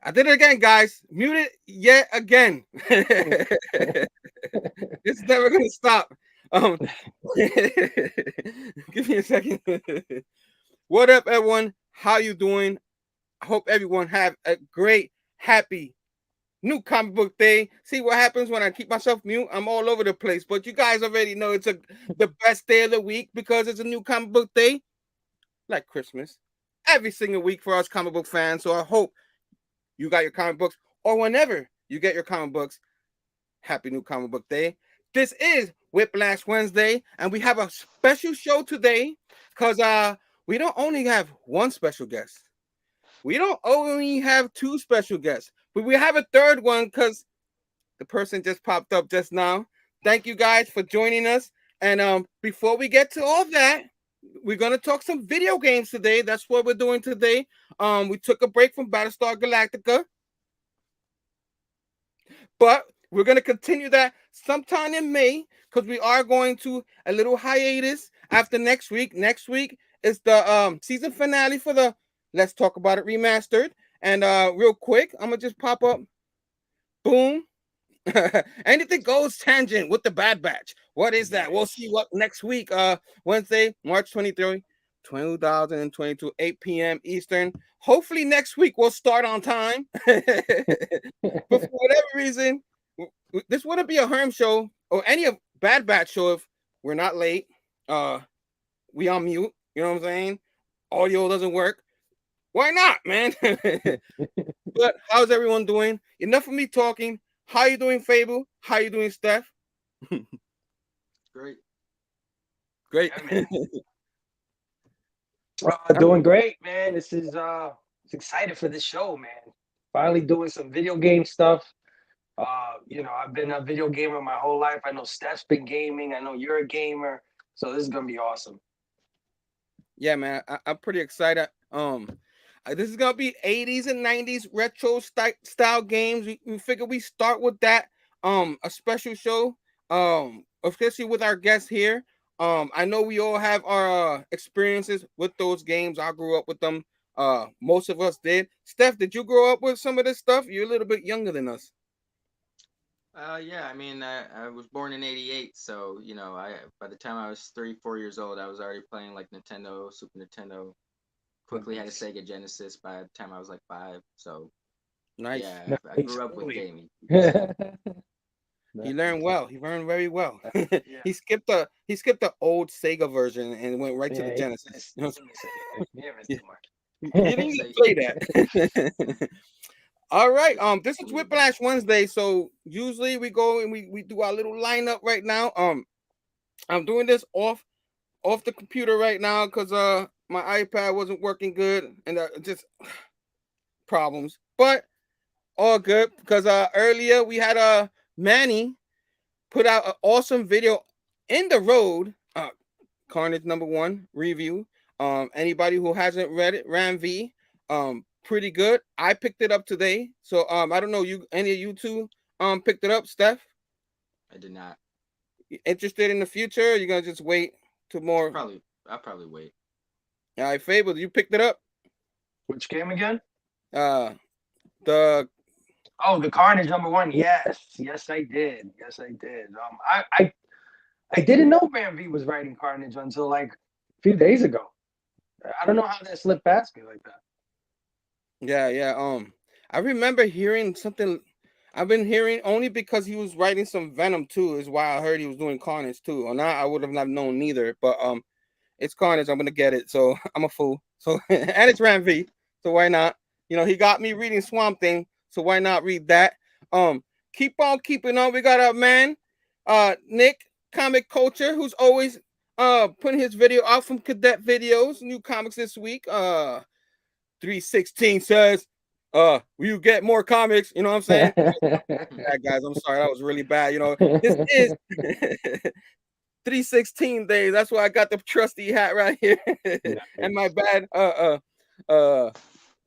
I did it again, guys. Muted yet again. It's never gonna stop. Um, give me a second. What up, everyone? How you doing? I hope everyone have a great, happy new comic book day. See what happens when I keep myself mute? I'm all over the place, but you guys already know it's the best day of the week because it's a new comic book day, like Christmas, every single week for us comic book fans. So I hope you got your comic books, or whenever you get your comic books, happy new comic book day. This is Whiplash Wednesday, and we have a special show today because we don't only have one special guest. We don't only have two special guests, but we have a third one because the person just popped up just now. Thank you guys for joining us. And before we get to all that, we're gonna talk some video games today. That's what we're doing today. We took a break from Battlestar Galactica, but we're gonna continue that sometime in May because we are going to a little hiatus after next week. Next week is the season finale for the Let's Talk About It Remastered. And real quick, I'm gonna just pop up. Boom. Anything goes tangent with the Bad Batch. What is that? We'll see what next week. Wednesday, March 23rd, 2022, 8 p.m. Eastern. Hopefully next week we'll start on time. But for whatever reason, this wouldn't be a Herm show or any of Bad Batch show if we're not late. We on mute. You know what I'm saying? Audio doesn't work. Why not, man? But how's everyone doing? Enough of me talking. How you doing, Phable? How you doing, Stef? Great. Great. Yeah, doing great, man. This is excited for this show, man. Finally doing some video game stuff. I've been a video gamer my whole life. I know Steph's been gaming. I know you're a gamer, so this is gonna be awesome. Yeah, man. I'm pretty excited. This is gonna be 80s and 90s retro style games. We figure we start with that. A special show. Especially with our guests here. I know we all have our experiences with those games. I grew up with them. Most of us did. Steph, did you grow up with some of this stuff? You're a little bit younger than us. Yeah, I mean, I was born in '88, so I by the time I was 3, 4 years old, I was already playing like Nintendo, Super Nintendo. Quickly had a Nice. Sega Genesis by the time I was like 5. So Nice. yeah, I Nice. grew up with Early. gaming. You could say. He Nice. learned well. He learned very well. Yeah. He skipped the old Sega version and went right to the Yeah, Genesis. You know, he missed anything. He didn't miss yeah, too he much. didn't So even play that. All right. This is Whiplash Wednesday. So usually we go and we do our little lineup right now. I'm doing this off the computer right now because my iPad wasn't working good and just problems. But all good because earlier we had Manny put out an awesome video in the road. Carnage #1 review. Anybody who hasn't read it, Ram V. Pretty good. I picked it up today. So I don't know you any of you two picked it up, Steph. I did not. Interested in the future? Or you gonna just wait to more? I'll probably wait. All right, Fable, you picked it up. Which game again? Uh, the Oh, the Carnage #1. Yes, I did. Yes, I did. I didn't know Van V was writing Carnage until like a few days ago. I don't know how that slipped past me like that. yeah. I remember hearing something. I've been hearing only because he was writing some Venom too. Is why I heard he was doing Carnage too. Or not, I would have not known neither. But it's Carnage. I'm gonna get it. So I'm a fool. So and it's Ram V. So why not? You know, he got me reading Swamp Thing. So why not read that? Keep on keeping on. We got our man, Nick Comic Culture, who's always putting his video out from Cadet Videos. New comics this week. 316 says, will you get more comics? You know what I'm saying? Yeah, guys, I'm sorry. That was really bad. You know, this is 316 days. That's why I got the trusty hat right here. And my Nice. bad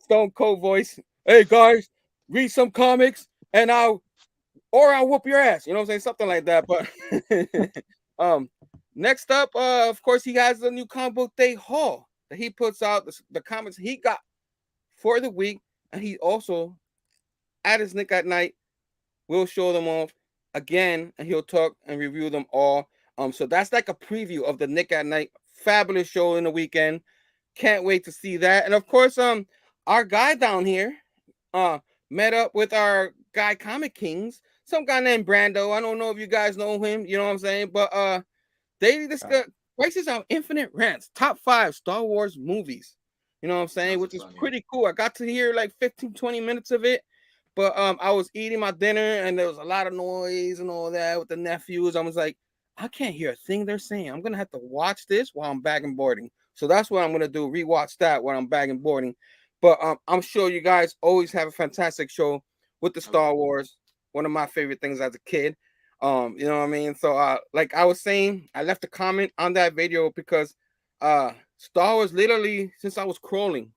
Stone Cold voice. Hey guys, read some comics and I'll whoop your ass. You know what I'm saying? Something like that. But next up, of course, he has the new comic book day haul that he puts out, the comics he got for the week, and he also at his Nick at Night. We'll show them off again, and he'll talk and review them all. So that's like a preview of the Nick at Night fabulous show in the weekend. Can't wait to see that. And of course, our guy down here, met up with our guy Comickings, some guy named Brando. I don't know if you guys know him, you know what I'm saying? But they discuss Prices on Infinite Rants, top 5 Star Wars movies. You know what I'm saying? Which is pretty cool. I got to hear like 15-20 minutes of it. But I was eating my dinner and there was a lot of noise and all that with the nephews. I was like, I can't hear a thing they're saying. I'm gonna have to watch this while I'm back and boarding. So that's what I'm gonna do. Rewatch that while I'm back and boarding. But I'm sure you guys always have a fantastic show with the Star Wars. One of my favorite things as a kid. You know what I mean? So like I was saying, I left a comment on that video because Star Wars literally since I was crawling.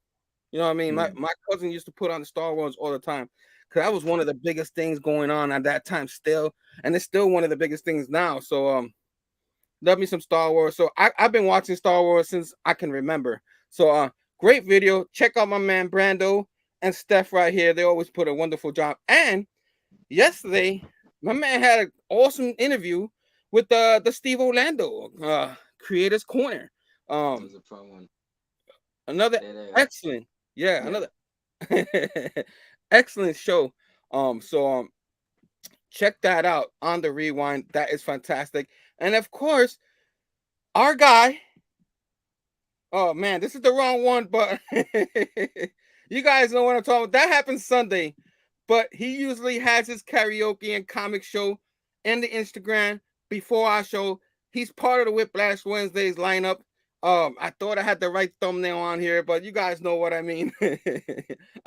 You know what I mean? My cousin used to put on the Star Wars all the time. Because that was one of the biggest things going on at that time still. And it's still one of the biggest things now. So love me some Star Wars. So I've been watching Star Wars since I can remember. So great video. Check out my man Brando and Steph right here. They always put a wonderful job. And yesterday, my man had an awesome interview with the Steve Orlando, Creators Corner. It was a fun one. Another excellent. Yeah, another excellent show. So check that out on the rewind. That is fantastic. And of course, our guy. Oh man, this is the wrong one, but you guys know what I'm talking about. That happened Sunday, but he usually has his karaoke and comic show and the Instagram before our show. He's part of the Whiplash Wednesdays lineup. I thought I had the right thumbnail on here, but you guys know what I mean.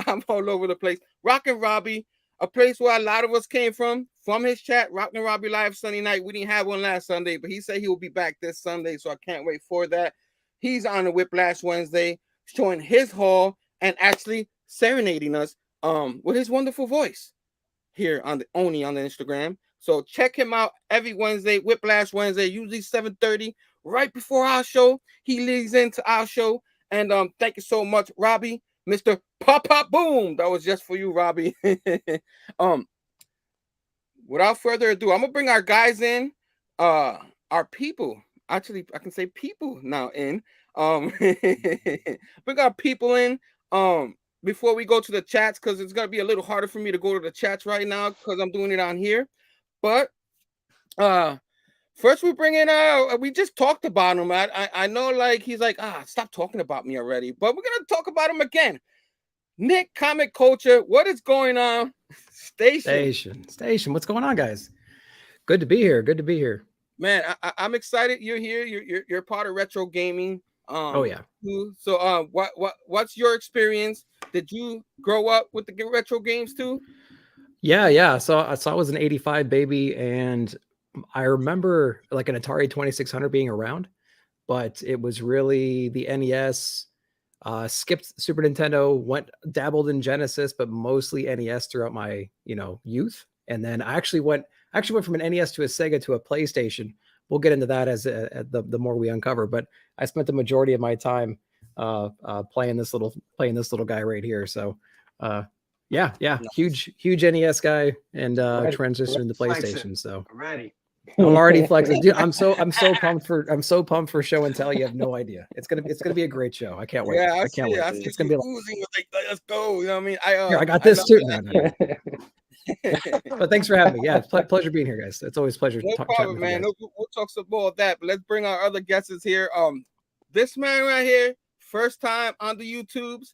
I'm all over the place. Rockin' Robbie, a place where a lot of us came from his chat. Rockin' Robbie Live Sunday night. We didn't have one last Sunday, but he said he will be back this Sunday, so I can't wait for that. He's on the Whiplash Wednesday, showing his haul and actually serenading us with his wonderful voice here on the Instagram. So check him out every Wednesday, Whiplash Wednesday, usually 7:30. Right before our show, he leads into our show. And thank you so much, Robbie, Mr. Pop Pop Boom. That was just for you, Robbie. Without further ado, I'm gonna bring our guys in, our people. Actually, I can say people now in. Bring our people in. Before we go to the chats, because it's gonna be a little harder for me to go to the chats right now because I'm doing it on here. But first, we bring in we just talked about him. I know, like he's like, stop talking about me already. But we're gonna talk about him again. Nick, Comic Culture, what is going on? Station. What's going on, guys? Good to be here. Man, I'm excited you're here. You're part of retro gaming. Oh yeah. So what's your experience? Did you grow up with the retro games too? Yeah. So I was an 85 baby, and I remember like an Atari 2600 being around, but it was really the NES, skipped Super Nintendo, dabbled in Genesis, but mostly NES throughout my, youth. And then I actually went from an NES to a Sega to a PlayStation. We'll get into that as the more we uncover, but I spent the majority of my time playing this little guy right here. So yeah, nice. huge NES guy, and transitioned to PlayStation. So I'm already flexing. Dude, I'm so pumped for show and tell. You have no idea. It's gonna be a great show. I can't wait. Yeah, I can't wait. It's gonna be like, let's go. You know what I mean? I got this too. No. But thanks for having me. Yeah, it's pleasure being here, guys. It's always a pleasure. No problem, man. We'll talk some more of that, but let's bring our other guests here. This man right here, first time on the YouTubes.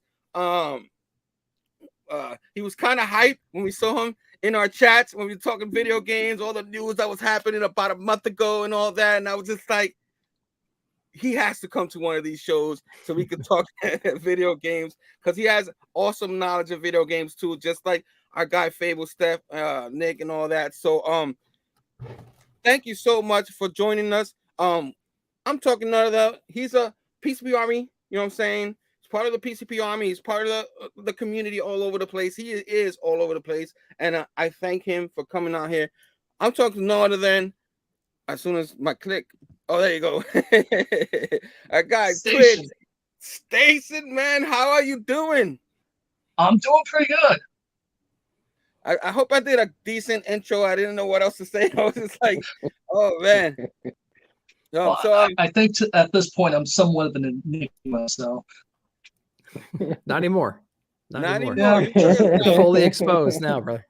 He was kind of hyped when we saw him in our chats when we were talking video games, all the news that was happening about a month ago and all that. And I was just like, he has to come to one of these shows so we can talk video games, because he has awesome knowledge of video games too, just like our guy Phable, Steph, Nick, and all that. So thank you so much for joining us. I'm talking about he's a PCP Army, you know what I'm saying? He's part of the PCP Army. He's part of the community all over the place. He is all over the place. And I thank him for coming out here. I'm talking no other than, as soon as my click, oh, there you go. Our guy, Twitch. Station, man, how are you doing? I'm doing pretty good. I hope I did a decent intro. I didn't know what else to say. I was just like, oh man. Well, So I think at this point I'm somewhat of an enigma. So Not anymore. Not anymore. Yeah. You're fully exposed now, brother.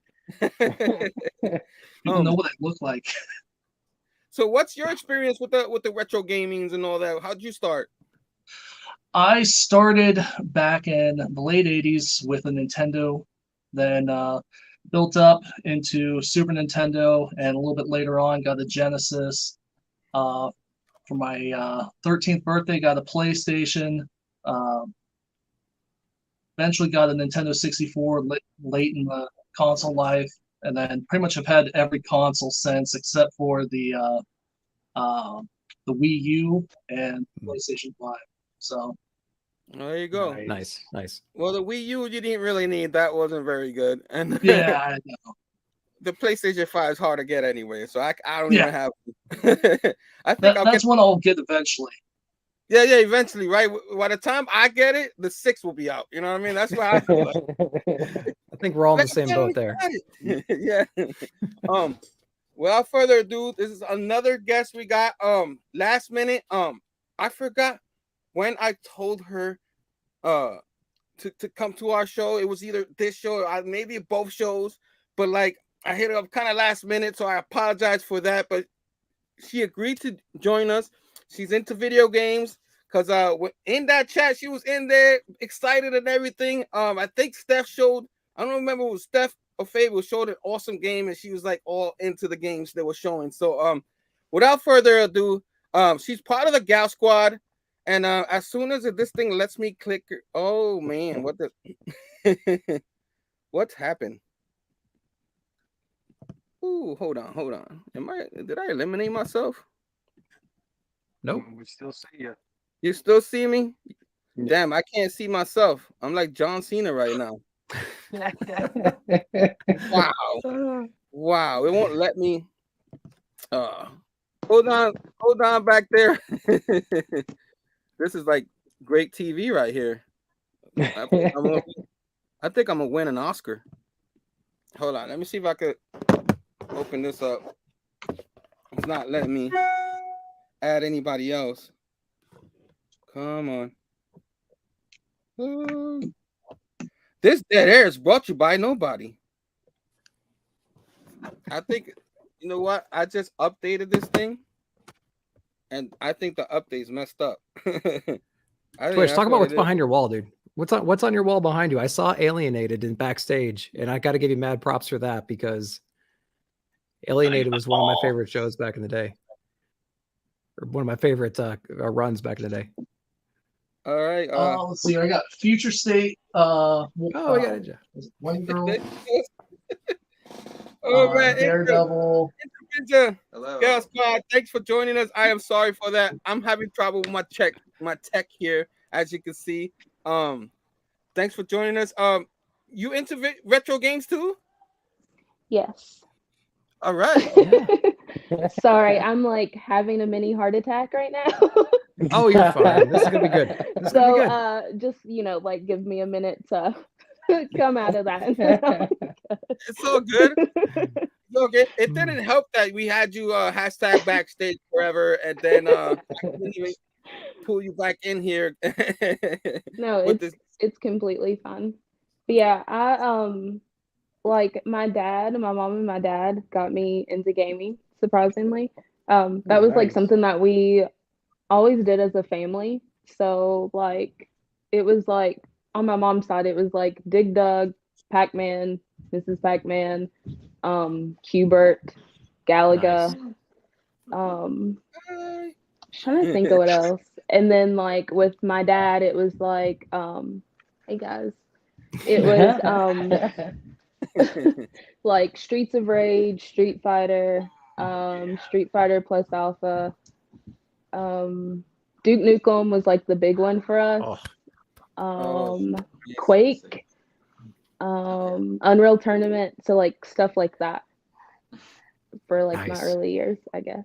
people know what I look like. So what's your experience with the retro gamings and all that? How'd you start? I started back in the late 80s with a Nintendo, then built up into Super Nintendo, and a little bit later on got a Genesis. For my 13th birthday, got a PlayStation. Eventually got a Nintendo 64 late in the console life, and then pretty much have had every console since, except for the Wii U and PlayStation 5. So There you go. Nice. Well, the Wii U you didn't really need. That wasn't very good. And yeah, I know. the PlayStation 5 is hard to get anyway, so I don't even have. I think That's what I'll get eventually. Yeah, eventually, right? By the time I get it, the 6 will be out. You know what I mean? That's why I feel like. I think we're all in the same boat there. Yeah. Without further ado, this is another guest we got. Last minute. I forgot when I told her to come to our show. It was either this show or maybe both shows, but like I hit her up kind of last minute, so I apologize for that. But she agreed to join us. She's into video games because in that chat she was in there excited and everything. I think Steph showed. I don't remember if it was Stef Phable showed an awesome game, and she was like all into the games they were showing. So without further ado, she's part of the Gal Squad. And as soon as this thing lets me click, oh man, what the what's happened? Ooh, hold on. Did I eliminate myself? Nope. We still see you. You still see me? Damn, I can't see myself. I'm like John Cena right now. Wow. It won't let me. Hold on back there. This is like great TV right here. I think I'm gonna win an Oscar. Hold on, let me see if I could open this up. It's not letting me add anybody else. Come on. This dead air is brought to you by nobody. I think, you know what? I just updated this thing, and I think the update's messed up. Twitch, talk about what's behind your wall, dude. What's on your wall behind you? I saw Alienated in backstage, and I got to give you mad props for that because Alienated was one of my favorite shows back in the day, or one of my favorite runs back in the day. All right. Let's see. I got Future State. One Girl. Man, Daredevil. Hello. Gal Squad, thanks for joining us. I am sorry for that. I'm having trouble with my tech here, as you can see. Thanks for joining us. You into retro games too? Yes. All right. Sorry, I'm like having a mini heart attack right now. Oh, you're fine. This is gonna be good. Just like give me a minute to come out of that. It's all good. Look, it didn't help that we had you hashtag backstage forever, and then I couldn't even pull you back in here. No, it's completely fun. But yeah, I like my mom and my dad got me into gaming, surprisingly. That was like something that we always did as a family. So like it was like on my mom's side, it was like Dig Dug, Pac-Man, Mrs. Pac-Man, Q*bert, Galaga. Nice. Trying to think of what else. And then like with my dad, it was like hey guys. It was like Streets of Rage, Street Fighter, Street Fighter plus Alpha. Duke Nukem was like the big one for us. Quake, Unreal Tournament, so like stuff like that for like my early years, I guess.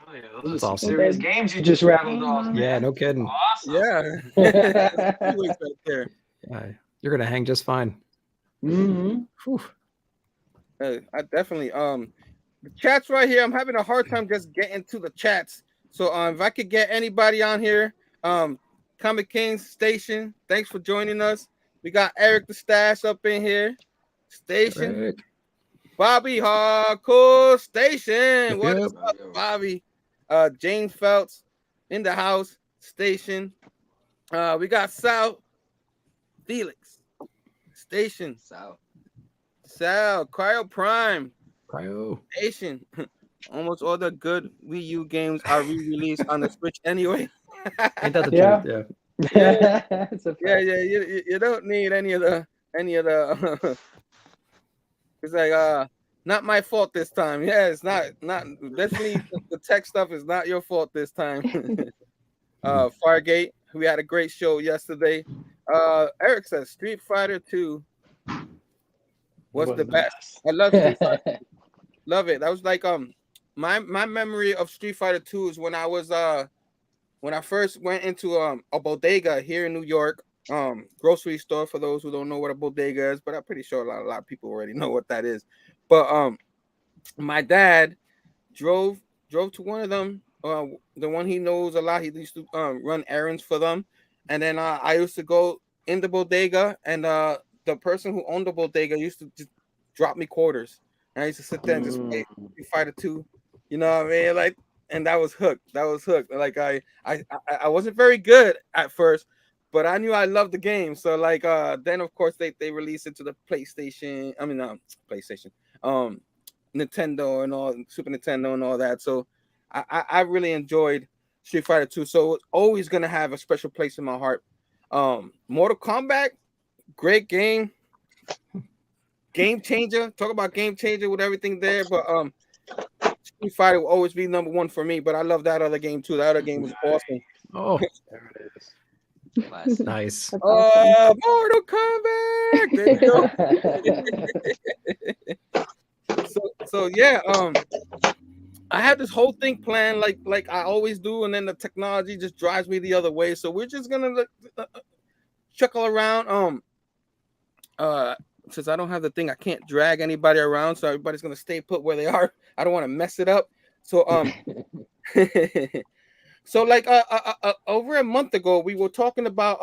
Oh, yeah, those are some serious games you just rattled off. Man. Yeah, no kidding. Awesome. Yeah. Right there. You're gonna hang just fine. Mm-hmm. Whew. I definitely the chats right here. I'm having a hard time just getting to the chats. So if I could get anybody on here, ComicKings Station, thanks for joining us. We got Eric the Stash up in here. Station. Eric. Bobby Hardcore Station. What Yep. is up, Bobby? James Phelps in the house. Station. We got Sal Felix. Station. Sal. Cryo Prime. Cryo. Station. Almost all the good Wii U games are re-released on the Switch anyway. Ain't that the Yeah. truth? Yeah. Yeah. You don't need any of the. It's like not my fault this time. Yeah, it's not definitely the tech stuff is not your fault this time. Fargate, we had a great show yesterday. Eric says Street Fighter 2 was the best. I love Street Fighter. Love it. That was like my memory of Street Fighter 2 is when I was when I first went into a bodega here in New York, grocery store, for those who don't know what a bodega is, but I'm pretty sure a lot of people already know what that is. But my dad drove to one of them, the one he knows a lot. He used to run errands for them, and then I used to go in the bodega, and the person who owned the bodega used to just drop me quarters, and I used to sit there and just play Street Fighter 2. You know what I mean? Like, and that was hooked. Like I wasn't very good at first, but I knew I loved the game. So like then of course they released it to the PlayStation. I mean PlayStation, Nintendo and all, Super Nintendo and all that. So I really enjoyed Street Fighter 2. So it's always gonna have a special place in my heart. Mortal Kombat, great game. Game changer. Talk about game changer with everything there, but Street Fighter will always be number one for me, but I love that other game too. That other game was awesome. Oh, there it is. nice. That's awesome. Mortal Kombat. There you go. so yeah, I had this whole thing planned like I always do, and then the technology just drives me the other way. So we're just gonna chuckle around. Since I don't have the thing, I can't drag anybody around, so everybody's gonna stay put where they are. I don't want to mess it up. So so like over a month ago, we were talking about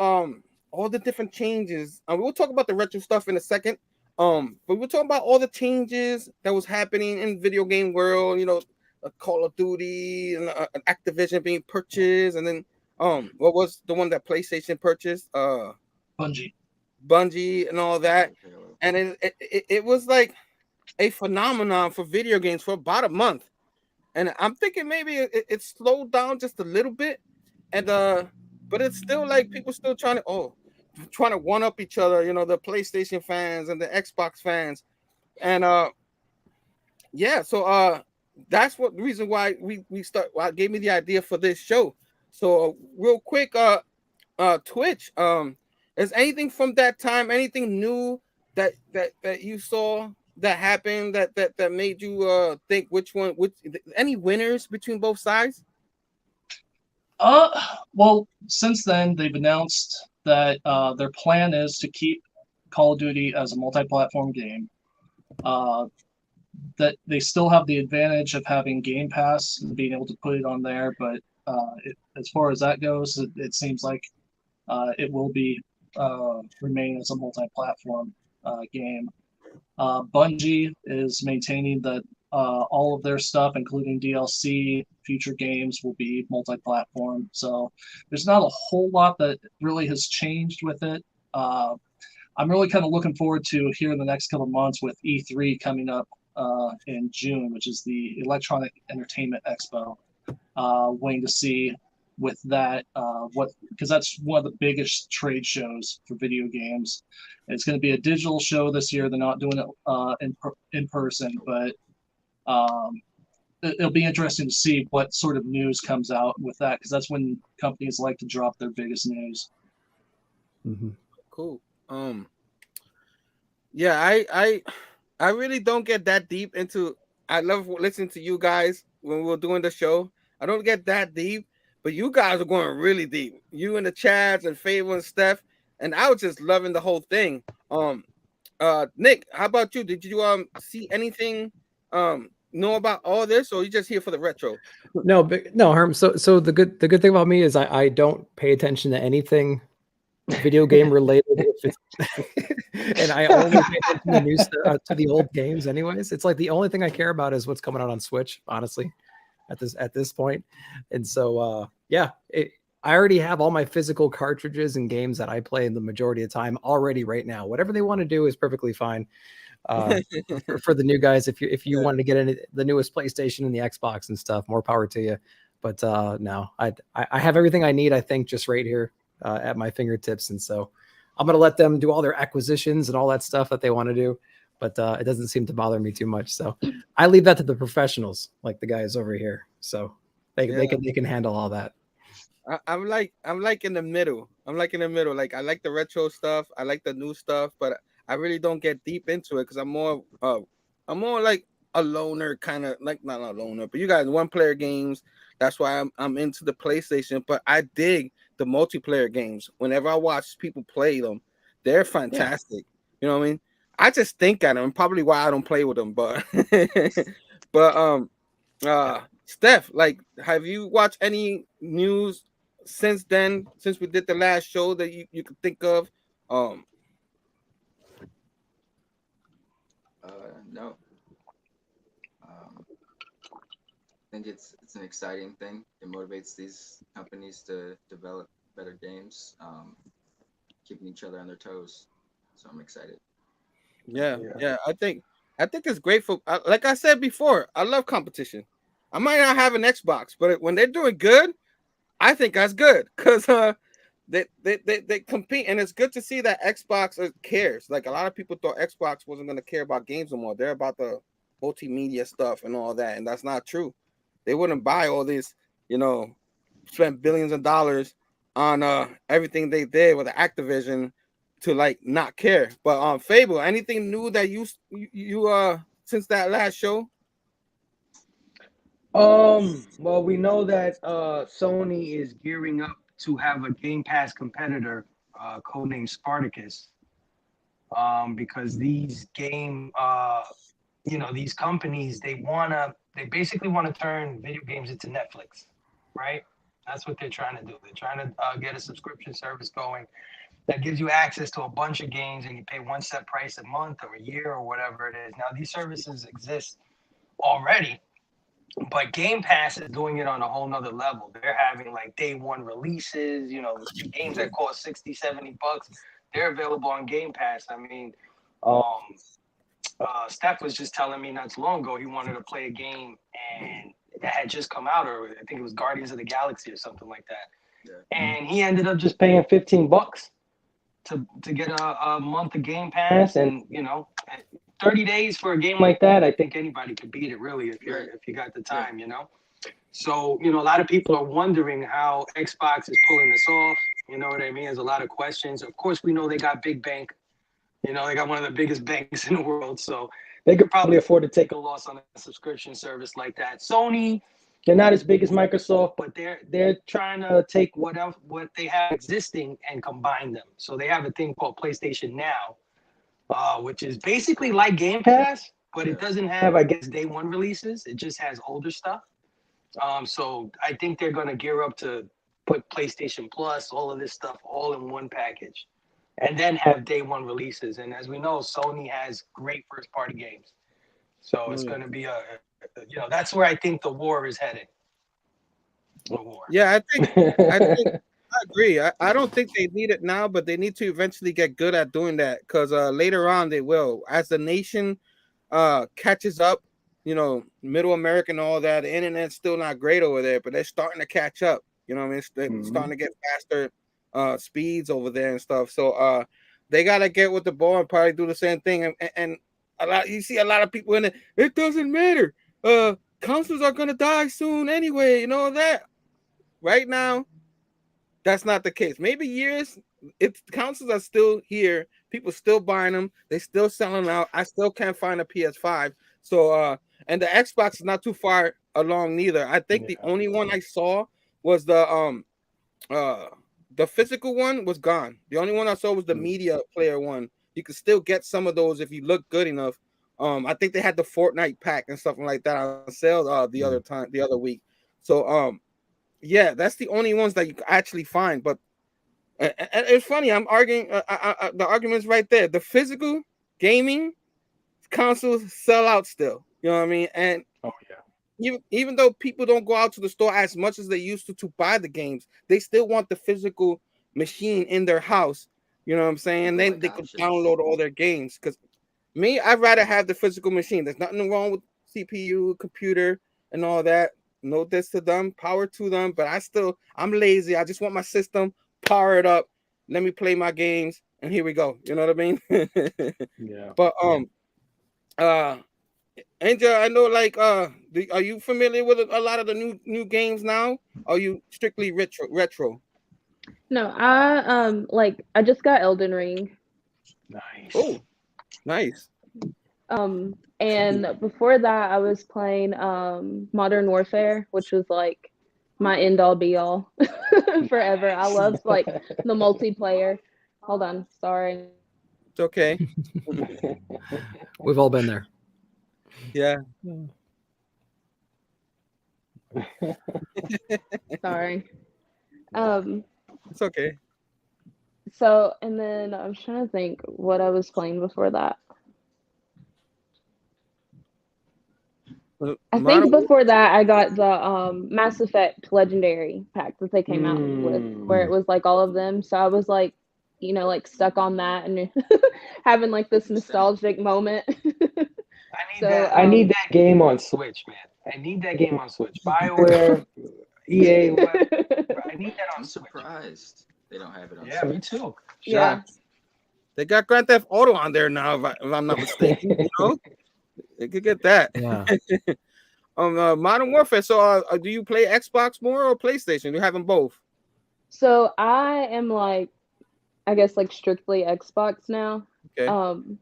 all the different changes. We will talk about the retro stuff in a second. But we're talking about all the changes that was happening in video game world. You know, Call of Duty and Activision being purchased, and then what was the one that PlayStation purchased? Bungie and all that. And it was like a phenomenon for video games for about a month, and I'm thinking maybe it slowed down just a little bit, and but it's still like people still trying to one up each other, you know, the PlayStation fans and the Xbox fans, and yeah, so that's what the reason why why gave me the idea for this show. So real quick, Twitch, is anything from that time, anything new that you saw that happened that made you think which any winners between both sides? Well, since then they've announced that their plan is to keep Call of Duty as a multi-platform game. That they still have the advantage of having Game Pass and being able to put it on there, but as far as that goes, it seems like it will be remain as a multi-platform game. Bungie is maintaining that all of their stuff, including DLC, future games, will be multi-platform. So there's not a whole lot that really has changed with it. I'm really kind of looking forward to here in the next couple of months with E3 coming up in June, which is the Electronic Entertainment Expo. Waiting to see with that because that's one of the biggest trade shows for video games. It's going to be a digital show this year. They're not doing it in person, but it'll be interesting to see what sort of news comes out with that, because that's when companies like to drop their biggest news. Mm-hmm. Cool. Yeah, I really don't get that deep into. I love listening to you guys when we're doing the show. I don't get that deep, but you guys are going really deep. You and the Chads and Phable and Steph, and I was just loving the whole thing. Nick, how about you? Did you see anything know about all this, or you just here for the retro? No, Herm. So the good thing about me is I don't pay attention to anything video game related if it's and I only pay attention to news to the old games anyways. It's like the only thing I care about is what's coming out on Switch, honestly, at this point. And so yeah, I already have all my physical cartridges and games that I play the majority of the time already right now. Whatever they want to do is perfectly fine. For the new guys, if you want to get into the newest PlayStation and the Xbox and stuff, more power to you. But no, I have everything I need, I think, just right here at my fingertips. And so I'm going to let them do all their acquisitions and all that stuff that they want to do. But it doesn't seem to bother me too much. So I leave that to the professionals, like the guys over here. So they can handle all that. I'm like in the middle. I'm like in the middle. Like I like the retro stuff. I like the new stuff, but I really don't get deep into it because I'm more like a loner kind of, like not a loner, but you guys one player games. That's why I'm into the PlayStation. But I dig the multiplayer games. Whenever I watch people play them, they're fantastic. Yeah. You know what I mean? I just think at them, probably why I don't play with them. But Steph, like, have you watched any news since then? Since we did the last show that you could think of? No. I think it's an exciting thing. It motivates these companies to develop better games, keeping each other on their toes. So I'm excited. Yeah. I think it's great for. Like I said before, I love competition. I might not have an Xbox, but when they're doing good, I think that's good because they compete, and it's good to see that Xbox cares. Like a lot of people thought Xbox wasn't going to care about games no more. They're about the multimedia stuff and all that, and that's not true. They wouldn't buy all this, spend billions of dollars on everything they did with the Activision to like not care. But Phable, anything new that you since that last show? Well, we know that Sony is gearing up to have a Game Pass competitor, codenamed Spartacus, because these these companies, they basically want to turn video games into Netflix, right? That's what they're trying to do. They're trying to get a subscription service going that gives you access to a bunch of games, and you pay one set price a month or a year or whatever it is. Now, these services exist already, but Game Pass is doing it on a whole nother level. They're having like day one releases, games that cost $60-$70. They're available on Game Pass. I mean, Steph was just telling me not too long ago he wanted to play a game and that had just come out, or I think it was Guardians of the Galaxy or something like that. Yeah. And he ended up just paying $15 to get a month of Game Pass, and 30 days for a game like that, I think anybody could beat it, really, if you got the time, So, a lot of people are wondering how Xbox is pulling this off. You know what I mean? There's a lot of questions. Of course, we know they got big bank. They got one of the biggest banks in the world, so they could probably afford to take a loss on a subscription service like that. Sony, they're not as big as Microsoft, but they're trying to take what they have existing and combine them. So they have a thing called PlayStation Now, which is basically like Game Pass, but it doesn't have, I guess, day one releases. It just has older stuff. So I think they're going to gear up to put PlayStation Plus, all of this stuff, all in one package, and then have day one releases. And as we know, Sony has great first party games. So it's going to be that's where I think the war is headed. The war. Yeah, I agree. I don't think they need it now, but they need to eventually get good at doing that because later on they will. As the nation catches up, Middle America and all that, the internet's still not great over there, but they're starting to catch up. You know what I mean? They're starting to get faster speeds over there and stuff. So they gotta get with the ball and probably do the same thing. And you see a lot of people in it. It doesn't matter. Consoles are gonna die soon anyway. You know that. Right now, that's not the case. Maybe years, consoles are still here. People still buying them. They still selling out. I still can't find a PS5. So, and the Xbox is not too far along neither. I think the only one I saw was the physical one was gone. The only one I saw was the media player one. you can still get some of those if you look good enough. I think they had the Fortnite pack and stuff like that on sale the other week. So yeah, that's the only ones that you can actually find. But and it's funny, I'm arguing the argument's right there. The physical gaming consoles sell out still. You know what I mean? And even though people don't go out to the store as much as they used to buy the games, they still want the physical machine in their house. You know what I'm saying? Then they could download all their games. Because me, I'd rather have the physical machine. There's nothing wrong with CPU, computer, and all that. No diss to them, power to them. But I'm lazy. I just want my system, power it up. Let me play my games, and here we go. You know what I mean? Yeah. But Angel, I know, like, are you familiar with a lot of the new games now? Are you strictly retro? No, I just got Elden Ring. Nice. Oh, nice. And before that, I was playing Modern Warfare, which was like my end all be all forever. I loved like the multiplayer. Hold on, sorry. It's okay. We've all been there. Yeah. Sorry. It's okay. So, and then I was trying to think what I was playing before that. I think before that I got the Mass Effect Legendary pack that they came out with, where it was like all of them. So I was like, you know, like stuck on that and having like this nostalgic moment. I need that game on Switch, man. I need that game on Switch. BioWare, EA, I need that on Switch. I'm surprised they don't have it on Switch. Switch. Me too. Yeah. They got Grand Theft Auto on there now, if I'm not mistaken. You know, they could get that. Yeah. Modern Warfare. So, do you play Xbox more or PlayStation? You have them both. So I am like, I guess like strictly Xbox now. Okay.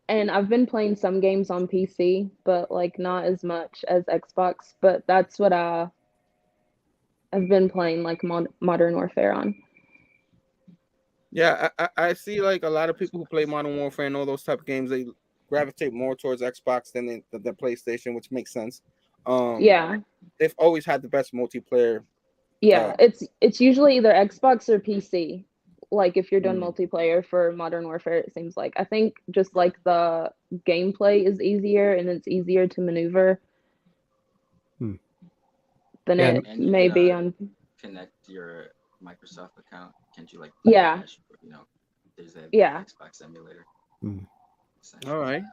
And I've been playing some games on PC, but like not as much as Xbox. But that's what I've been playing like Modern Warfare on. Yeah, I see like a lot of people who play Modern Warfare and all those type of games, they gravitate more towards Xbox than the PlayStation, which makes sense. Yeah. They've always had the best multiplayer. Yeah, it's usually either Xbox or PC. Like if you're doing multiplayer for Modern Warfare, it seems like. I think just like the gameplay is easier and it's easier to maneuver than it may be on. Connect your Microsoft account. Can't you like? Yeah. You know, there's that Xbox emulator. All right.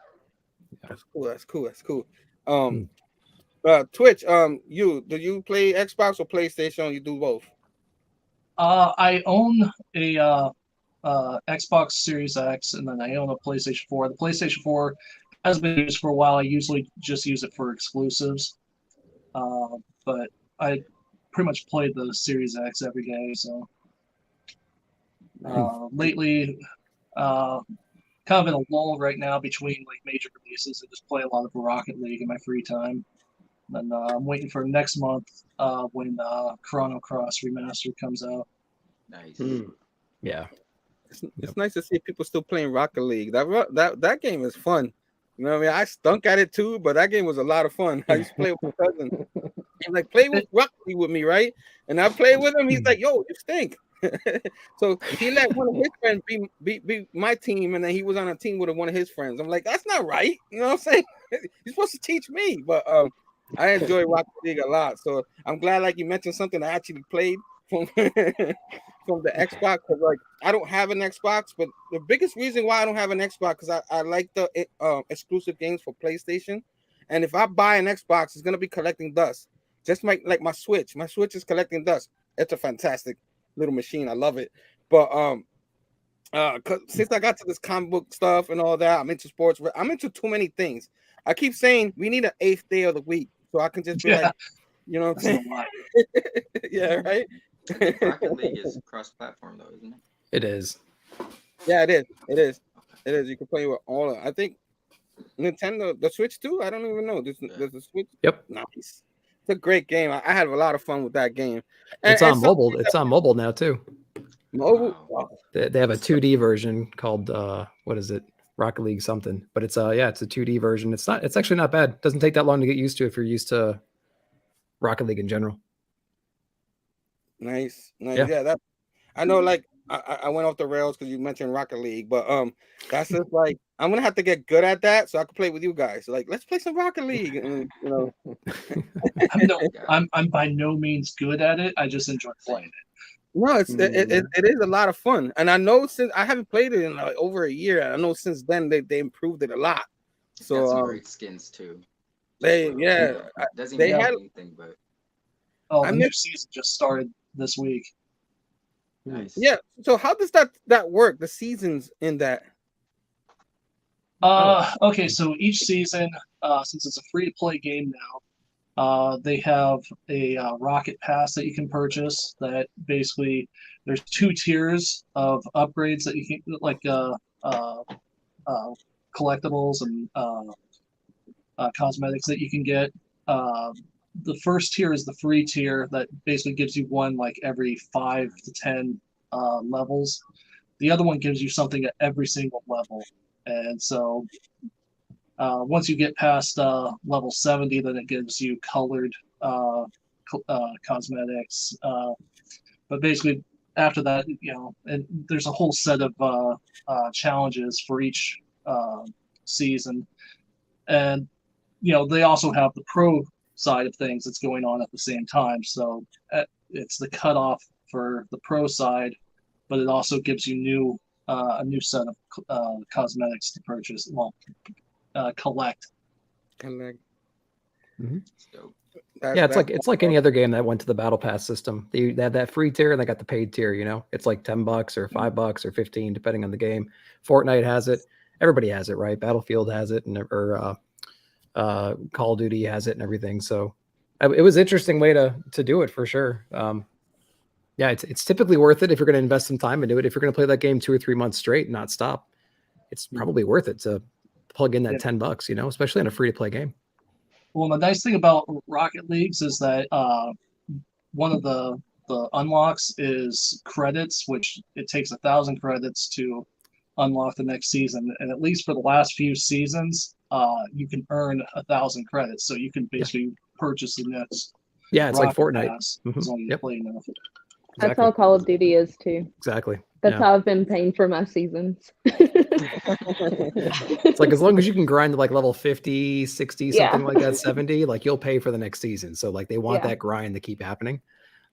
That's cool. Twitch. Do you play Xbox or PlayStation? You do both. I own a Xbox Series X, and then I own a PlayStation 4. The PlayStation 4 has been used for a while. I usually just use it for exclusives, but I pretty much played the Series X every day. So lately, kind of in a lull right now between like major releases. I just play a lot of Rocket League in my free time. And I'm waiting for next month when Chrono Cross Remastered comes out. Nice. Yeah. It's nice to see people still playing Rocket League. That game is fun. You know what I mean? I stunk at it too, but that game was a lot of fun. I used to play with my cousin. He's like, play with Rocket League with me, right? And I played with him. He's like, yo, you stink. So he let one of his friends be my team, and then he was on a team with one of his friends. I'm like, that's not right. You know what I'm saying? You're supposed to teach me. But I enjoy Rocket League a lot. So I'm glad, like you mentioned, something I actually played from from the Xbox. Because like I don't have an Xbox, but the biggest reason why I don't have an Xbox because I like the exclusive games for PlayStation. And if I buy an Xbox, it's gonna be collecting dust. Just like my Switch. My Switch is collecting dust. It's a fantastic little machine. I love it. But since I got to this comic book stuff and all that, I'm into sports. I'm into too many things. I keep saying we need an 8th day of the week so I can just be like, you know what I'm saying? Yeah, right. Rocket League is cross-platform though, isn't it? It is. Yeah, it is. You can play with all of. I think Nintendo, the Switch too. I don't even know. There's the Switch. Yep. Nice. It's a great game. I had a lot of fun with that game. It's on mobile. It's on mobile now too. Mobile. Wow. They have a 2D version called what is it? Rocket League something. But it's it's a 2D version. It's actually not bad. It doesn't take that long to get used to if you're used to Rocket League in general. Nice. Yeah. That I know. Like I went off the rails because you mentioned Rocket League, but that's just like I'm gonna have to get good at that so I can play with you guys. Like, let's play some Rocket League, and you know. I'm by no means good at it. I just enjoy playing it. No, it is a lot of fun, and I know since I haven't played it in like over a year, I know since then they improved it a lot. So got some great skins too. Doesn't even mean anything, but the new season just started this week. Nice. Yeah. So how does that work? The seasons in that. Okay, so each season, since it's a free-to-play game now, they have a Rocket Pass that you can purchase. That basically, there's 2 tiers of upgrades that you can, like collectibles and cosmetics that you can get. The first tier is the free tier that basically gives you one like every 5 to 10 levels. The other one gives you something at every single level. And so once you get past level 70, then it gives you colored cosmetics. But basically, after that, and there's a whole set of challenges for each season. And, they also have the pro side of things that's going on at the same time. So it's the cutoff for the pro side, but it also gives you a new set of cosmetics to purchase, collect. Mm-hmm. It's like any other game that went to the battle pass system. They have that free tier and they got the paid tier. It's like $10 or $5 or 15 depending on the game. Fortnite has it. Everybody has it, right? Battlefield has it, or Call of Duty has it, and everything. So it was an interesting way to do it for sure. It's typically worth it if you're going to invest some time into it. If you're going to play that game 2 or 3 months straight and not stop, it's probably worth it to plug in that $10, especially in a free to play game. Well, the nice thing about Rocket Leagues is that one of the unlocks is credits, which it takes 1,000 credits to unlock the next season. And at least for the last few seasons, you can earn 1,000 credits. So you can basically purchase the next. Yeah, it's Rocket like Fortnite. Pass, as long as you play enough. That's how Call of Duty is too. Exactly. That's how I've been paying for my seasons. It's like as long as you can grind to like level 50, 60, something like that, 70, like you'll pay for the next season. So like they want that grind to keep happening.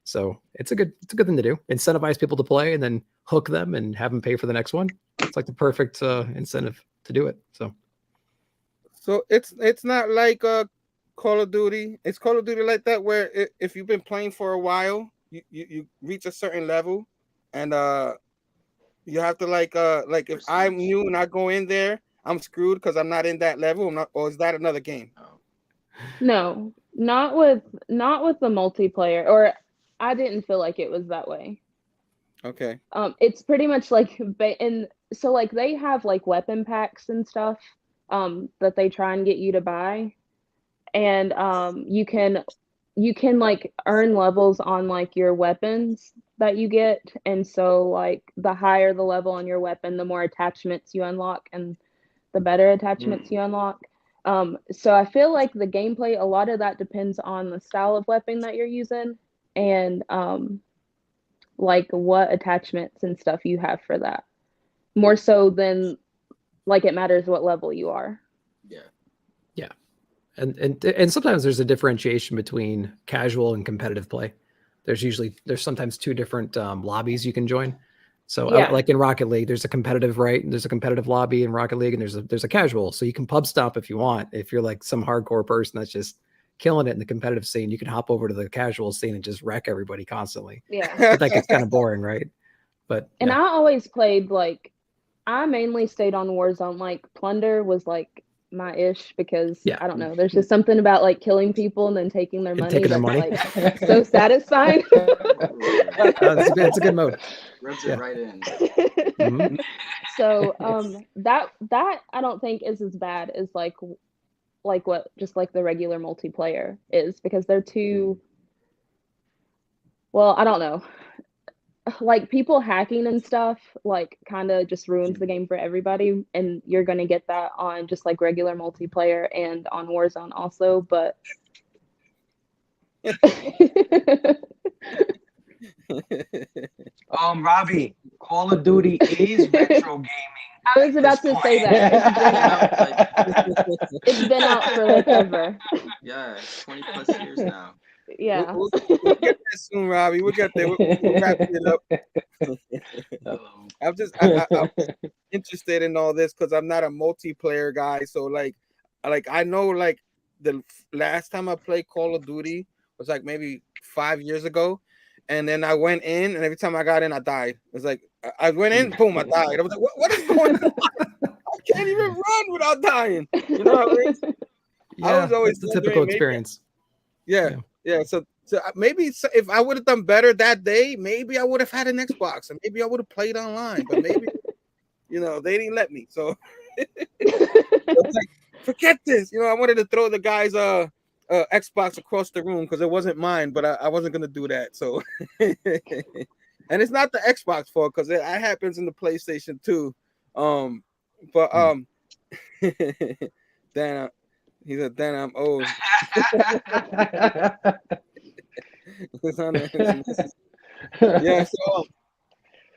So it's a good thing to do. Incentivize people to play and then hook them and have them pay for the next one. It's like the perfect incentive to do it. So it's not like Call of Duty. It's Call of Duty like that where if you've been playing for a while, you reach a certain level, and you have to like if I'm new and I go in there, I'm screwed because I'm not in that level. Or is that another game? No, not with the multiplayer. Or I didn't feel like it was that way. Okay. It's pretty much like, and so like they have like weapon packs and stuff that they try and get you to buy, and you can like earn levels on like your weapons that you get. And so like the higher the level on your weapon, the more attachments you unlock and the better attachments you unlock. So I feel like the gameplay, a lot of that depends on the style of weapon that you're using and like what attachments and stuff you have for that. More so than like it matters what level you are. Yeah. Yeah. And sometimes there's a differentiation between casual and competitive play. There's sometimes 2 different lobbies you can join. So like in Rocket League, there's a competitive, right? There's a competitive lobby in Rocket League, and there's a casual. So you can pub stomp if you want. If you're like some hardcore person that's just killing it in the competitive scene, you can hop over to the casual scene and just wreck everybody constantly. Yeah. But that gets kind of boring, right? But and I always played like I mainly stayed on Warzone. Like Plunder was like my ish because I don't know. There's just something about like killing people and then taking their money. Like so satisfying. It's a good mode. Rubs it right in. Mm-hmm. So that I don't think is as bad as like what just like the regular multiplayer is, because they're too. Well, I don't know. like people hacking and stuff like kind of just ruins the game for everybody, and you're going to get that on just like regular multiplayer and on Warzone also, but Robbie, Call of Duty is retro gaming. I was about to say that it's been out for like ever. Yeah, 20 plus years now. Yeah. We'll get there soon, Robbie. We'll get there. We'll wrap it up. I'm interested in all this because I'm not a multiplayer guy. So like I know like the last time I played Call of Duty was like maybe 5 years ago, and then I went in, and every time I got in, I died. It's like I went in, boom, I died. I was like, what is going on? I can't even run without dying. You know what I mean? Yeah, I was always the typical experience. Yeah. So maybe if I would have done better that day, maybe I would have had an Xbox and maybe I would have played online. But maybe, they didn't let me. So it's like, forget this. I wanted to throw the guy's Xbox across the room because it wasn't mine, but I wasn't gonna do that. So, and it's not the Xbox fault because it happens in the PlayStation too. Then he said, "Then I'm old." Yeah. So,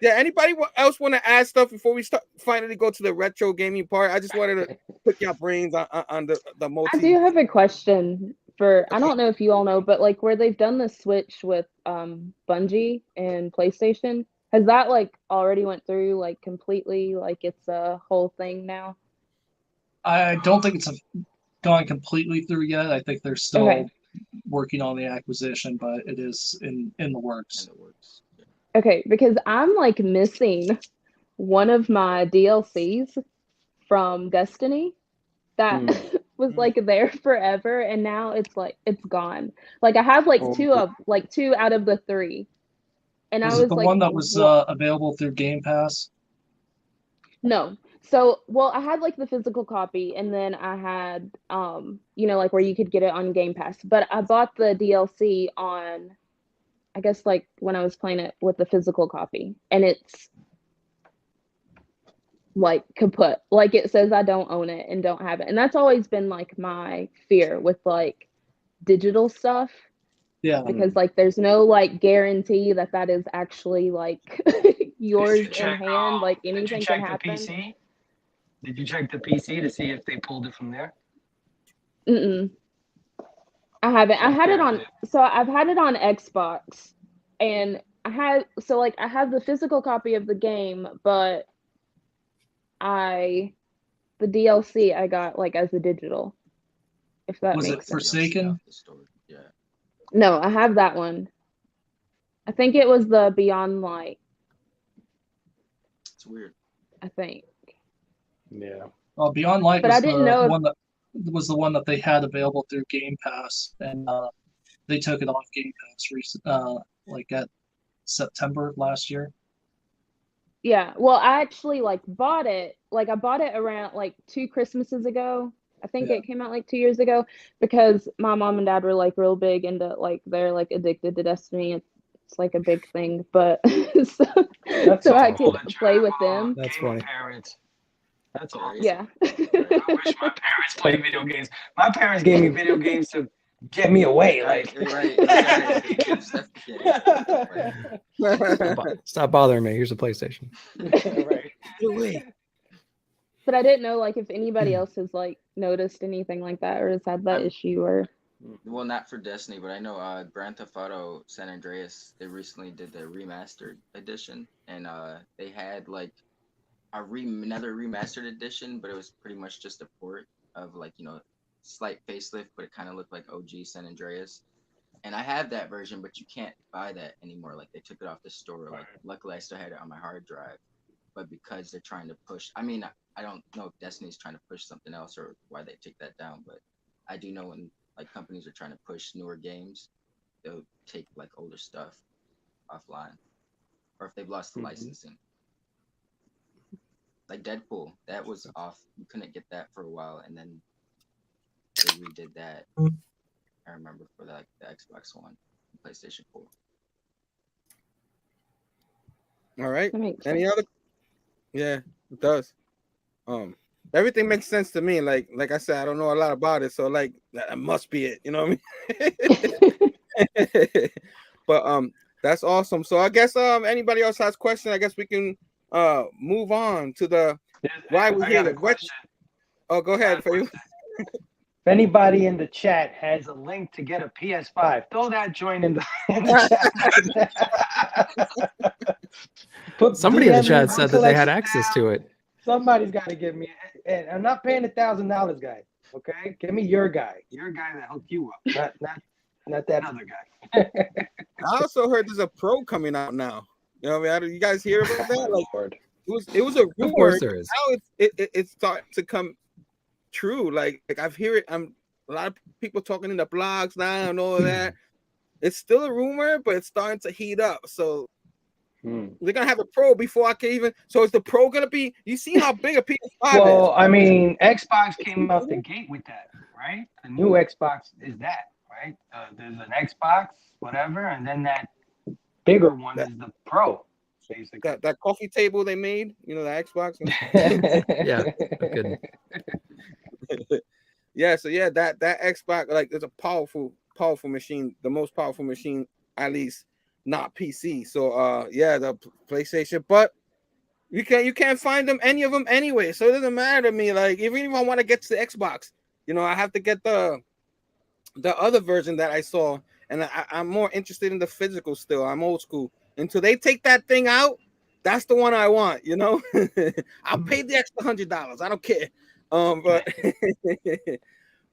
anybody else want to add stuff before we finally go to the retro gaming part? I just wanted to pick your brains on the multi. I do have a question I don't know if you all know, but like where they've done the switch with Bungie and PlayStation, has that like already went through like completely, like it's a whole thing now? I don't think it's gone completely through yet. I think they're still working on the acquisition, but it is in the works. Okay, because I'm like missing one of my DLCs from Destiny that was like there forever, and now it's like it's gone. Like I have like two out of the 3, and Was I was it the like, one that was available through Game Pass? No. So, well, I had like the physical copy, and then I had like where you could get it on Game Pass. But I bought the DLC on, I guess, like when I was playing it with the physical copy, and it's like kaput. Like it says I don't own it and don't have it. And that's always been like my fear with like digital stuff. Yeah. Because like there's no like guarantee that is actually like yours in hand. Like anything can happen. Did you check the PC to see if they pulled it from there? I haven't. I had it on. So I've had it on Xbox, and I have the physical copy of the game, but the DLC I got like as a digital. If that was makes it sense. Forsaken? Yeah. No, I have that one. I think it was the Beyond Light. It's weird. I think. Yeah. Well, Beyond Light But was I didn't know the one that they had available through Game Pass, and they took it off Game Pass like at September last year. Yeah, well, I actually like bought it. Like I bought it around like 2 Christmases ago. I think it came out like 2 years ago because my mom and dad were like real big into like they're like addicted to Destiny. It's like a big thing, but so I could play with them. That's funny. Parents. That's awesome. Yeah. I wish my parents played video games. My parents gave me video games to get me away. Like, Stop bothering me. Here's a PlayStation. Right. But I didn't know like if anybody else has like noticed anything like that or has had that issue or. Well, not for Destiny, but I know Grand Theft Auto San Andreas, they recently did the remastered edition, and they had like another remastered edition, but it was pretty much just a port of like slight facelift, but it kind of looked like OG San Andreas. And I have that version, but you can't buy that anymore. Like they took it off the store. Like luckily I still had it on my hard drive, but because they're trying to push, I mean, I don't know if Destiny's trying to push something else or why they take that down, but I do know when like companies are trying to push newer games, they'll take like older stuff offline, or if they've lost the licensing. Like Deadpool, that was off. You couldn't get that for a while, and then they redid that. I remember for the Xbox One, PlayStation 4. All right. That makes Any sense. other? Yeah, it does. Everything makes sense to me. Like I said, I don't know a lot about it, so like that must be it. You know what I mean? But that's awesome. So I guess anybody else has questions, I guess we can move on to the why we hear the question. Oh, go ahead, for you. If anybody in the chat has a link to get a PS5, throw that joint in the chat. Somebody in the chat said that they had access to it. Somebody's got to give me. And I'm not paying $1,000, guys. Okay, give me your guy that hooked you up, not that other guy. I also heard there's a Pro coming out now. You know what I mean? You guys hear about that? Like, it was a rumor. Of course there is. Now it's starting to come true. Like I've heard it. A lot of people talking in the blogs now and all of that. It's still a rumor, but it's starting to heat up. So they're gonna have a Pro before I can even. So is the Pro gonna be? You see how big a PS5 is? Well, I mean, Xbox came out the gate with that, right? The new Xbox is that, right? There's an Xbox, whatever, and then that bigger one is the Pro. Basically. That coffee table they made, you know, the Xbox. Yeah, good. Yeah, so yeah, that Xbox, like, it's a powerful machine, the most powerful machine, at least not PC. So yeah, the PlayStation, but you can't find them, any of them anyway. So it doesn't matter to me. Like, even if I want to get to the Xbox, you know, I have to get the other version that I saw, and I'm more interested in the physical still. I'm old school. Until they take that thing out, that's the one I want, you know. I'll pay the extra $100. I don't care.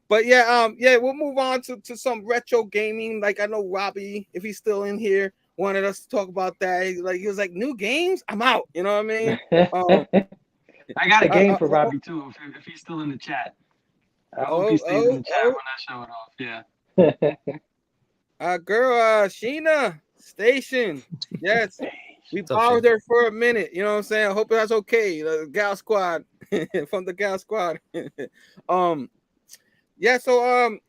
But yeah, we'll move on to some retro gaming. Like, I know Robbie, if he's still in here, wanted us to talk about that. He was like, new games? I'm out. You know what I mean? I got a game for Robbie too, if he's still in the chat. I hope he stays in the chat when I show it off. Yeah. Girl, Sheena Station. Yes. We borrowed her for a minute. You know what I'm saying? I hope that's okay. The Gal Squad from the Gal Squad. Yeah, so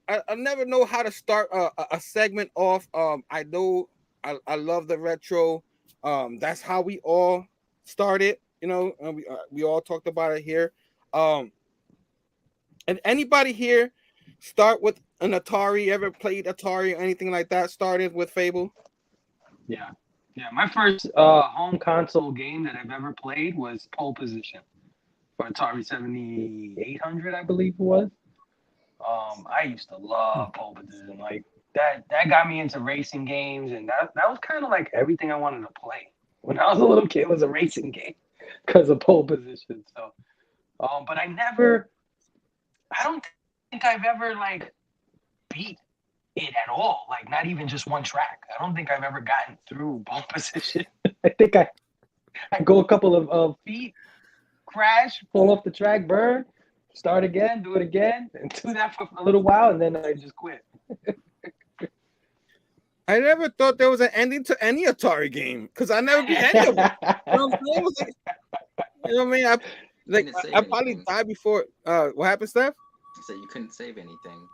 I never know how to start a segment off. I know I love the retro. That's how we all started, you know, and we all talked about it here. And anybody here start with an Atari? Ever played Atari or anything like that? Started with Phable? Yeah. My first home console game that I've ever played was Pole Position for Atari 7800, I believe it was. I used to love Pole Position. Like that got me into racing games, and that was kind of like everything I wanted to play when I was a little kid. Was a racing game because of Pole Position. So, but I don't think I've ever like beat it at all, like not even just one track. I don't think I've ever gotten through Pole Position. I think I go a couple of feet, crash, fall off the track, burn, start again, do it again, and do that for a little while, and then I just quit. I never thought there was an ending to any Atari game because I never beat any of them. You know what I mean? I probably died before. What happened, Steph? I said you couldn't save anything.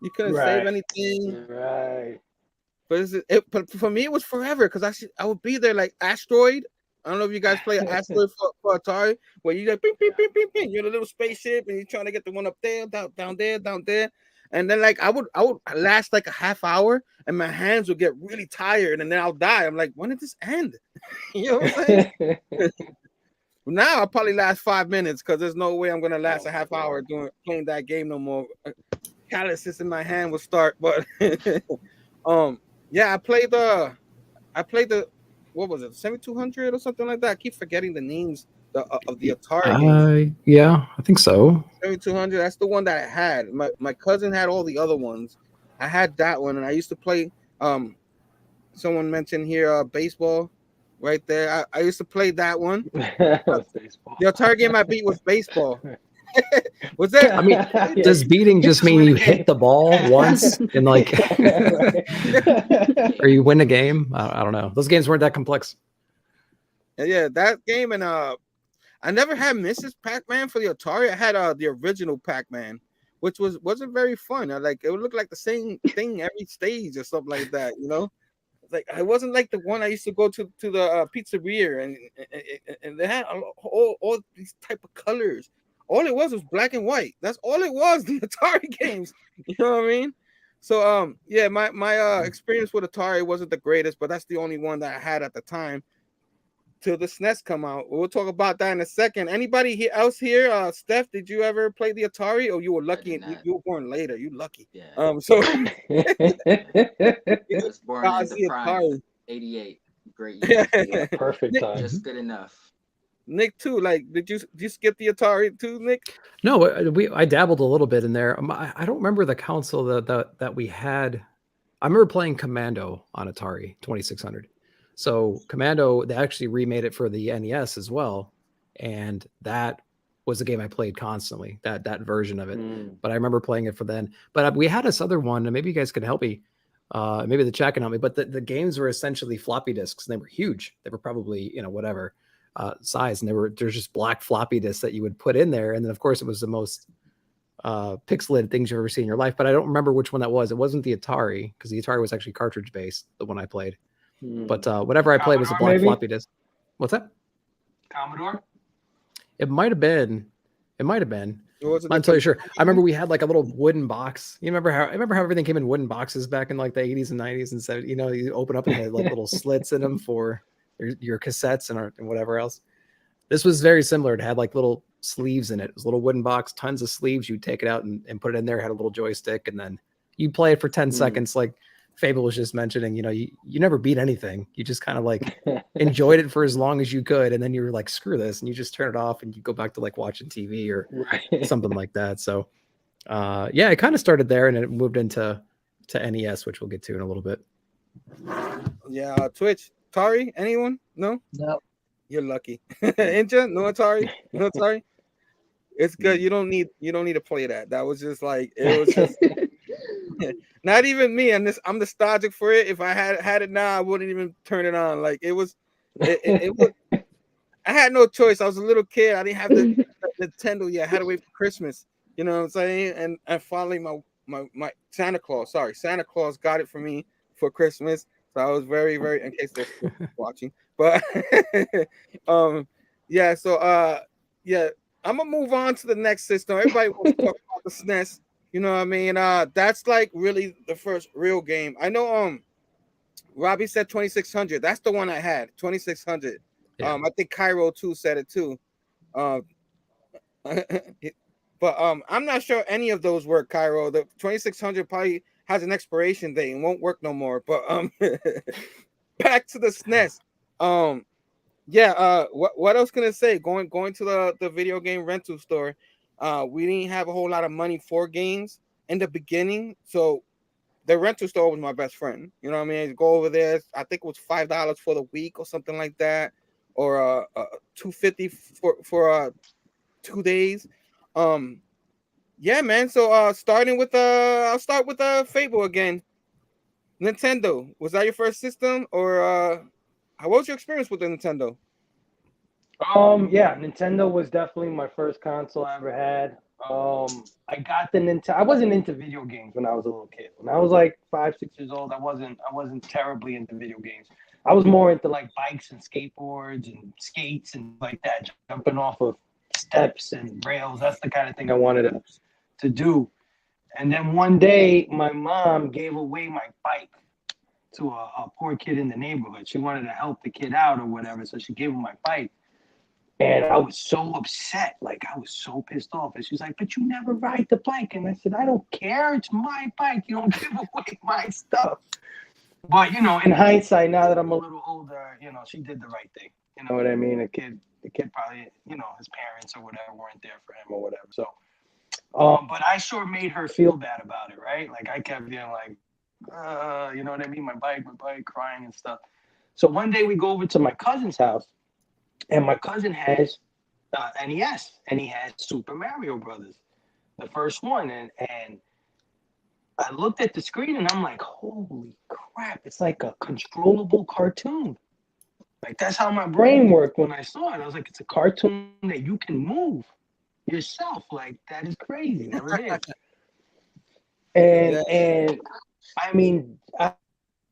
You couldn't save anything, right? But for me, it was forever because I would be there like Asteroid. I don't know if you guys play Asteroid for Atari, where you like ping, ping, ping, ping, ping. You're in a little spaceship and you're trying to get the one up there, down there, and then like I would last like a half hour and my hands would get really tired and then I'll die. I'm like, when did this end? You know what I'm saying? Now I'll probably last 5 minutes because there's no way I'm gonna last a half hour playing that game no more. Calluses in my hand will start, but yeah, I played the what was it, 7200 or something like that. I keep forgetting the names of the Atari games. Yeah, I think so. 7200. That's the one that I had. My cousin had all the other ones. I had that one, and I used to play. Someone mentioned here baseball, right there. I used to play that one. Baseball. The Atari game I beat was baseball. Was that? I mean, does beating just mean you hit the ball once and like, or you win a game? I don't know. Those games weren't that complex. Yeah, that game, and I never had Mrs. Pac-Man for the Atari. I had the original Pac-Man, which wasn't very fun. It would look like the same thing every stage or something like that, you know. like it wasn't like the one I used to go to the pizzeria and they had all these type of colors. All it was black and white. That's all it was. The Atari games. You know what I mean? So yeah, my experience with Atari wasn't the greatest, but that's the only one that I had at the time. Till the SNES come out. We'll talk about that in a second. Anybody else here? Steph, did you ever play the Atari? Or you were lucky and you were born later? You lucky. Yeah. So I was born in the prime, Atari. 88. Great year. Yeah, perfect time. Just good enough. Nick too. Like, did you skip the Atari too, Nick? No, I dabbled a little bit in there. I don't remember the console that we had. I remember playing Commando on Atari 2600. So Commando, they actually remade it for the NES as well, and that was a game I played constantly. That version of it. But I remember playing it for then. But we had this other one, and maybe you guys can help me. Maybe the chat can help me. But the games were essentially floppy disks, and they were huge. They were probably whatever size, and there's just black floppy disks that you would put in there, and then of course it was the most pixelated things you've ever seen in your life. But I don't remember which one that was. It wasn't the Atari, because the Atari was actually cartridge based, the one I played. But whatever I played was a black floppy disk. What's that? Commodore? It might have been. I'm not totally sure. I remember we had like a little wooden box. I remember how everything came in wooden boxes back in like the 80s and 90s and 70s. You open up and had like little slits in them for your cassettes and whatever else. This was very similar. It had like little sleeves in it. It was a little wooden box, tons of sleeves. You'd take it out and put it in there. It had a little joystick, and then you play it for 10 seconds. Like Phable was just mentioning, you never beat anything. You just kind of like enjoyed it for as long as you could, and then you were like, screw this, and you just turn it off and you go back to like watching TV or something like that. So yeah, it kind of started there, and it moved into NES, which we'll get to in a little bit. Yeah, Twitch, Atari, anyone? No. You're lucky. Inja, no Atari, no Atari. It's good. You don't need to play that. That was just like it was just. Not even me, and I'm nostalgic for it. If I had it now, I wouldn't even turn it on. Like it was. I had no choice. I was a little kid. I didn't have the Nintendo yet. I had to wait for Christmas. You know what I'm saying? And finally, my Santa Claus got it for me for Christmas. So I was very, very, in case they're watching. But yeah. So yeah, I'm gonna move on to the next system. Everybody wants to talk about the SNES. You know what I mean? That's like really the first real game. I know Robbie said 2600. That's the one I had, 2600. Yeah. I think Cairo too said it too. But I'm not sure any of those work, Cairo. The 2600 probably has an expiration date and won't work no more. But back to the SNES. Yeah, what else can I say? Going to the video game rental store. We didn't have a whole lot of money for games in the beginning, so the rental store was my best friend. You know what I mean? I'd go over there. I think it was $5 for the week or something like that, or $2.50 for 2 days. Yeah, man. So I'll start with Phable again. Nintendo, was that your first system, or what was your experience with the Nintendo? Yeah, Nintendo was definitely my first console I ever had. I got the Nintendo. I wasn't into video games when I was a little kid. When I was like 5, 6 years old, I wasn't terribly into video games. I was more into like bikes and skateboards and skates and like that, jumping off of steps and rails. That's the kind of thing I wanted to do. And then one day, my mom gave away my bike to a poor kid in the neighborhood. She wanted to help the kid out or whatever, so she gave him my bike. And I was so upset, like I was so pissed off. And she's like, "But you never ride the bike." And I said, "I don't care. It's my bike. You don't give away my stuff." But in hindsight, now that I'm a little older, she did the right thing. You know what I mean? The kid probably, his parents or whatever weren't there for him or whatever. So, but I sure made her feel bad about it, right? Like I kept being like, you know what I mean? My bike, crying and stuff. So one day we go over to my cousin's house. And my cousin has NES, and he has Super Mario Brothers, the first one. And I looked at the screen, and I'm like, holy crap, it's like a controllable cartoon. Like, that's how my brain worked when I saw it. I was like, it's a cartoon that you can move yourself. Like, that is crazy. Never did. And I mean,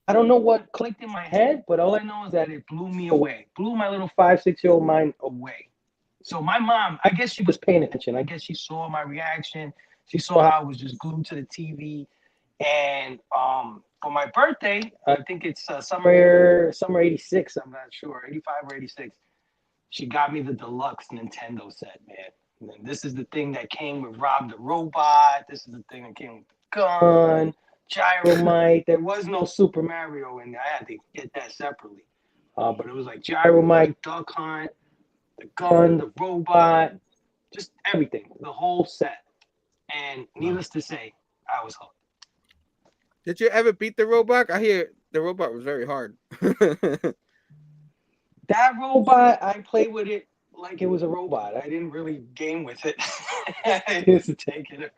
I don't know what clicked in my head, but all I know is that it blew me away. Blew my little 5-6-year-old mind away. So my mom, I guess she was paying attention. I guess she saw my reaction. She saw how I was just glued to the TV. And for my birthday, I think it's summer 86, I'm not sure, 85 or 86. She got me the deluxe Nintendo set, man. And this is the thing that came with Rob the Robot. This is the thing that came with the gun, Gyromite. There was no Super Mario in there. I had to get that separately. But it was like Gyromite, Duck Hunt, the gun, the robot, just everything, the whole set. And needless to say, I was hooked. Did you ever beat the robot? I hear the robot was very hard. That robot, I played with it like it was a robot. I didn't really game with it. I used to take it,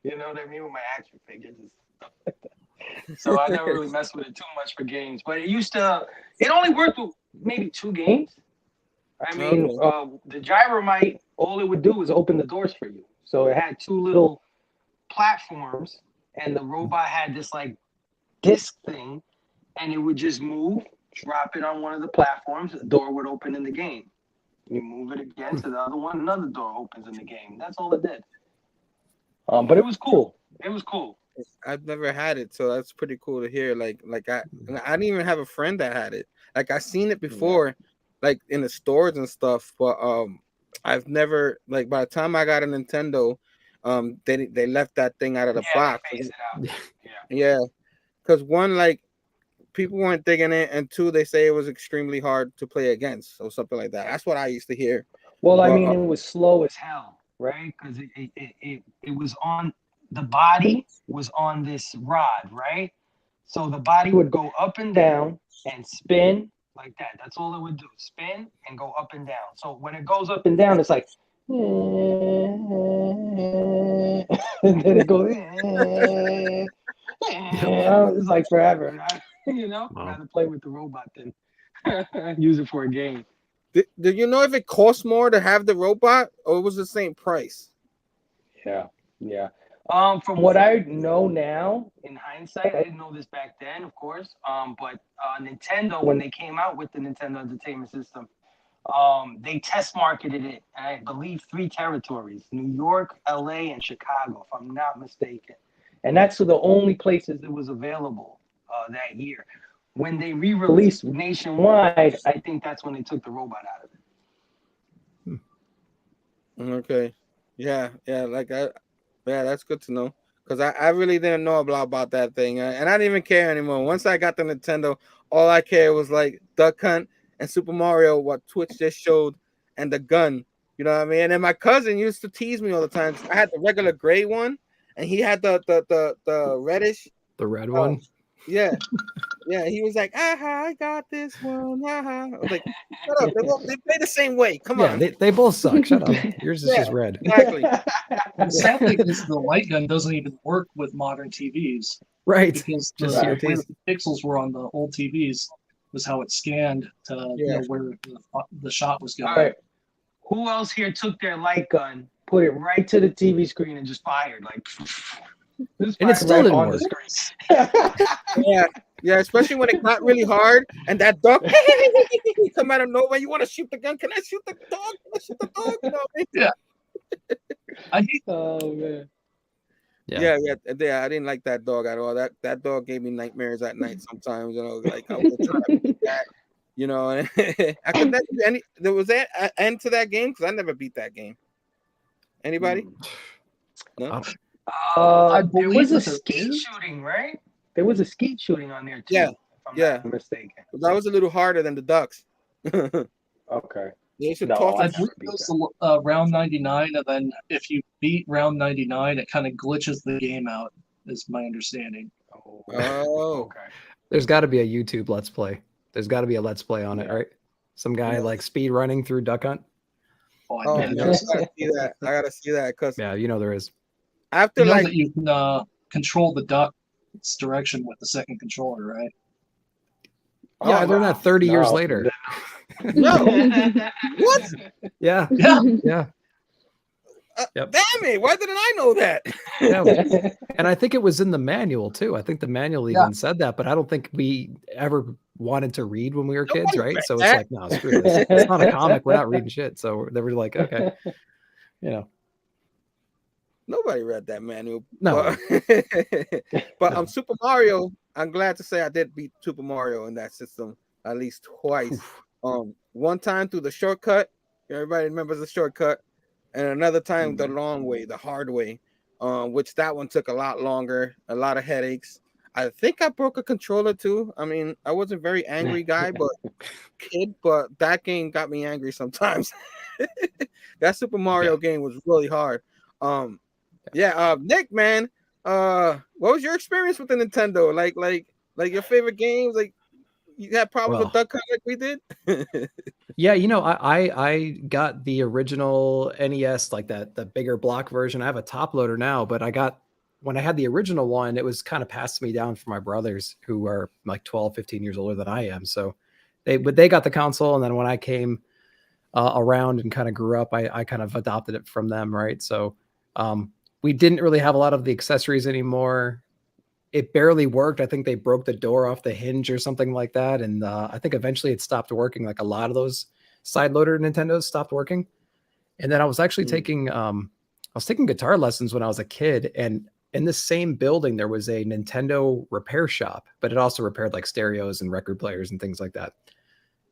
you know what I mean, with my action figures and stuff like that. So I never really messed with it too much for games. But it only worked with maybe 2 games. I mean, the Gyromite, all it would do was open the doors for you. So it had 2 little platforms, and the robot had this like disc thing, and it would just move, drop it on one of the platforms, the door would open in the game. You move it again to the other one, another door opens in the game. That's all it did. But it was cool. It was cool. I've never had it, so that's pretty cool to hear. Like I didn't even have a friend that had it. Like I seen it before, like in the stores and stuff, but I've never, like, by the time I got a Nintendo, they left that thing out of the box. They phased it out. Yeah, because one, like, people weren't digging it, and 2, they say it was extremely hard to play against, or something like that. That's what I used to hear. Well, I mean, it was slow as hell, right? Because it was on, the body was on this rod, right? So the body would go up and down and spin like that. That's all it would do, spin and go up and down. So when it goes up and down, it's like, and then it goes, it's like forever. You know, I'd rather play with the robot than use it for a game. Did you know if it cost more to have the robot, or it was the same price? Yeah. From what I know now, in hindsight, I didn't know this back then, of course. But Nintendo, when they came out with the Nintendo Entertainment System, they test marketed it, I believe, 3 territories: New York, LA, and Chicago, if I'm not mistaken. And that's the only places it was available that year. When they re-released nationwide, I think that's when they took the robot out of it. Okay. Yeah, that's good to know, because I really didn't know about that thing, and I didn't even care anymore. Once I got the Nintendo, all I cared was like Duck Hunt and Super Mario, what Twitch just showed, and the gun. You know what I mean? And then my cousin used to tease me all the time. I had the regular gray one, and he had the reddish. The red one. Yeah. Yeah, he was like, I got this one. I was like, shut up. They play the same way. Come on. They both suck. Shut up. Yours is just red. Exactly. The sad thing is the light gun doesn't even work with modern TVs. Right. Because just the way the pixels were on the old TVs was how it scanned to where the shot was going. All right. Who else here took their light gun, put it right to the TV screen, and just fired? Like, and it still didn't work. Yeah, especially when it got really hard and that dog come out of nowhere. You want to shoot the gun? Can I shoot the dog? Can I shoot the dog? You know what I mean? Yeah. I hate. Oh man. Yeah. I didn't like that dog at all. That dog gave me nightmares at night sometimes. You know, like I was trying to beat that. You know, and I could never there was an end to that game because I never beat that game. Anybody? No. There was a skeet shooting, right? There was a skeet shooting on there too. Yeah, if I'm not mistaken. That was a little harder than the ducks. Okay. They should I believe it was round 99, and then if you beat round 99, it kind of glitches the game out, is my understanding. Oh, okay. There's got to be a YouTube Let's Play. There's got to be a Let's Play on it, right? Some guy like speed running through Duck Hunt. Oh, I gotta see that. I gotta see that because you know there is. After that you can control the duck's direction with the second controller, right? Yeah, I learned that 30 years later. No. What? Yeah. Yep. Damn it! Why didn't I know that? Yeah, and I think it was in the manual too. I think the manual even said that, but I don't think we ever wanted to read when we were kids, right? So it's like, no, screw this. It's not a comic. We're not reading shit. So they were like, okay, you know. Nobody read that manual. No. But Super Mario, I'm glad to say I did beat Super Mario in that system at least twice. One time through the shortcut. Everybody remembers the shortcut. And another time the long way, the hard way. Which that one took a lot longer, a lot of headaches. I think I broke a controller too. I mean, I wasn't a very angry guy, but that game got me angry sometimes. That Super Mario game was really hard. Nick, man, what was your experience with the Nintendo? Like your favorite games? Like you had problems with Duck Hunt like we did? Yeah, you know, I got the original NES, like the bigger block version. I have a top loader now, but when I had the original one, it was kind of passed me down for my brothers who are like 12, 15 years older than I am. So they got the console, and then when I came around and kind of grew up, I kind of adopted it from them, right? So we didn't really have a lot of the accessories anymore. It barely worked. I think they broke the door off the hinge or something like that. And I think eventually it stopped working. Like a lot of those side loader Nintendos stopped working. And then I was actually taking guitar lessons when I was a kid. And in the same building, there was a Nintendo repair shop, but it also repaired like stereos and record players and things like that.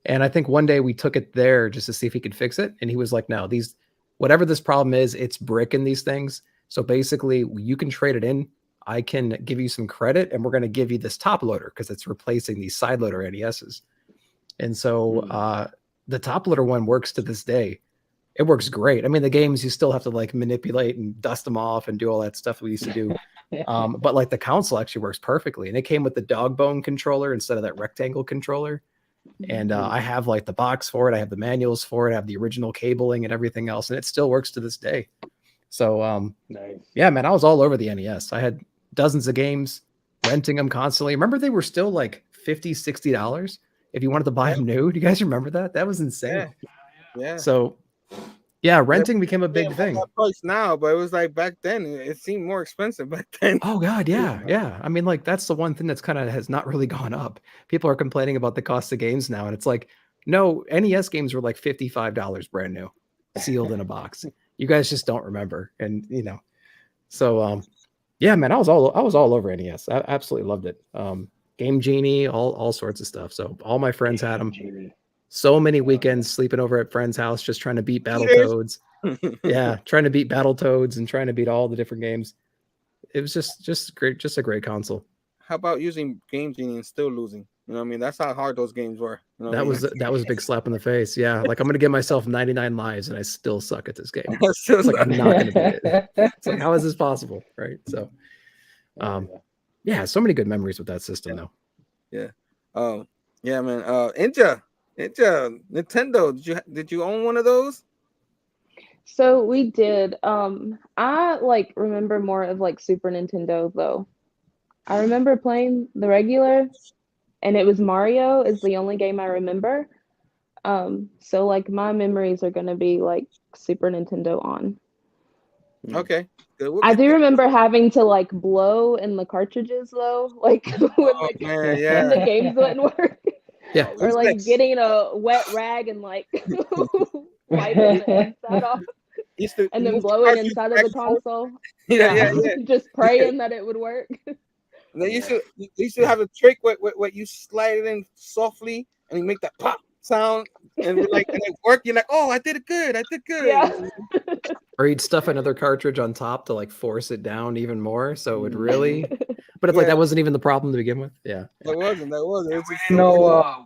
And I think one day we took it there just to see if he could fix it. And he was like, no, whatever this problem is, it's brick in these things. So basically you can trade it in. I can give you some credit, and we're going to give you this top loader because it's replacing these side loader NESs. And so the top loader one works to this day. It works great. I mean, the games you still have to like manipulate and dust them off and do all that stuff we used to do. But like the console actually works perfectly. And it came with the dog bone controller instead of that rectangle controller. And I have like the box for it. I have the manuals for it. I have the original cabling and everything else. And it still works to this day. So nice. Yeah, man, I was all over the NES. I had dozens of games, renting them constantly. Remember they were still like $50, $60 if you wanted to buy them new. Do you guys remember that? That was insane. Yeah. So yeah, renting became a big thing. Price now, but it was like back then. It seemed more expensive back then. Oh God, yeah. I mean, like that's the one thing that's kind of has not really gone up. People are complaining about the cost of games now, and it's like, no, NES games were like $55 brand new, sealed in a box. You guys just don't remember, and you know, so yeah, man, I was all over NES. I absolutely loved it. Game Genie, all sorts of stuff. So all my friends had them. So many weekends sleeping over at friends' house, just trying to beat Battletoads. Yeah, trying to beat Battletoads and trying to beat all the different games. It was just great, just a great console. How about using Game Genie and still losing? You know what I mean? That's how hard those games were. You know that was a big slap in the face. Yeah, like I'm gonna give myself 99 lives and I still suck at this game. It's like I'm not gonna beat it. It's like, how is this possible? Right. So yeah, so many good memories with that system though. Yeah. Yeah, man. Ninja, Nintendo. Did you own one of those? So we did. I like remember more of like Super Nintendo though. I remember playing the regular, and it was Mario is the only game I remember. So like my memories are gonna be like Super Nintendo on. Okay. I do remember having to like blow in the cartridges though, like when the games wouldn't work. Yeah. Or like getting a wet rag and like wiping the inside off. And then blowing inside of the console. Yeah. Just praying that it would work. You should have a trick where you slide it in softly and you make that pop sound and it worked. You're like, oh, I did good. Yeah. Or you'd stuff another cartridge on top to like force it down even more, so it would really. But it's like that wasn't even the problem to begin with. Yeah. That wasn't.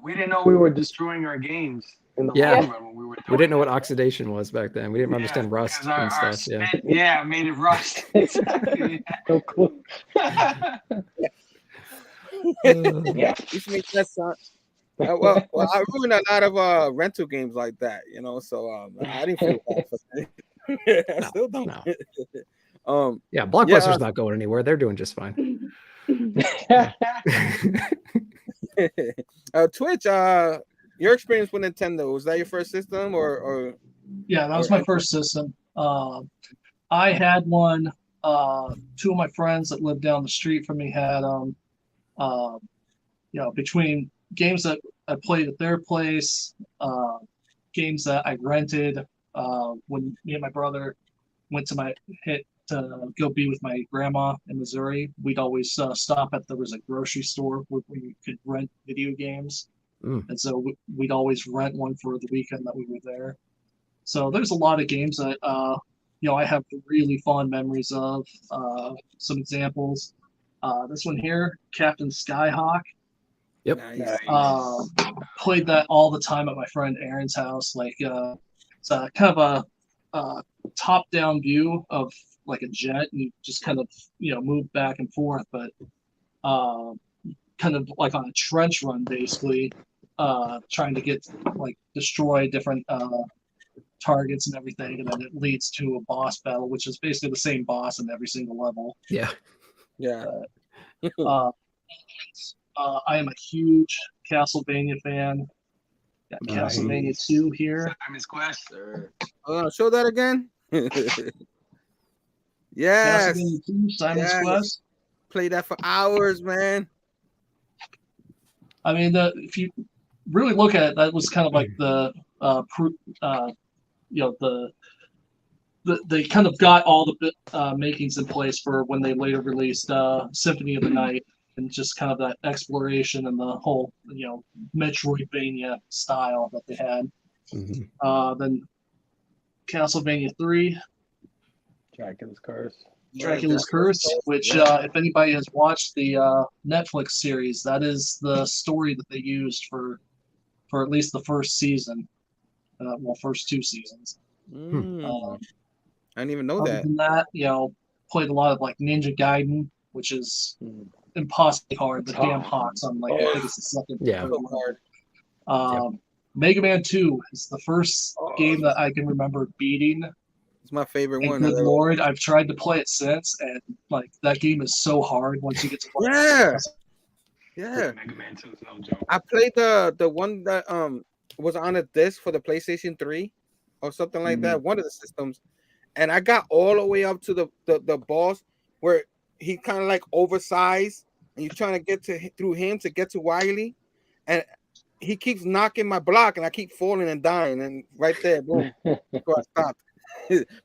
We didn't know we were destroying our games. In the long run when we didn't know what oxidation was back then. We didn't understand rust and stuff. Spit, made it rust. Exactly. So cool. You should make that sound. Well, I ruined a lot of rental games like that, you know. So I didn't feel bad for that. I still don't. No. Blockbuster's not going anywhere. They're doing just fine. Twitch, your experience with Nintendo, was that your first system or Yeah, that was my first system. I had one. Two of my friends that lived down the street from me had between games that I played at their place, games that I rented when me and my brother went to to go be with my grandma in Missouri. We'd always stop at, there was a grocery store where we could rent video games. And so we'd always rent one for the weekend that we were there. So there's a lot of games that I have really fond memories of. Some examples. This one here, Captain Skyhawk. Yep. Nice. Played that all the time at my friend Aaron's house. Like it's kind of a top-down view of like a jet, and you just kind of move back and forth, but kind of like on a trench run, basically, trying to destroy different targets and everything, and then it leads to a boss battle, which is basically the same boss in every single level. Yeah. I am a huge Castlevania fan. Got Castlevania 2 here. Simon's Quest. Show that again. Yes. Castlevania 2, Simon's Quest. Play that for hours, man. I mean, if you really look at it, that was kind of like they kind of got all the makings in place for when they later released Symphony of the Night, and just kind of that exploration and the whole Metroidvania style that they had. Then Castlevania 3, Dracula's Curse. Dracula's Curse, which if anybody has watched the Netflix series, that is the story that they used for at least the first season. First 2 seasons. I didn't even know Other that. than that, played a lot of like Ninja Gaiden, which is impossibly hard. The damn Hawks on I think it's the second. Yeah. Hard. Mega Man 2 is the first game that I can remember beating. It's my favorite And one. good lord, I've tried to play it since, and like that game is so hard once you get to play it. Yeah. Mega Man 2 is no joke. I played the one that was on a disc for the PlayStation 3 or something like that, one of the systems, and I got all the way up to the boss where he kind of like oversized, and you're trying to get through him to get to Wily, and he keeps knocking my block, and I keep falling and dying, and right there, boom, so I stopped.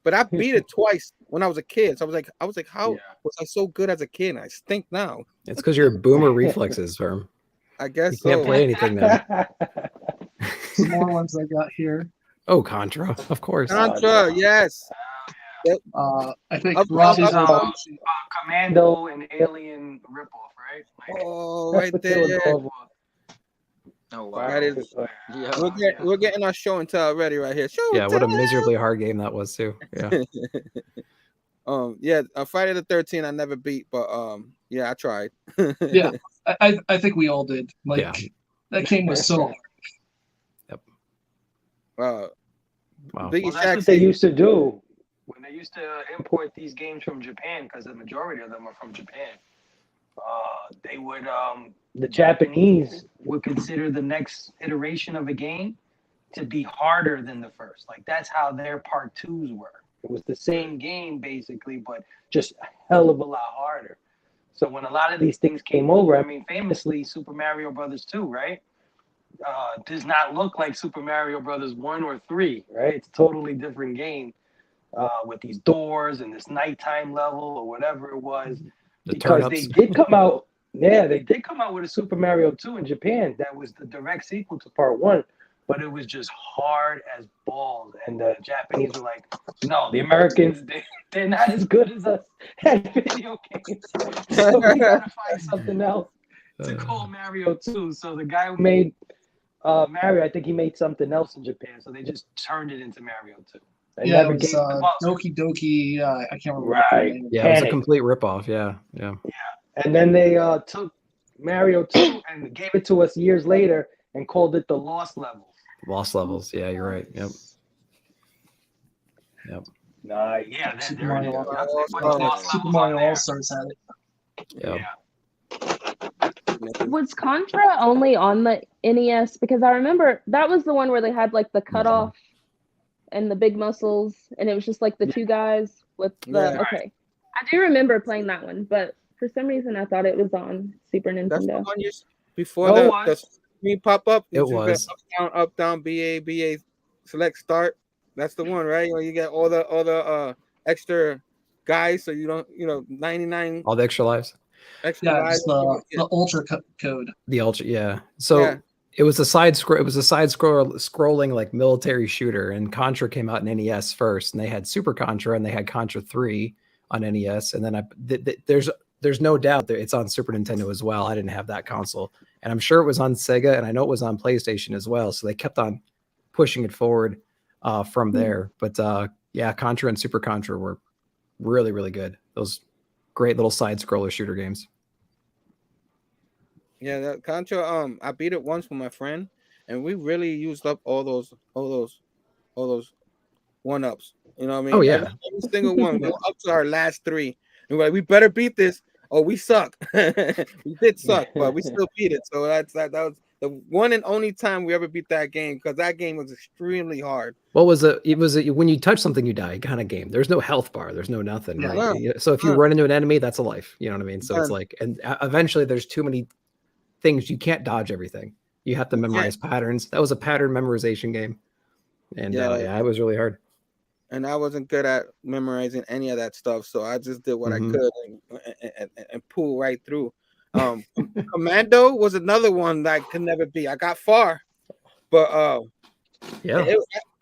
But I beat it twice when I was a kid, so I was like, how was I so good as a kid? And I stink now. It's because you're boomer reflexes, Herm. I guess you can't play anything now. Some more ones I got here. Oh, Contra, of course. Contra, yes. I think Robbie's Commando and Alien ripoff, right? Right there. Oh wow! That is, we're getting our show and tell ready right here. What a miserably hard game that was too. Yeah. Friday the 13th I never beat, but I tried. Yeah, I think we all did. That game was so hard. Yep. Wow. That's what they used to do when they used to import these games from Japan, because the majority of them are from Japan. They would the Japanese would consider the next iteration of a game to be harder than the first. Like that's how their part 2s were. It was the same game basically, but just a hell of a lot harder. So when a lot of these things came over, I mean, famously Super Mario Brothers 2, right? Does not look like Super Mario Brothers 1 or 3, right? It's a totally different game with these doors and this nighttime level or whatever it was. Because they did come out, they did come out with a Super Mario 2 in Japan that was the direct sequel to Part 1, but it was just hard as balls. And the Japanese were like, no, the Americans, they're not as good as us at video games. So we gotta find something else to call Mario 2. So the guy who made Mario, I think he made something else in Japan, so they just turned it into Mario 2. It was Doki Doki. I can't remember. Right. Yeah, it was a complete ripoff. Yeah. And then they took Mario 2 and gave it to us years later and called it the Lost Levels. Lost Levels. Yeah, you're right. Yep. Super Mario All Stars had it. Yep. Was Contra only on the NES? Because I remember that was the one where they had like the cutoff and the big muscles, and it was just like the two guys with the okay. I do remember playing that one, but for some reason I thought it was on Super Nintendo. That's the one before the screen pop up. It was up down BA select start. That's the one, right? You get all the extra guys, so you don't 99 all the extra lives. Lives. The ultra code. The ultra, yeah. So it was a side scrolling like military shooter, and Contra came out in NES first, and they had Super Contra and they had Contra 3 on NES, and then there's no doubt that it's on Super Nintendo as well. I didn't have that console, and I'm sure it was on Sega, and I know it was on PlayStation as well. So they kept on pushing it forward from there. But Contra and Super Contra were really, really good. Those great little side scroller shooter games. Yeah, that Contra. I beat it once with my friend, and we really used up all those 1-ups. You know what I mean? Oh yeah, every single one. Go up to our last 3. And we're like, we better beat this. Oh, we suck. We did suck, but we still beat it. So that was the one and only time we ever beat that game, because that game was extremely hard. What was it? It was when you touch something you die kind of game. There's no health bar. There's no nothing. Right? So if you run into an enemy, that's a life. You know what I mean? So it's like, and eventually there's too many things. You can't dodge everything. You have to memorize patterns. That was a pattern memorization game. And it was really hard. And I wasn't good at memorizing any of that stuff, so I just did what I could and pull right through. Commando was another one that I could never beat. I got far, but that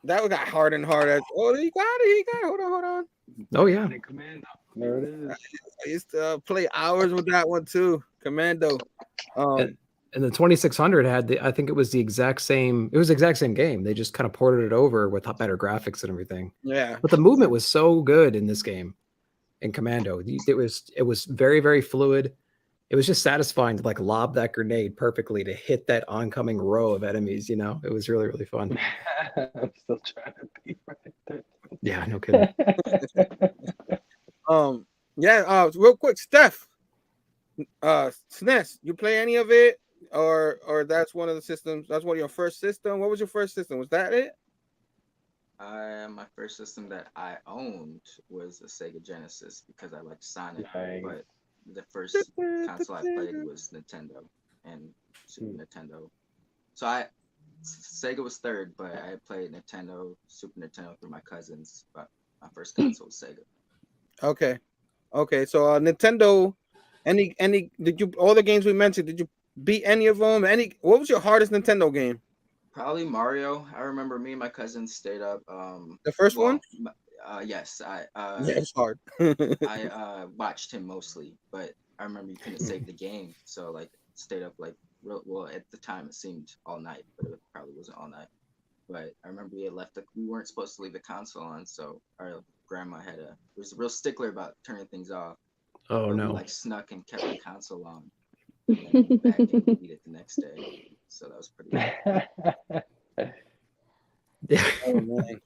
got hard and harder. Oh, he got it. Hold on. Oh yeah, Commando. There it is. I used to play hours with that one too, Commando. And the 2600 had I think it was the exact same. It was the exact same game. They just kind of ported it over with better graphics and everything. Yeah. But the movement was so good in this game, in Commando. It was very, very fluid. It was just satisfying to like lob that grenade perfectly to hit that oncoming row of enemies. It was really, really fun. I'm still trying to beat right there. Yeah, no kidding. Real quick, Stef. SNES, you play any of it? Or that's one of the systems. That's one of your first system. What was your first system? Was that it? My first system that I owned was a Sega Genesis because I liked Sonic. Nice. But the first console I played was Nintendo and Super Nintendo. So Sega was third, but I played Nintendo, Super Nintendo through my cousins. But my first console was Sega. Okay. So Nintendo. Any did you all the games we mentioned? Did you beat any of them? What was your hardest Nintendo game? Probably Mario. I remember me and my cousins stayed up. The first one? Yes. It's hard. I watched him mostly, but I remember you couldn't save the game, so like stayed up like at the time it seemed all night, but it probably wasn't all night. But I remember we weren't supposed to leave the console on, so our grandma was a real stickler about turning things off. Oh no! We snuck and kept the console on. And then back and beat it the next day. So that was pretty good. Oh, man.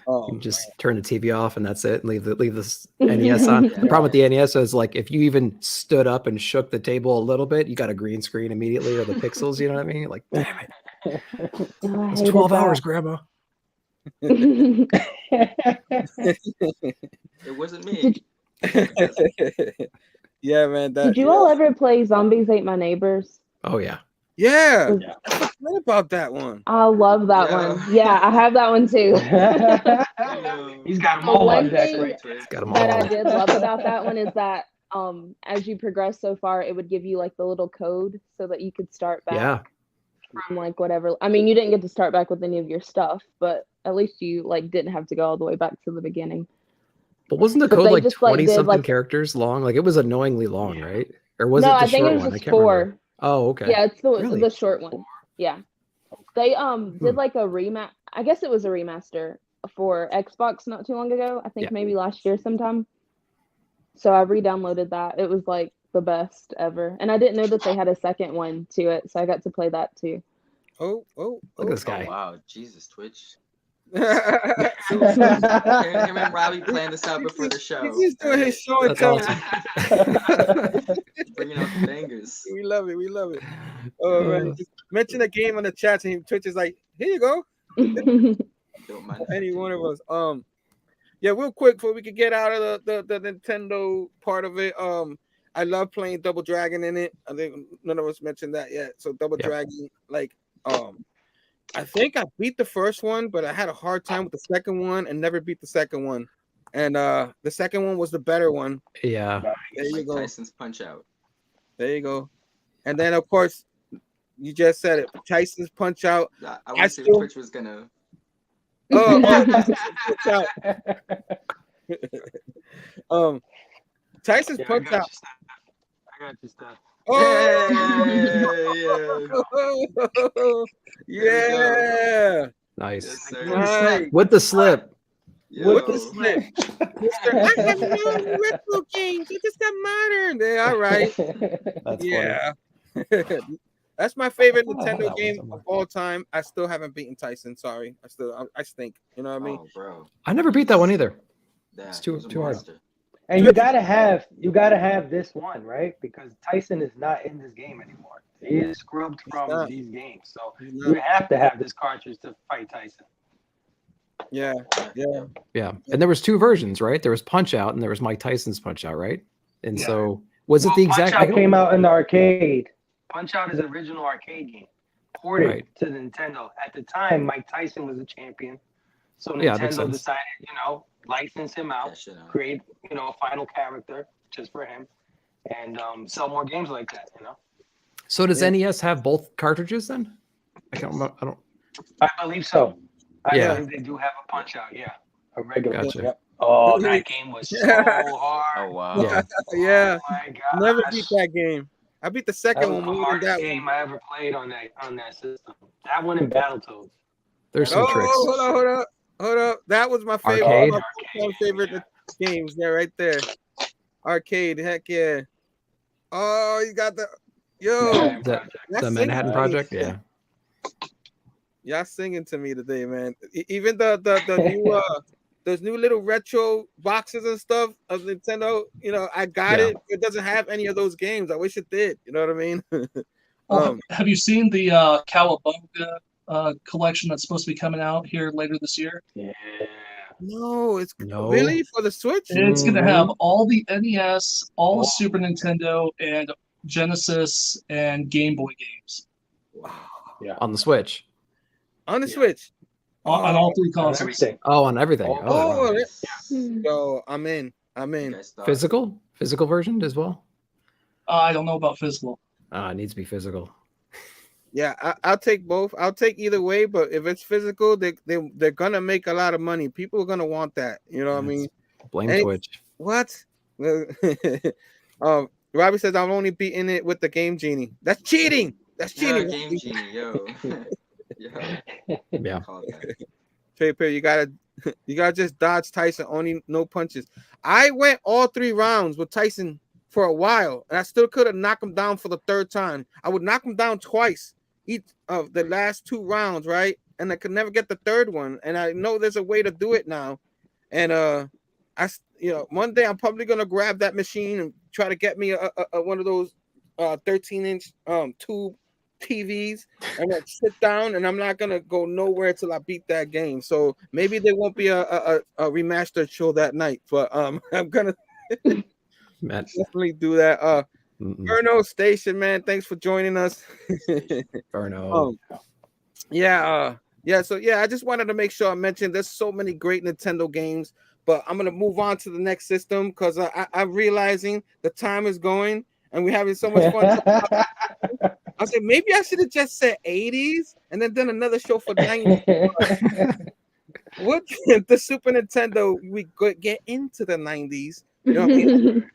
You just turn the TV off and that's it, and leave the NES on. The problem with the NES is like if you even stood up and shook the table a little bit, you got a green screen immediately or the pixels. You know what I mean? Like, damn it! It's 12 hours, Grandma. It wasn't me. Yeah, man. Did you all ever play Zombies Ate My Neighbors? Oh yeah. Yeah. I forgot about that one. I love that one. Yeah, I have that one too. He's got them all on deck. That I did love about that one is that as you progress so far, it would give you like the little code so that you could start back from like whatever. I mean, you didn't get to start back with any of your stuff, but at least you like didn't have to go all the way back to the beginning. But wasn't the code like 20 something characters long? Like it was annoyingly long, right? Or was it the short one? No, I think it was just 4. Remember. Oh, okay. Yeah, it's the short one. Yeah. They did like a remaster. I guess it was a remaster for Xbox not too long ago. I think maybe last year sometime. So I re-downloaded that. It was like the best ever. And I didn't know that they had a second one to it, so I got to play that too. Oh, look at this guy. Oh, wow, Jesus, Twitch. Him and Robbie planned this out before the show. He's doing his show and tell. Bringing out the bangers. We love it. Oh man, just mention a game on the chat and Twitch is like, here you go. Don't mind any one of us. Yeah, real quick before we could get out of the Nintendo part of it. I love playing Double Dragon in it. I think none of us mentioned that yet. So Double Dragon, like, I think I beat the first one, but I had a hard time with the second one and never beat the second one. And the second one was the better one. Yeah. There you go. Tyson's Punch Out. There you go. And then of course, you just said it. Tyson's Punch Out. I want to see if Twitch was gonna. Tyson's Punch Out. I got you, Stef. Yeah. Nice. Yes, With the slip. With the slip. I have no retro games. I just got modern. Yeah, all right. That's yeah. That's my favorite I thought I had Nintendo that game one somewhere. of all time. I still haven't beaten Tyson. Sorry. I stink. You know what I mean? Oh, bro. I never beat that one either. Yeah, It's too he's a hard. monster. And you gotta have this one, right? Because Tyson is not in this game anymore. He is scrubbed from these games. So you have to have this cartridge to fight Tyson. Yeah. Yeah. And there was two versions, right? There was Punch Out and there was Mike Tyson's Punch Out, right? And Yeah. so was it the exact Punch Out came out in the arcade. Punch Out is an original arcade game. Ported to the Nintendo. At the time, Mike Tyson was a champion. So Nintendo decided, license him out, create, a final character just for him, and sell more games like that, So does NES have both cartridges then? I can't remember. I believe so. I believe they do have a Punch Out, a regular. Gotcha. Yep. Oh, that game was so hard. Oh, wow. Yeah. Yeah. Oh my gosh. Never beat that game. I beat the second That one was the more than hardest that game one. I ever played on that system. That one and Battletoads. There's some tricks. Hold up. That was my favorite. Arcade? My favorite games there, right there. Arcade, heck yeah. Oh, you got the The Manhattan Project, yeah. Y'all singing to me today, man. Even the new those new little retro boxes and stuff of Nintendo, I got it. It doesn't have any of those games. I wish it did. You know what I mean? Have you seen the Cowabunga collection that's supposed to be coming out here later this year? Yeah. No, really for the Switch. It's going to have all the NES, all the Super Nintendo, and Genesis and Game Boy games. Yeah. On the Switch. On the Switch. On all three consoles. Oh, on everything. Oh, wow. So I'm in. Physical version as well. I don't know about physical. It needs to be physical. Yeah, I'll take both. I'll take either way, but if it's physical, they're gonna make a lot of money. People are gonna want that. You know what I mean? Blame Twitch. What? Robbie says I'm only beating it with the Game Genie. That's cheating. That's cheating. Game Genie, yo. Yeah. Trey, you gotta just dodge Tyson. Only no punches. I went all 3 rounds with Tyson for a while, and I still could have knocked him down for the 3rd time. I would knock him down twice each of the last 2 rounds, right? And I could never get the 3rd one. And I know there's a way to do it now. And one day I'm probably gonna grab that machine and try to get me a one of those 13-inch tube TVs and then sit down, and I'm not gonna go nowhere till I beat that game. So maybe there won't be a remastered show that night, but I'm gonna definitely do that. Chrono Station, man, thanks for joining us. Chrono. So I just wanted to make sure I mentioned there's so many great Nintendo games, but I'm gonna move on to the next system because I'm realizing the time is going and we're having so much fun. I said maybe I should have just said 80s and then done another show for 90s. What the Super Nintendo? We get into the 90s. You know what I mean?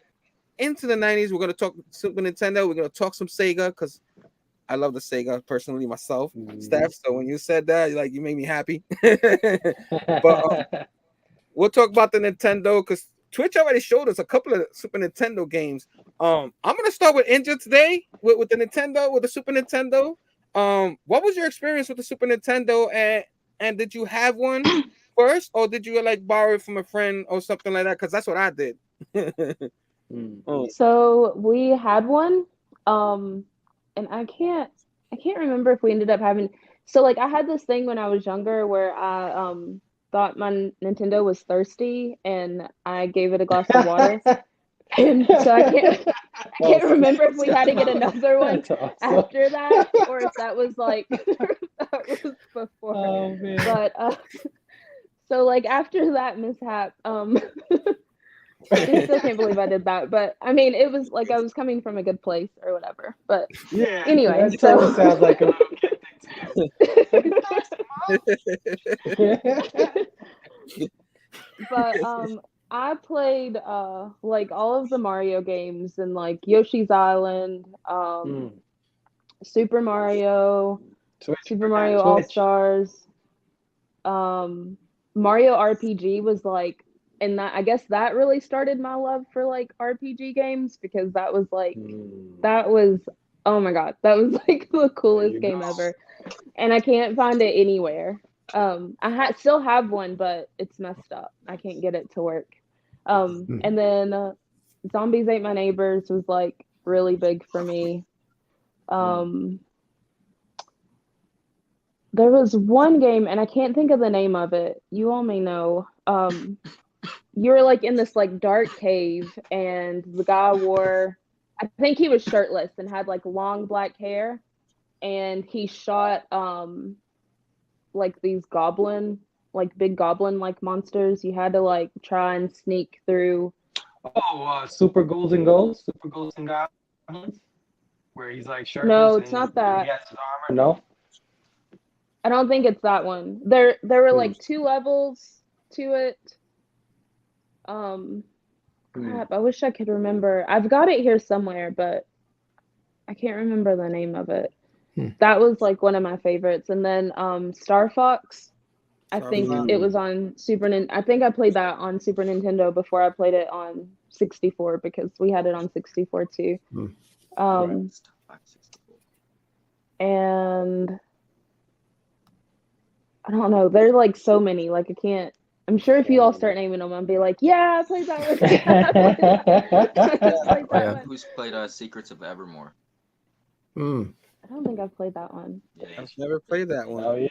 Into the 90s, we're gonna talk Super Nintendo. We're gonna talk some Sega because I love the Sega personally myself, Steph. So when you said that, you made me happy. But we'll talk about the Nintendo because Twitch already showed us a couple of Super Nintendo games. I'm gonna start with Inja today with the Nintendo, with the Super Nintendo. What was your experience with the Super Nintendo, and did you have one first, or did you borrow it from a friend or something like that? Because that's what I did. So we had one, and I can't remember if we ended up having. So like I had this thing when I was younger where I thought my Nintendo was thirsty and I gave it a glass of water. And so I can't remember if we had to get another one after that or if that was like that was before. Oh man. But so like after that mishap, I still can't believe I did that. But I mean, it was like I was coming from a good place or whatever. But Yeah. anyway, That totally sounds like a little kid thing too. But I played like all of the Mario games and like Yoshi's Island, Super Mario, Super Mario All-Stars, Mario RPG was like, and that I guess that really started my love for like RPG games because that was like that was oh my god, that was like the coolest game ever. And I can't find it anywhere. I still have one, but it's messed up. I can't get it to work. And then Zombies Ate My Neighbors was like really big for me. There was one game, and I can't think of the name of it. You all may know. You were like in this like dark cave, and the guy wore, I think he was shirtless and had like long black hair, and he shot like these goblin, like big goblin like monsters. You had to like try and sneak through. Oh, Super Ghouls and Goblins, where he's like shirtless. No, it's not that. He has his armor. No. I don't think it's that one. There were like 2 levels to it. Crap, I wish I could remember. I've got it here somewhere, but I can't remember the name of it. That was like one of my favorites. And then Star Fox, I think it was on I think I played that on Super Nintendo before I played it on 64 because we had it on 64 too. And I don't know. There are like so many. Like I can't. I'm sure if you all start naming them, I'll be like, yeah, I played that one. Who's played Secrets of Evermore? I don't think I've played that one. Yeah. I've never played that one. Oh yeah.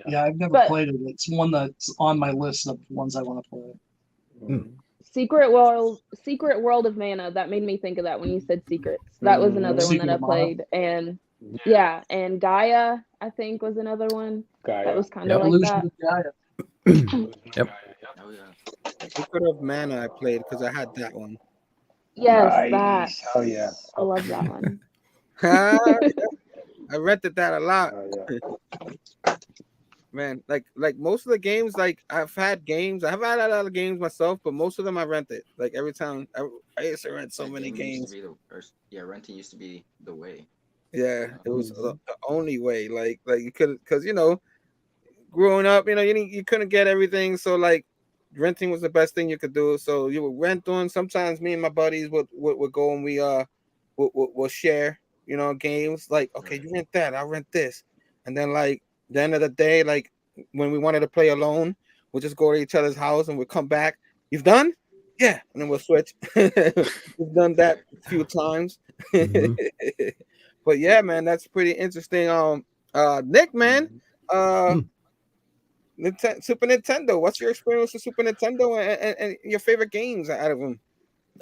Yeah, I've never played it. It's one that's on my list of ones I want to play. Secret World of Mana. That made me think of that when you said Secrets. That was another one that I played, and and Gaia I think was another one. That was kind of like that. Yep. Oh yeah. Secret of Mana I played because I had that one. Yes, that. Oh yeah. I love that one. I rented that a lot. Man, like most of the games, like I've had a lot of games myself, but most of them I rented. Like every time I used to rent so many games. Renting used to be the way. Yeah, it was the only way. Like you could, because growing up, you couldn't get everything, so like renting was the best thing you could do. So you would rent on. Sometimes me and my buddies would go and we'll share, games. Like, okay, you rent that, I'll rent this, and then like the end of the day, like when we wanted to play alone, we'll just go to each other's house and we'll come back. You've done? Yeah, and then we'll switch. We've done that a few times. But yeah, man, that's pretty interesting. Nick, man, Super Nintendo. What's your experience with Super Nintendo and your favorite games out of them?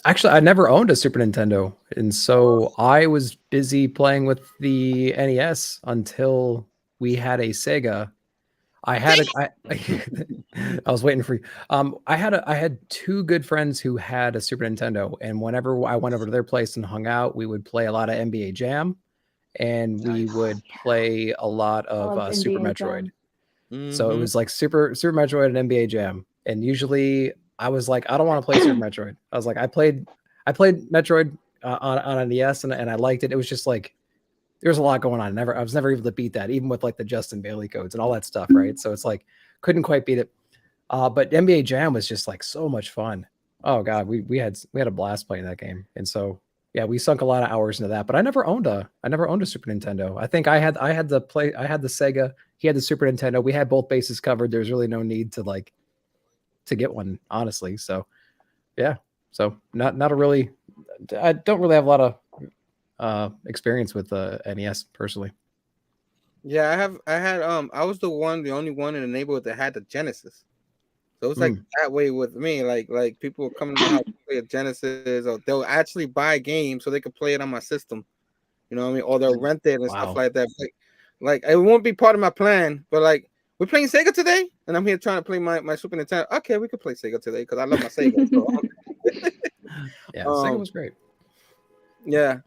Actually, I never owned a Super Nintendo, and so I was busy playing with the NES until we had a Sega. I was waiting for you. I had 2 good friends who had a Super Nintendo, and whenever I went over to their place and hung out, we would play a lot of NBA Jam, and we would play a lot of Super Metroid. So it was like Super Metroid and NBA Jam, and usually I was like, I don't want to play Super Metroid. I was like, I played Metroid on a NES, and I liked it. It was just like there's a lot going on. I was never able to beat that, even with like the Justin Bailey codes and all that stuff, right? So it's like couldn't quite beat it. But NBA Jam was just like so much fun. Oh god, we had a blast playing that game, and so yeah, we sunk a lot of hours into that. But I never owned a Super Nintendo. I think I had the Sega. He had the Super Nintendo. We had both bases covered. There's really no need to get one, honestly. So yeah, so not a really. I don't really have a lot of experience with NES personally. Yeah, I was the only one in the neighborhood that had the Genesis. So it's like that way with me. Like people will come to my house to play a Genesis, or they'll actually buy games so they can play it on my system. You know what I mean? Or they'll rent it and stuff like that. Like it won't be part of my plan, but like we're playing Sega today, and I'm here trying to play my Super Nintendo. Okay, we could play Sega today because I love my Sega. So. Yeah, Sega was great. Yeah.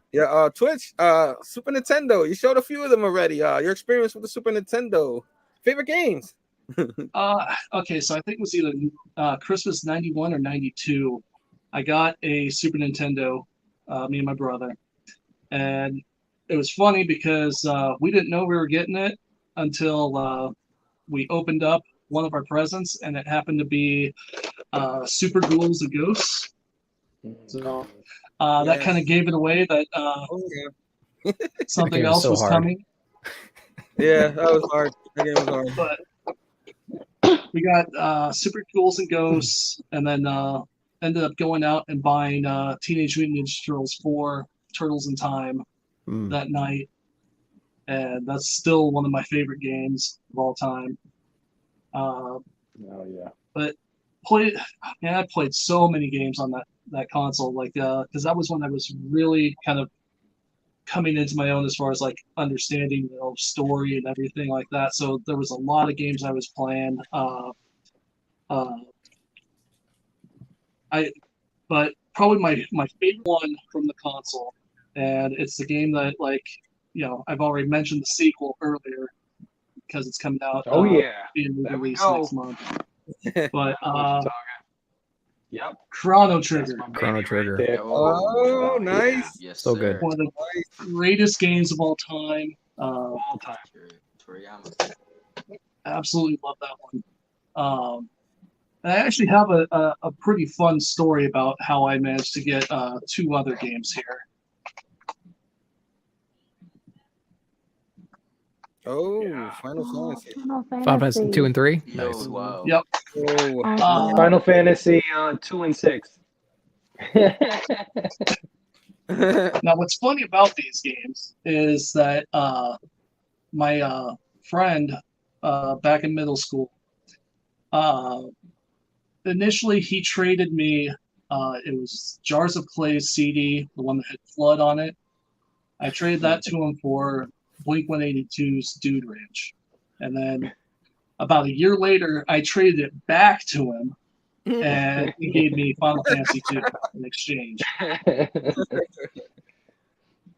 Twitch, Super Nintendo. You showed a few of them already. Your experience with the Super Nintendo. Favorite games? Okay, so I think it was either Christmas '91 or '92. I got a Super Nintendo, me and my brother, and it was funny because we didn't know we were getting it until we opened up one of our presents, and it happened to be Super Ghouls and Ghosts. So that kind of gave it away that something else was coming. Yeah, that was hard. That game was hard. But we got Super Ghouls and Ghosts, and then ended up going out and buying Teenage Mutant Ninja Turtles 4, Turtles in Time that night. And that's still one of my favorite games of all time. But I played so many games on that console, like because that was when I was really kind of coming into my own as far as like understanding story and everything like that. So there was a lot of games I was playing. But probably my favorite one from the console, and it's the game that I've already mentioned the sequel earlier because it's coming out. Being released next month. But Chrono Trigger. Chrono Trigger. Oh, nice. Yes, So sir. good. One of the greatest games of all time. Absolutely love that one. I actually have a pretty fun story about how I managed to get 2 other games here. Oh, Final Fantasy. Final Fantasy 2 and 3. Nice. Wow. Yep. Oh, Final Fantasy 2 and 6. Now, what's funny about these games is that my friend back in middle school, initially he traded me, it was Jars of Clay's CD, the one that had Flood on it. I traded that to him for Blink-182's Dude Ranch. And then about a year later, I traded it back to him, and he gave me Final Fantasy 2 in exchange.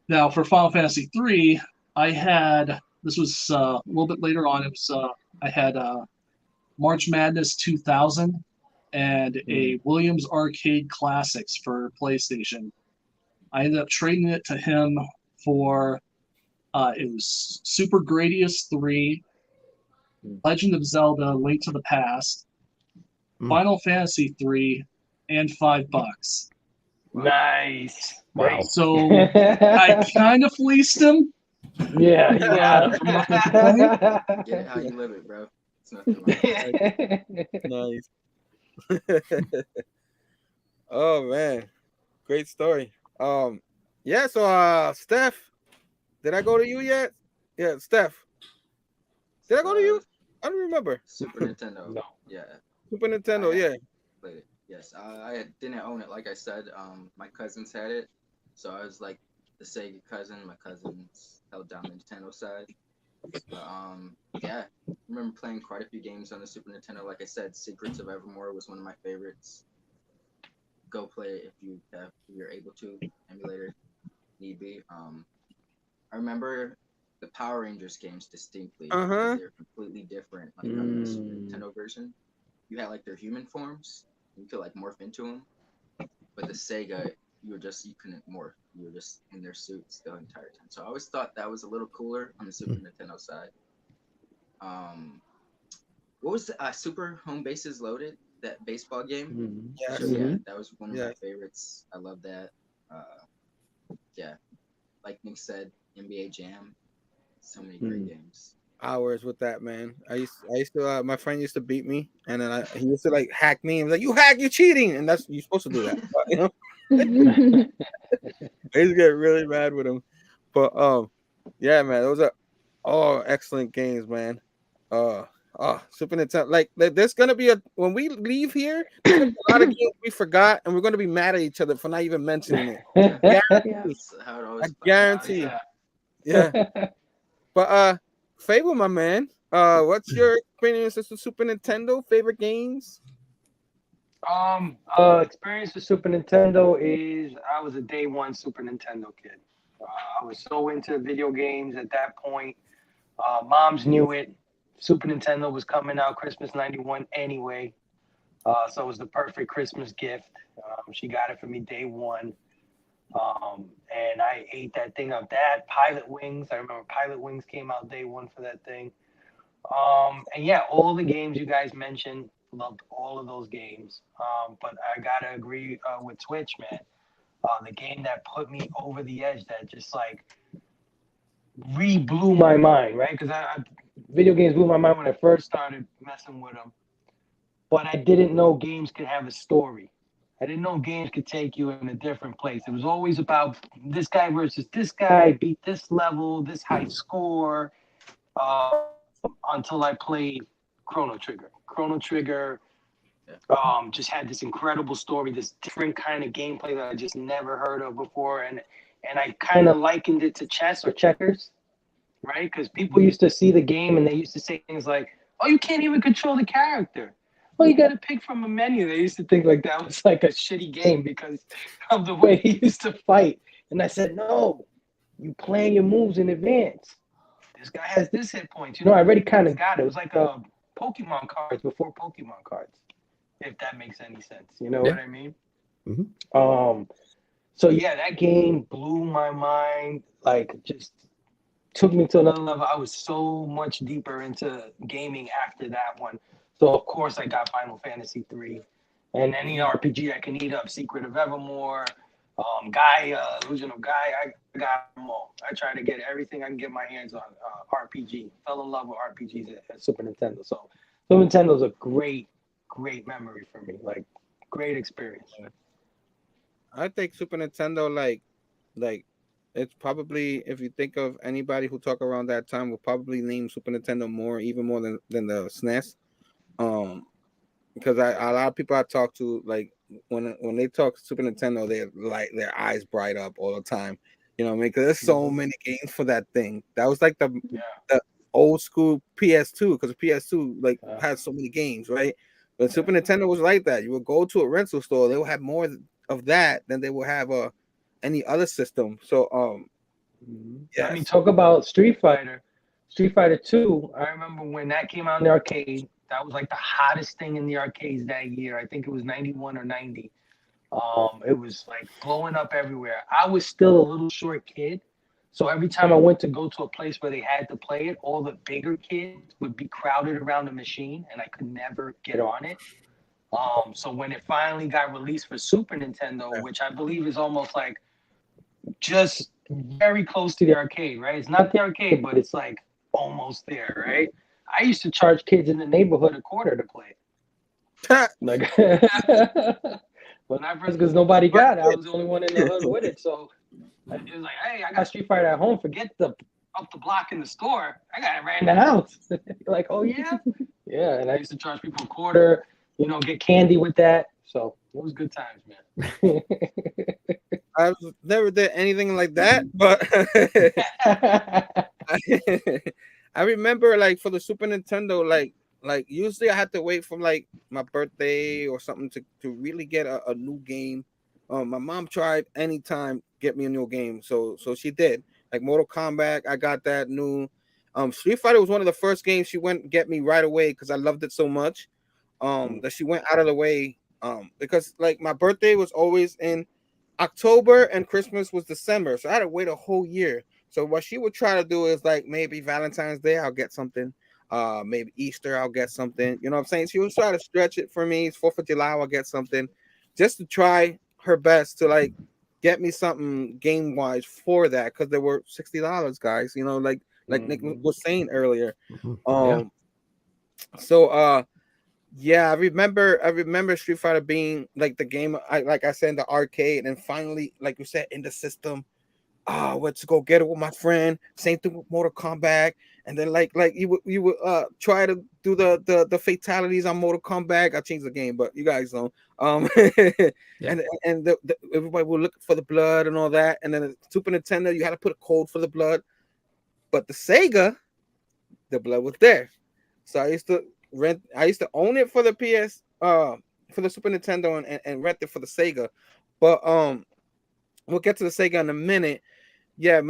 Now, for Final Fantasy 3, I had, this was a little bit later on, it was I had March Madness 2000 and a Williams Arcade Classics for PlayStation. I ended up trading it to him for, it was Super Gradius 3, Legend of Zelda, Link to the Past, Final Fantasy 3, and $5. Nice. Wow. So I kind of fleeced him. Yeah, you got from what they're playing. Get it how you live it, bro. It's nothing wrong. Nice. Oh man, great story. Yeah. So, Steph, did I go to you yet? Yeah, Steph. Did I go to you? I don't remember. Super Nintendo. No. Yeah. Super Nintendo. Yeah. Played it. Yes. I didn't own it. Like I said, my cousins had it, so I was like the Sega cousin. My cousins held down the Nintendo side. But yeah, I remember playing quite a few games on the Super Nintendo. Like I said, Secrets of Evermore was one of my favorites. Go play it if you're able to. Emulator, need be. I remember the Power Rangers games distinctly. They're completely different. Like on the Super Nintendo version, you had like their human forms. You could like morph into them. But the Sega, you couldn't morph. You were just in their suits the entire time. So I always thought that was a little cooler on the Super Nintendo side. What was the Super Home Bases Loaded? That baseball game? Yes. So, yeah, that was one of my favorites. I love that. Yeah, like Nick said, NBA Jam. So many great games. Hours with that, man. I used to my friend used to beat me, and then he used to like hack me. He was like, "You hack, you cheating," and that's you're supposed to do that, you know. I used to get really mad with him, but yeah, man, Oh, excellent games, man. Super Nintendo. Like, there's gonna be when we leave here, there's gonna be a lot of games we forgot, and we're gonna be mad at each other for not even mentioning it. Yeah. That's how it I always. guarantee. Yeah. But Fable, my man. What's your experience with the Super Nintendo? Favorite games? Experience with Super Nintendo is I was a day one Super Nintendo kid. I was so into video games at that point. Moms knew it. Super Nintendo was coming out Christmas '91 anyway, so it was the perfect Christmas gift. She got it for me day one, and I ate that thing up. That Pilot Wings, I remember Pilot Wings came out day one for that thing. And yeah, all the games you guys mentioned, loved all of those games. But I gotta agree with Twitch, man. The game that put me over the edge, that just like blew my mind, right? Because video games blew my mind when I first started messing with them. But I didn't know games could have a story. I didn't know games could take you in a different place. It was always about this guy versus this guy, beat this level, this high score. Until I played Chrono Trigger. Chrono Trigger just had this incredible story, this different kind of gameplay that I just never heard of before, and I kind of likened it to chess or checkers, right? Because people used to see the game and they used to say things like, "Oh, you can't even control the character. Oh, you got to pick from a menu." They used to think like that was like a shitty game because of the way he used to fight, and I said, "No, you plan your moves in advance. This guy has this hit points." I already kind of got it. It was like Pokemon cards before Pokemon cards, if that makes any sense. You know what I mean? Mm-hmm. So yeah, that game blew my mind. Like, just took me to another level. I was so much deeper into gaming after that one. So of course I got Final Fantasy 3, and any RPG that can eat up, Secret of Evermore, Gaia, Illusion of Gaia, I got them all. I try to get everything I can get my hands on. RPG. Fell in love with RPGs at Super Nintendo. So Super Nintendo's a great memory for me. Like, great experience. I think Super Nintendo, like it's probably, if you think of anybody who talk around that time, will probably name Super Nintendo even more than the SNES. Because a lot of people I talk to, like, when they talk Super Nintendo, they're like, their eyes bright up all the time. You know what I mean? Because there's so many games for that thing. That was like the old school PS2, because PS2 like had so many games, right? But Super Nintendo was like that. You would go to a rental store, they would have more of that than they would have any other system. So I mean, talk about Street Fighter 2. I remember when that came out in the arcade. That was like the hottest thing in the arcades that year. I think it was 91 or 90. It was like blowing up everywhere. I was still a little short kid, so every time I went to go to a place where they had to play it, all the bigger kids would be crowded around the machine, and I could never get on it. So when it finally got released for Super Nintendo, which I believe is almost like just very close to the arcade, right? It's not the arcade, but it's like almost there, right? I used to charge kids in the neighborhood $0.25 to play it. Like, when I first, because nobody got it, I was the only one in the hood with it. So it was like, hey, I got Street Fighter at home. Forget the up the block in the store. I got it right in the house. Like, oh yeah, yeah. And I used to charge people $0.25. Get candy with that. So it was good times, man. I've never did anything like that, but I remember, like, for the Super Nintendo, like usually I had to wait from like my birthday or something to really get a new game. My mom tried anytime get me a new game, so she did. Like Mortal Kombat, I got that new. Street Fighter was one of the first games she went and get me right away because I loved it so much. That she went out of the way. Because like my birthday was always in October and Christmas was December, so I had to wait a whole year. So what she would try to do is like maybe Valentine's Day I'll get something, maybe Easter I'll get something. You know what I'm saying? She would try to stretch it for me. 4th of July I'll get something, just to try her best to like get me something game wise for that, because they were $60, guys. Like Nick was saying earlier. So yeah, I remember Street Fighter being like the game, like I said, in the arcade, and finally, like you said, in the system. went to go get it with my friend. Same thing with Mortal Kombat. And then like you would try to do the fatalities on Mortal Kombat. I changed the game, but you guys know. And everybody would look for the blood and all that. And then the Super Nintendo, you had to put a code for the blood. But the Sega, the blood was there. So I used to own it for the PS for the Super Nintendo and rent it for the Sega. But we'll get to the Sega in a minute. Yeah,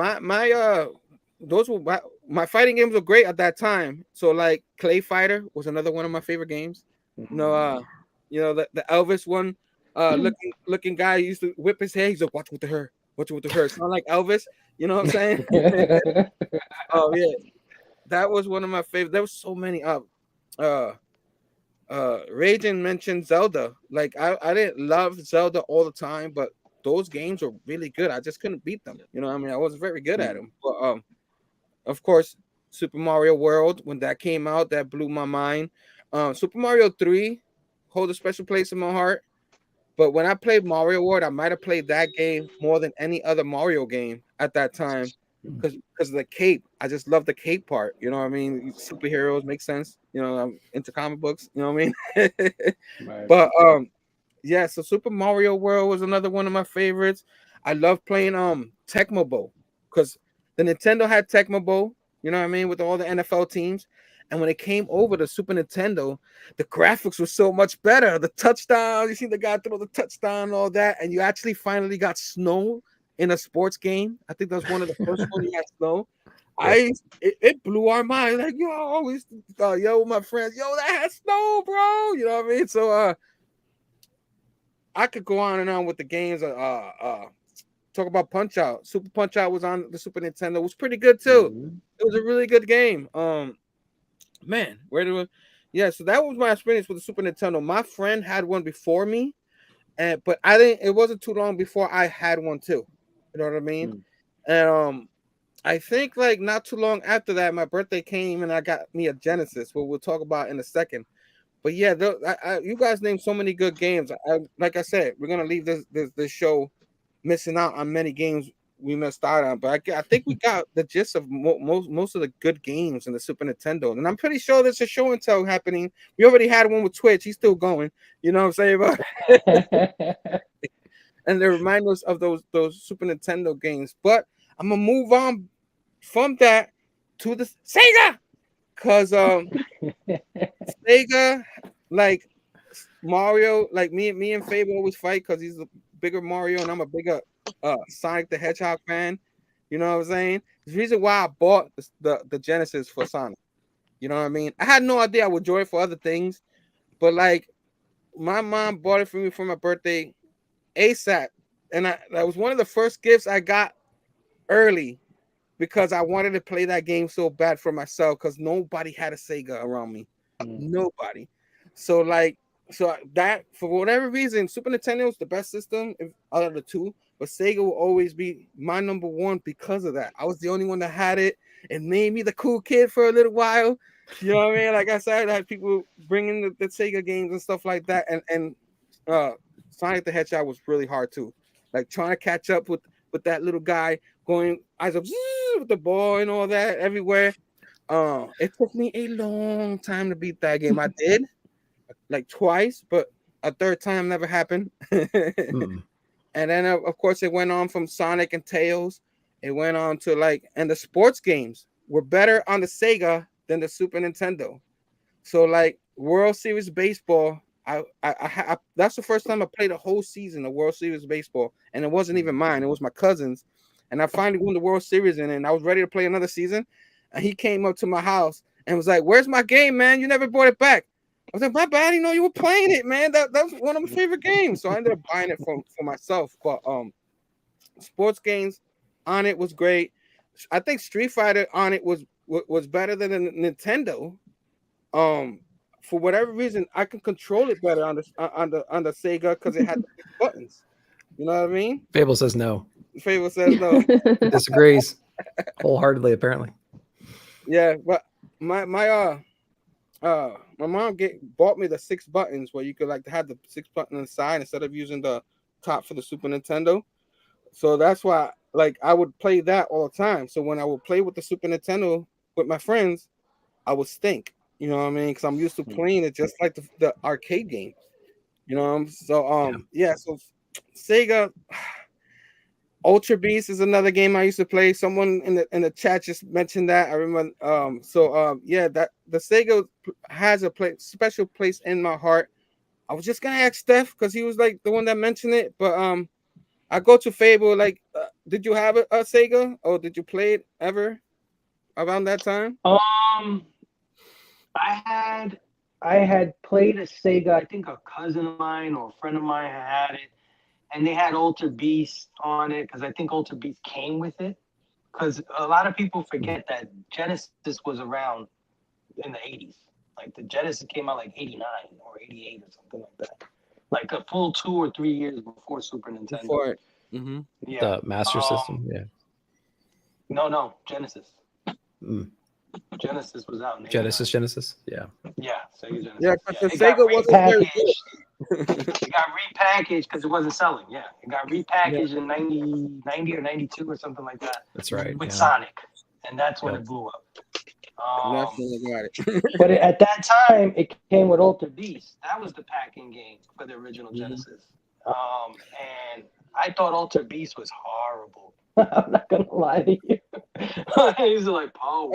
those were my fighting games were great at that time. So like Clay Fighter was another one of my favorite games. You know, the Elvis one, looking guy used to whip his hair. He's like, watch with the hair. Sound like Elvis. You know what I'm saying? Oh yeah, that was one of my favorites. There was so many. Raging mentioned Zelda. Like I didn't love Zelda all the time, but those games were really good. I just couldn't beat them. You know what I mean? I wasn't very good at them. But of course, Super Mario World, when that came out, that blew my mind. Super Mario 3 holds a special place in my heart. But when I played Mario World, I might have played that game more than any other Mario game at that time because of the cape. I just love the cape part. You know what I mean? Superheroes make sense. You know, I'm into comic books. You know what I mean? Right. But yeah. So Super Mario World was another one of my favorites. I love playing Tecmo Bowl because the Nintendo had Tecmo Bowl. You know what I mean? With all the NFL teams. And when it came over to Super Nintendo, the graphics were so much better. The touchdown, you see the guy throw the touchdown and all that. And you actually finally got snow in a sports game. I think that was one of the first ones you had snow. It blew our mind. Like, yo, I always yo, my friends, yo, that had snow, bro. You know what I mean? So I could go on and on with the games. Talk about Punch Out. Super Punch Out was on the Super Nintendo. It was pretty good too. Mm-hmm. It was a really good game. Man, so that was my experience with the Super Nintendo. My friend had one before me, but it wasn't too long before I had one too. You know what I mean? And I think like not too long after that, my birthday came and I got me a Genesis, what we'll talk about in a second. But yeah, you guys named so many good games. Like I said, we're gonna leave this show missing out on many games we missed out on, but I think we got the gist of most of the good games in the Super Nintendo, and I'm pretty sure there's a show and tell happening. We already had one with Twitch; he's still going. You know what I'm saying? And they remind us of those Super Nintendo games. But I'm gonna move on from that to the Sega, cause Sega, like Mario, like me and Phable always fight because he's a bigger Mario and I'm a bigger Sonic the Hedgehog fan. You know what I'm saying? The reason why I bought the Genesis for Sonic. You know what I mean? I had no idea I would enjoy it for other things, but like my mom bought it for me for my birthday ASAP, and that was one of the first gifts I got early because I wanted to play that game so bad for myself because nobody had a Sega around me. Nobody. So that for whatever reason, Super Nintendo is the best system out of the two, but Sega will always be my number one because of that. I was the only one that had it. It made me the cool kid for a little while. You know what I mean? Like I said, I had people bringing the Sega games and stuff like that, and Sonic the Hedgehog was really hard too. Like trying to catch up with that little guy going eyes up with the ball and all that everywhere. It took me a long time to beat that game. I did. Like twice, but a third time never happened. And then of course it went on from Sonic and Tails. It went on to and the sports games were better on the Sega than the Super Nintendo. So like World Series baseball, I that's the first time I played a whole season of World Series baseball, and it wasn't even mine. It was my cousin's, and I finally won the World Series and I was ready to play another season, and he came up to my house and was like, "Where's my game, man? You never brought it back." I was like, my bad, you were playing it, man. That was one of my favorite games. So I ended up buying it for myself. But sports games on it was great. I think Street Fighter on it was better than the Nintendo. For whatever reason, I can control it better on the Sega because it had the buttons. You know what I mean? Phable says no. Phable says no. Disagrees wholeheartedly, apparently. Yeah, but my mom bought me the 6 buttons where you could have the 6 button inside instead of using the top for the Super Nintendo. So that's why like I would play that all the time. So when I would play with the Super Nintendo with my friends, I would stink. You know what I mean? Because I'm used to playing it just like the arcade game. You know, so yeah. So Sega Ultra Beast is another game I used to play. Someone in the chat just mentioned that. I remember. Yeah, that the Sega has a special place in my heart. I was just gonna ask Stef because he was like the one that mentioned it, but I go to Phable. Like, did you have a Sega or did you play it ever around that time? I had played a Sega. I think a cousin of mine or a friend of mine had it, and they had Ultra Beast on it because I think Ultra Beast came with it. Because a lot of people forget that Genesis was around in the 80s. Like the Genesis came out like 89 or 88 or something like that. Like a full 2 or 3 years before Super Nintendo. Before it. Yeah. The Master System. Yeah. No, Genesis. Mm. Genesis was out in Genesis. Yeah. Yeah, Sega Genesis. Yeah, because the Sega wasn't very good. It got repackaged because it wasn't selling. Yeah, it got repackaged in 90 or 92 or something like that. That's right. With Sonic, and that's when it blew up. That's when they got it. But at that time, it came with Ultra Beast. That was the packing game for the original Genesis. And I thought Ultra Beast was horrible. I'm not gonna lie to you. He's like, oh.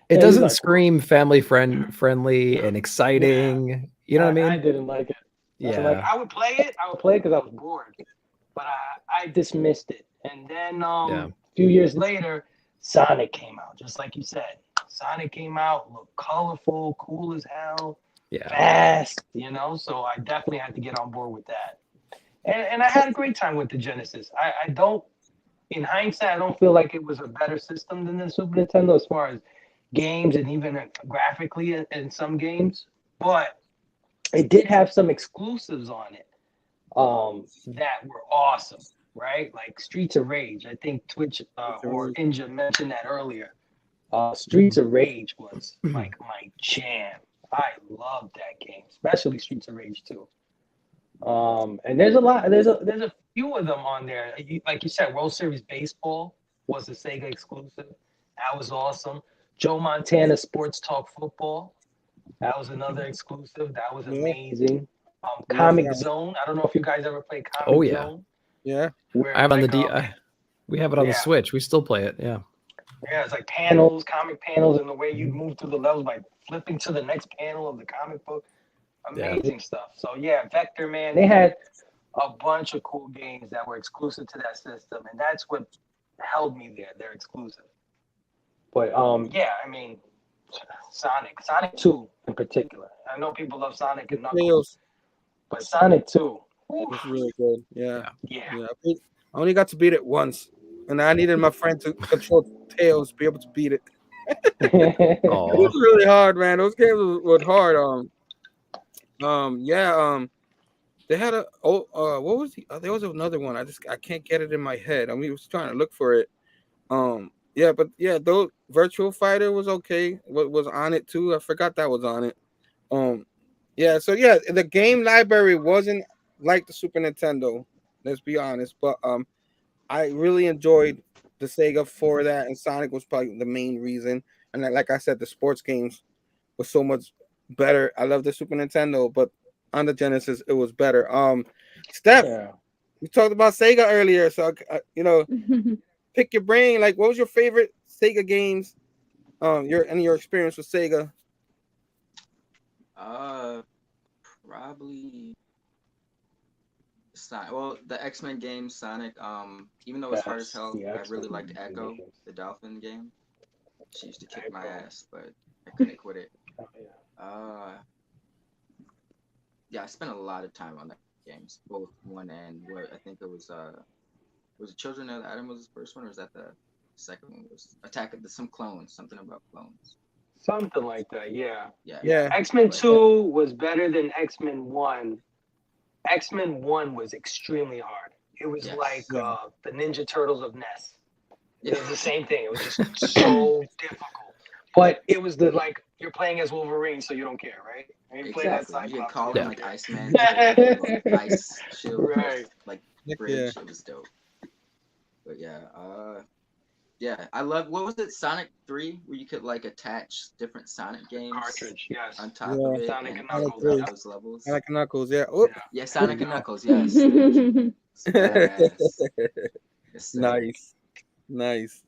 It doesn't scream family friendly and exciting. Yeah. You know what I mean? I didn't like it. Yeah. Like, I would play it because I was bored, but I dismissed it. And then a few years later, Sonic came out. Just like you said, Sonic came out, looked colorful, cool as hell, fast. You know, so I definitely had to get on board with that. And I had a great time with the Genesis. I don't, in hindsight, I don't feel like it was a better system than the Super Nintendo as far as games and even graphically in some games. But it did have some exclusives on it that were awesome, right? Like Streets of Rage. I think Twitch or Ninja mentioned that earlier. Streets of Rage was like my jam. I loved that game, especially Streets of Rage 2. And there's a few of them on there. Like you said, World Series Baseball was a Sega exclusive. That was awesome. Joe Montana Sports Talk Football. That was another exclusive. That was amazing. Comic Zone. I don't know if you guys ever played Comic Zone. Yeah. I have on the we have it on the Switch. We still play it. Yeah. Yeah, it's like panels, comic panels, and the way you move through the levels by flipping to the next panel of the comic book. Amazing stuff. So yeah, Vector Man, they had a bunch of cool games that were exclusive to that system, and that's what held me there. They're exclusive. But yeah, I mean, Sonic 2 in particular. I know people love Sonic and Knuckles, but Sonic 2 was really good. Yeah. I only got to beat it once, and I needed my friend to control Tails to be able to beat it. It was really hard, man. Those games were hard. They had a what was there was another one. I can't get it in my head. I was trying to look for it. Those Virtual Fighter was okay. What was on it too? I forgot that was on it. The game library wasn't like the Super Nintendo. Let's be honest, but I really enjoyed the Sega for that, and Sonic was probably the main reason. And like I said, the sports games were so much better. I love the Super Nintendo, but on the Genesis it was better. Stef, we talked about Sega earlier, so pick your brain. Like, what was your favorite Sega games? Your experience with Sega? Probably Sonic. Well, the X-Men game, Sonic. Even though it's hard as hell, I really liked Echo, the Dolphin game. She used to kick my ass, but I couldn't quit it. I spent a lot of time on that games, both one and what I think it was it Children of the Atom was the first one, or was that the second one? Was Attack of some clones, something about clones. Something like that, yeah. Yeah. X-Men 2 was better than X-Men 1. X-Men 1 was extremely hard. It was like the Ninja Turtles of NES. It was the same thing. It was just so difficult. But it was you're playing as Wolverine, so you don't care, right? And you play that You call him like Iceman, Ice Shield, right? Like bridge. It was dope. But yeah, I love. What was it? Sonic 3, where you could like attach different Sonic games Cartridge, yes. on top of it Sonic and and play Knuckles. those levels. Sonic and Knuckles, yeah. Oh. Yeah, Sonic and Knuckles, yes. It's badass. Yes, Nice.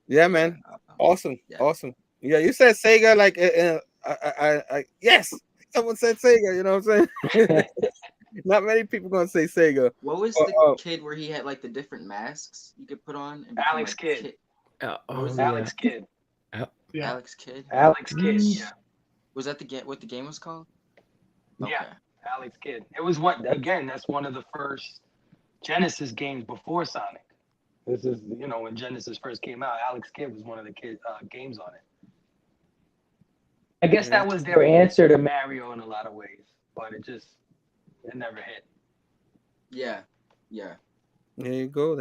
Yeah, man. Awesome. Yeah. Awesome. Yeah, you said Sega, like, yes, someone said Sega. You know what I'm saying? Not many people gonna say Sega. What was the kid where he had like the different masks you could put on? And Alex like, Kidd. Alex Kidd. Yeah. Alex Kidd. Alex Kidd. Yeah. Was that what the game was called? Okay. Yeah, Alex Kidd. It was that's one of the first Genesis games before Sonic. This is, when Genesis first came out, Alex Kidd was one of the games on it. I guess that was their answer to Mario in a lot of ways, but it never hit. Yeah. There you go.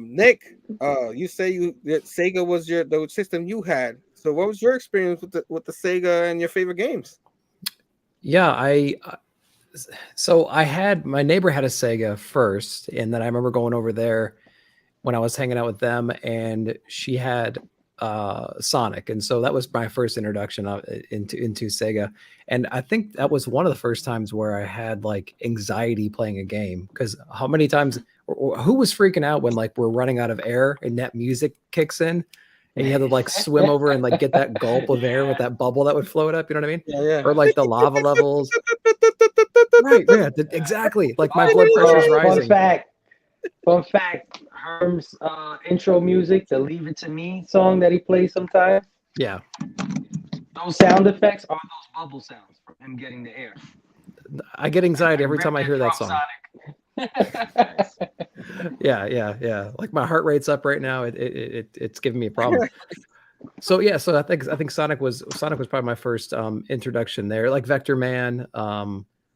Nick, you say that Sega was the system you had. So what was your experience with the Sega and your favorite games? Yeah, so I had, my neighbor had a Sega first, and then I remember going over there when I was hanging out with them, and she had Sonic, and so that was my first introduction into Sega. And I think that was one of the first times where I had like anxiety playing a game, because how many times, who was freaking out when like we're running out of air and that music kicks in and you had to like swim over and like get that gulp of air with that bubble that would float up, you know what I mean? Yeah. Or like the lava levels. Right, yeah, exactly. Like my blood pressure's rising. Fun fact, Herm's intro music, the Leave It To Me song that he plays sometimes. Yeah. Those sound effects are those bubble sounds from him getting the air. I get anxiety every time I hear that song. Yeah. Like my heart rate's up right now. It's giving me a problem. So I think Sonic was probably my first introduction there. Like Vector Man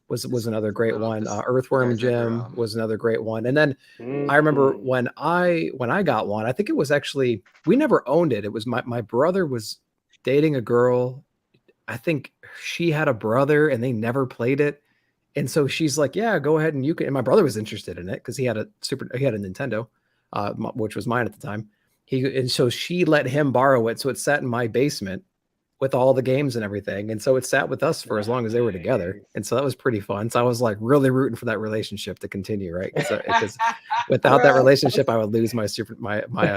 was another great one. Earthworm Jim was another great one. And then I remember when I got one, I think it was actually, we never owned it. It was my brother was dating a girl. I think she had a brother and they never played it. And so she's like, yeah, go ahead and you can. And my brother was interested in it because he had a Nintendo, which was mine at the time. And so she let him borrow it. So it sat in my basement with all the games and everything. And so it sat with us for as long as they were together. And so that was pretty fun. So I was like really rooting for that relationship to continue, right? Because without that relationship, I would lose my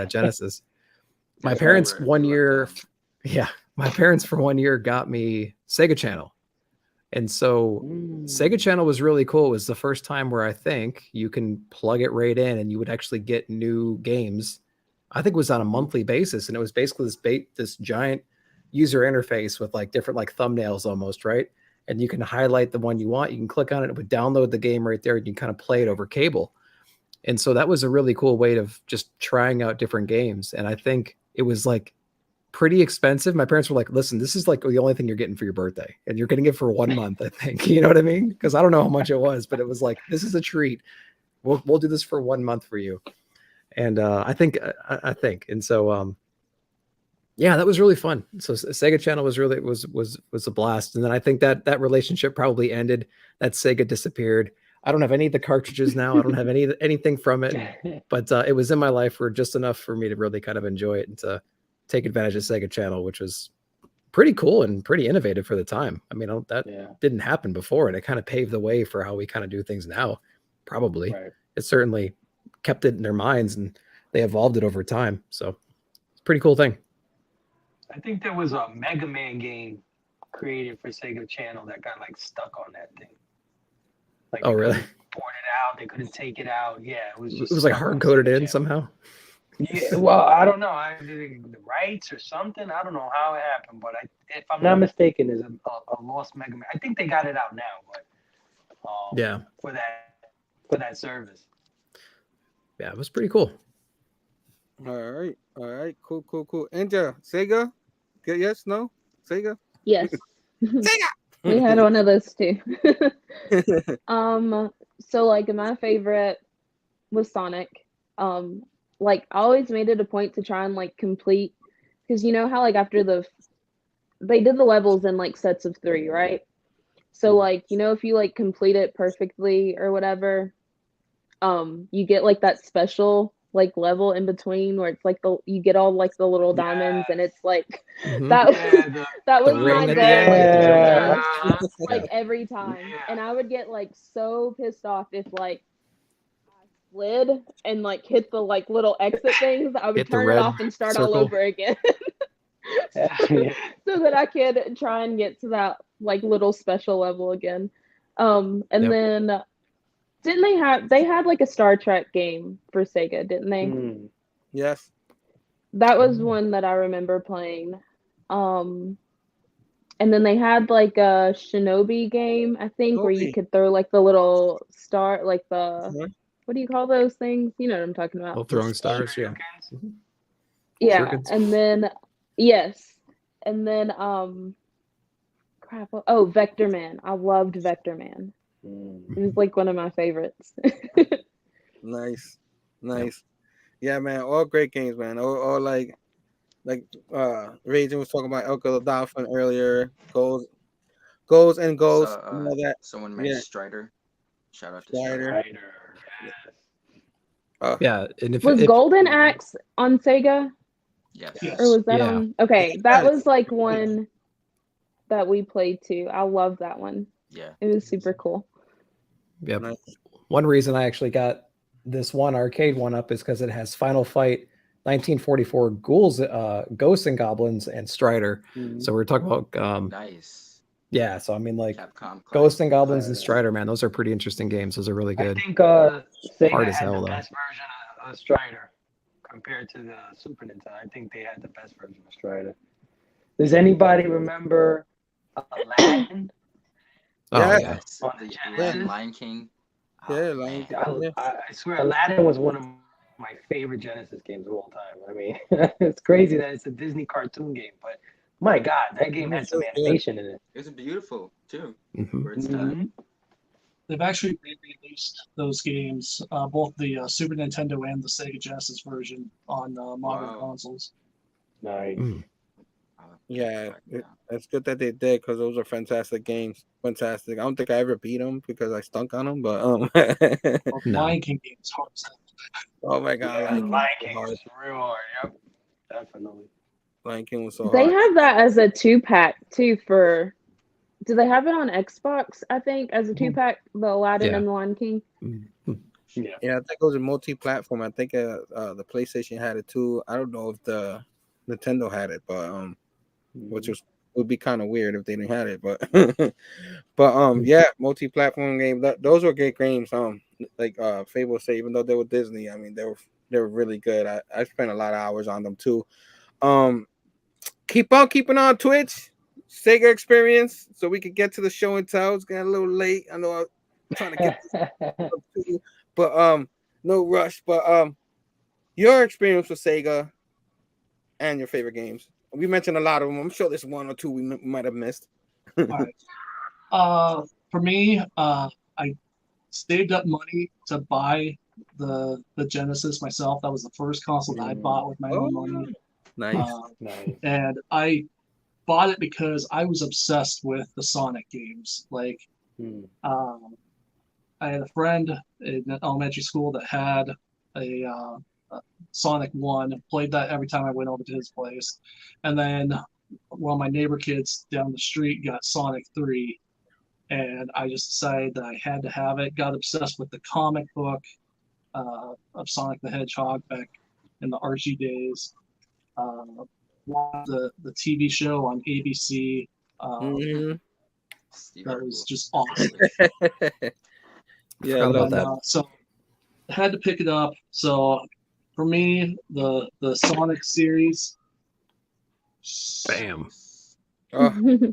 Genesis. My parents for 1 year got me Sega Channel. And so Sega Channel was really cool. It was the first time where I think you can plug it right in and you would actually get new games. I think it was on a monthly basis. And it was basically this giant user interface with like different like thumbnails almost, right? And you can highlight the one you want. You can click on it. It would download the game right there. And you can kind of play it over cable. And so that was a really cool way of just trying out different games. And I think it was like pretty expensive. My parents were like, listen, this is like the only thing you're getting for your birthday. And you're getting it for 1 month, I think. You know what I mean? Because I don't know how much it was, but it was like, this is a treat. We'll do this for 1 month for you. And I think. And so yeah, that was really fun. So Sega Channel was really was a blast. And then I think that relationship probably ended. That Sega disappeared. I don't have any of the cartridges now. I don't have anything from it. But it was in my life for just enough for me to really kind of enjoy it and to take advantage of Sega Channel, which was pretty cool and pretty innovative for the time. I mean, that didn't happen before, and it kind of paved the way for how we kind of do things now. Probably, It certainly kept it in their minds, and they evolved it over time. So it's a pretty cool thing. I think there was a Mega Man game created for Sega Channel that got like stuck on that thing. Like, oh, really? Poured it out. They couldn't take it out. Yeah, it was like hard coded in somehow. Yeah, well, I don't know. The rights or something. I don't know how it happened, but if I'm not mistaken, there's a lost Mega Man. I think they got it out now, but for that service. Yeah, it was pretty cool. All right, cool. Angel, Sega? Yes, no, Sega? Yes. Sega. We had one of those too. So like my favorite was Sonic. Like I always made it a point to try and like complete, because you know how like after they did the levels in like sets of 3, right? So like, you know, if you like complete it perfectly or whatever, you get like that special like level in between where it's like you get all like the little diamonds and it's like that that was my ring at the goal. end, Like every time. And I would get like so pissed off if like I slid and like hit the like little exit things. I would Hit the turn it red off and start all circle. over again. So that I could try and get to that like little special level again. And then didn't they had like a Star Trek game for Sega, didn't they? Yes. That was one that I remember playing. And then they had like a Shinobi game, I think, where you could throw like the little star, like the what do you call those things? You know what I'm talking about. Oh, throwing stars, yeah. Yeah, Shurikens. and then yes, and then crap. Oh, Vector Man. I loved Vector Man. It was like one of my favorites. Nice. Yeah, man, all great games, man. All like Raging was talking about Elka the Dolphin earlier. Goals and goals. You know that. Someone made Strider. Shout out to Strider. Yeah, and if was Golden Axe on Sega? Yes. Or was that on? Okay, that was like one that we played too. I love that one. Yeah, it was super cool. Yep. One reason I actually got this one arcade one up is because it has Final Fight 1944 Ghouls, Ghosts and Goblins, and Strider. So we're talking about nice. Yeah, so I mean, like Capcom Ghosts and Goblins and Strider, man, those are pretty interesting games. Those are really good. I think Sega hard as had hell the though. best version of Strider compared to the Super Nintendo. I think they had the best version of Strider. Does anybody remember Aladdin? Yes. Lion King. Yeah, Lion King. I swear Aladdin was one of my favorite Genesis games of all time. I mean, it's crazy that it's a Disney cartoon game, but my God, that game had some animation in it. It's beautiful too. Mm-hmm. It's done. They've actually re-released those games, both the Super Nintendo and the Sega Genesis version, on modern consoles. Nice. Yeah, it's good that they did because those are fantastic games. Fantastic. I don't think I ever beat them because I stunk on them, but Lion King games hard as hell. Oh my God, Lion King was real hard. Yep, definitely. Lion King was so hard. They have that as a 2-pack too for. Do they have it on Xbox? I think as a 2-pack, the Aladdin and the Lion King. Yeah, I think it was a multi-platform. I think the PlayStation had it too. I don't know if the Nintendo had it, but which would be kind of weird if they didn't have it. But yeah, multi-platform game. Those were great games. Like Phable say, even though they were Disney, I mean they were really good. I spent a lot of hours on them too. Keep on keeping on Twitch, Sega Experience, so we could get to the show and tell. It's getting a little late. I know I'm trying to get this too, but no rush. But your experience with Sega and your favorite games. We mentioned a lot of them. I'm sure there's one or two we might have missed. All right. For me, I saved up money to buy the Genesis myself. That was the first console that I bought with my own money. Nice. And I bought it because I was obsessed with the Sonic games. Like, I had a friend in elementary school that had a Sonic 1, played that every time I went over to his place. And then one of my neighbor kids down the street got Sonic 3. And I just decided that I had to have it. Got obsessed with the comic book of Sonic the Hedgehog back in the Archie days. Watched the TV show on ABC. That was just awesome. Yeah, I love that. So I had to pick it up. So for me, the Sonic series. Bam. I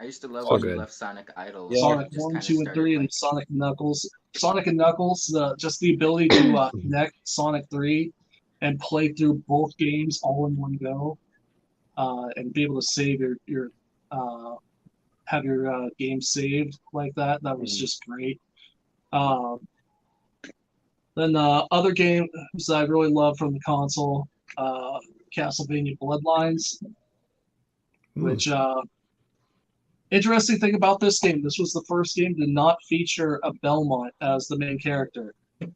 used to love when you left Sonic idle. Sonic 1, 2, and 3, and Sonic Knuckles. Sonic and Knuckles, just the ability to connect Sonic 3 and play through both games all in one go, and be able to save your have your game saved like that. That was just great. Then other games I really love from the console, Castlevania Bloodlines, which Interesting thing about this game, this was the first game to not feature a Belmont as the main character. You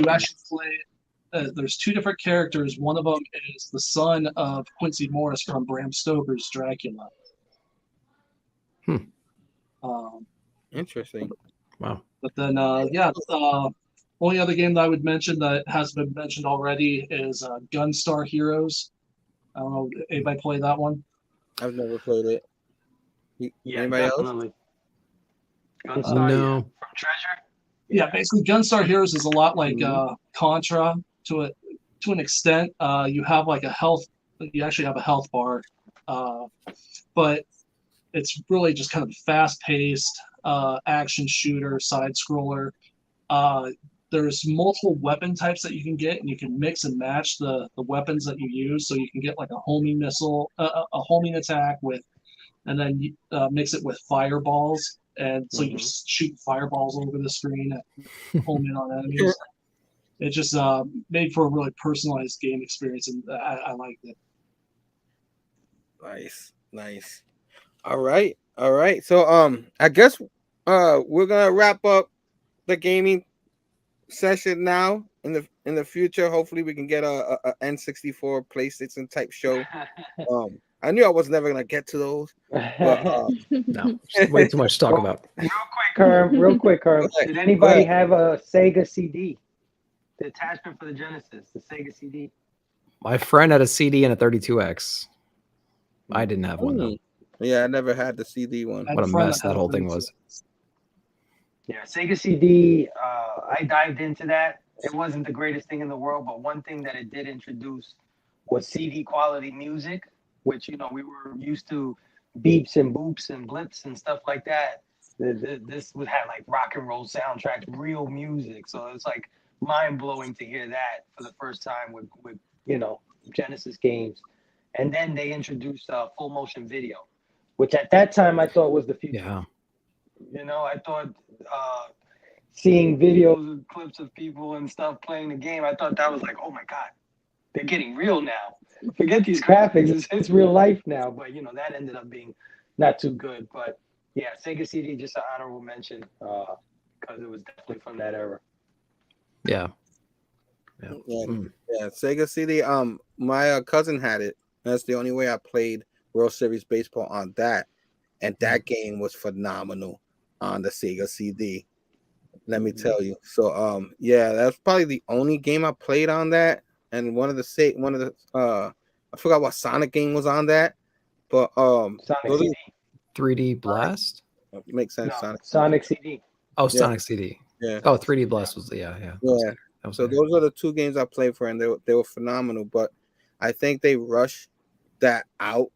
actually play, there's two different characters. One of them is the son of Quincy Morris from Bram Stoker's Dracula. Interesting. Wow. But then, only other game that I would mention that has been mentioned already is Gunstar Heroes. I don't know, anybody play that one? I've never played it. Yeah, Anybody definitely. else? Gunstar, No. From Treasure. Yeah, basically, Gunstar Heroes is a lot like Contra to an extent. You have like a health. You actually have a health bar, but it's really just kind of fast-paced action shooter, side scroller. There's multiple weapon types that you can get, and you can mix and match the weapons that you use. So you can get like a homing missile, a homing attack with, and then mix it with fireballs. And so you just shoot fireballs over the screen and home in on enemies. It just made for a really personalized game experience, and I liked it. Nice. All right. So I guess we're gonna wrap up the gaming session now. In the future, hopefully we can get a N64 PlayStation type show. I knew I was never gonna get to those, but No, way too much to talk about. Real quick, Herm. Did anybody have a Sega CD? The attachment for the Genesis, the Sega CD. My friend had a CD and a 32X. I didn't have one though. Yeah, I never had the CD one. What a mess that whole thing was. Yeah, Sega CD. I dived into that. It wasn't the greatest thing in the world, but one thing that it did introduce was CD quality music, which we were used to beeps and boops and blips and stuff like that. This would have like rock and roll soundtracks, real music. So it's like mind blowing to hear that for the first time with Genesis games. And then they introduced full motion video, which at that time I thought was the future. Yeah. I thought seeing videos and clips of people and stuff playing the game, I thought that was like, oh my God, they're getting real now. Forget these graphics, it's real life now. But that ended up being not too good. But yeah, Sega CD, just an honorable mention, because it was definitely from that era. Yeah, Sega CD. My cousin had it. That's the only way I played World Series baseball on that, and that game was phenomenal on the Sega CD. Let me tell you. So that's probably the only game I played on that. And I forgot what Sonic game was on that, but Sonic CD. 3D Blast makes sense. No, Sonic CD. Oh, Sonic CD. Yeah. Oh, 3D Blast was yeah. So those are the two games I played for, and they were phenomenal. But I think they rushed that out,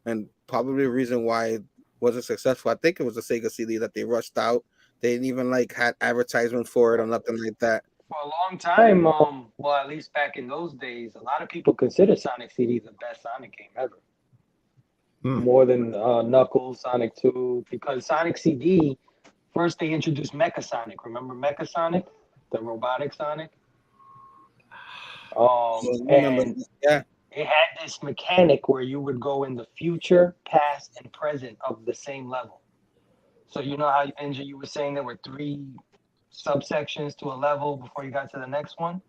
and probably the reason why it wasn't successful. I think it was the Sega CD that they rushed out. They didn't even had advertisements for it or nothing like that. For a long time, well, at least back in those days, a lot of people consider Sonic CD the best Sonic game ever. More than Knuckles, Sonic 2, because Sonic CD, first they introduced Mecha Sonic. Remember Mecha Sonic? The robotic Sonic? And it had this mechanic where you would go in the future, past, and present of the same level. So you know how, Andrew, you were saying there were 3 subsections to a level before you got to the next one?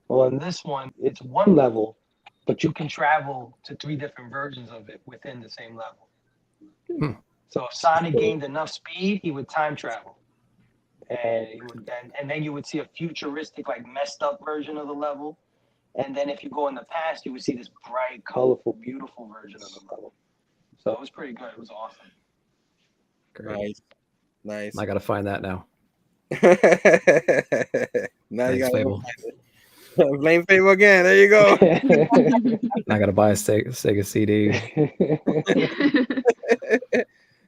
Well, in this one, it's 1 level, but you can travel to 3 different versions of it within the same level. So if Sonic gained enough speed, he would time travel. And then you would see a futuristic, messed up version of the level. And then if you go in the past, you would see this bright, colorful, beautiful version of the level. So it was pretty good. It was awesome. Great. Nice. I gotta find that now. Now Thanks, you gotta Phable. blame Phable again. There you go. I gotta buy a Sega CD.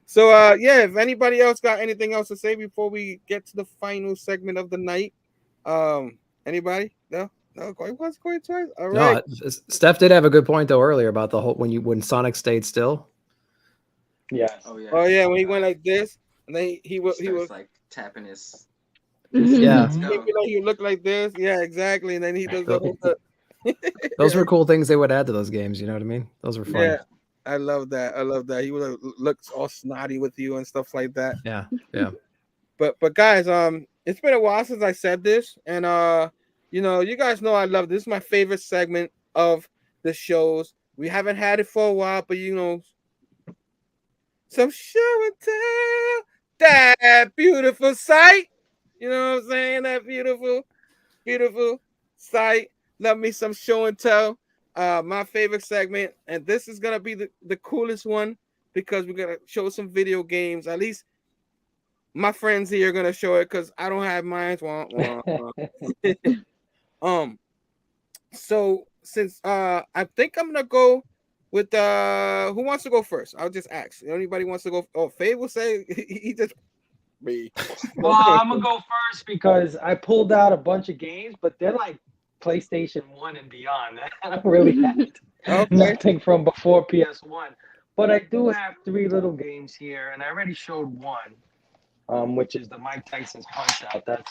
So if anybody else got anything else to say before we get to the final segment of the night, anybody? No, going once, going twice. All right. No, Steph did have a good point though earlier about the whole when Sonic stayed still. Yes. Oh yeah. When he went like this, and then he was like tapping his. Yeah. You look like this. Yeah, exactly. And then he does the whole. Those were cool things they would add to those games. You know what I mean? Those were fun. Yeah, I love that. I love that. He would looks all snotty with you and stuff like that. Yeah, yeah. But guys, it's been a while since I said this, and you know, you guys know I love this. This is my favorite segment of the shows. We haven't had it for a while, but you know, some show and tell, that beautiful sight. You know what I'm saying? That beautiful, beautiful sight. Love me some show and tell. My favorite segment, and this is gonna be the coolest one because we're gonna show some video games. At least my friends here are gonna show it because I don't have mine. So since I think I'm gonna go with who wants to go first? I'll just ask. Anybody wants to go? Oh, Phable say he just me. Well, I'm gonna go first because I pulled out a bunch of games, but they're like PlayStation 1 and beyond. I don't really have nothing from before PS1. But I do have 3 little games here, and I already showed one, which is the Mike Tyson's Punch-Out.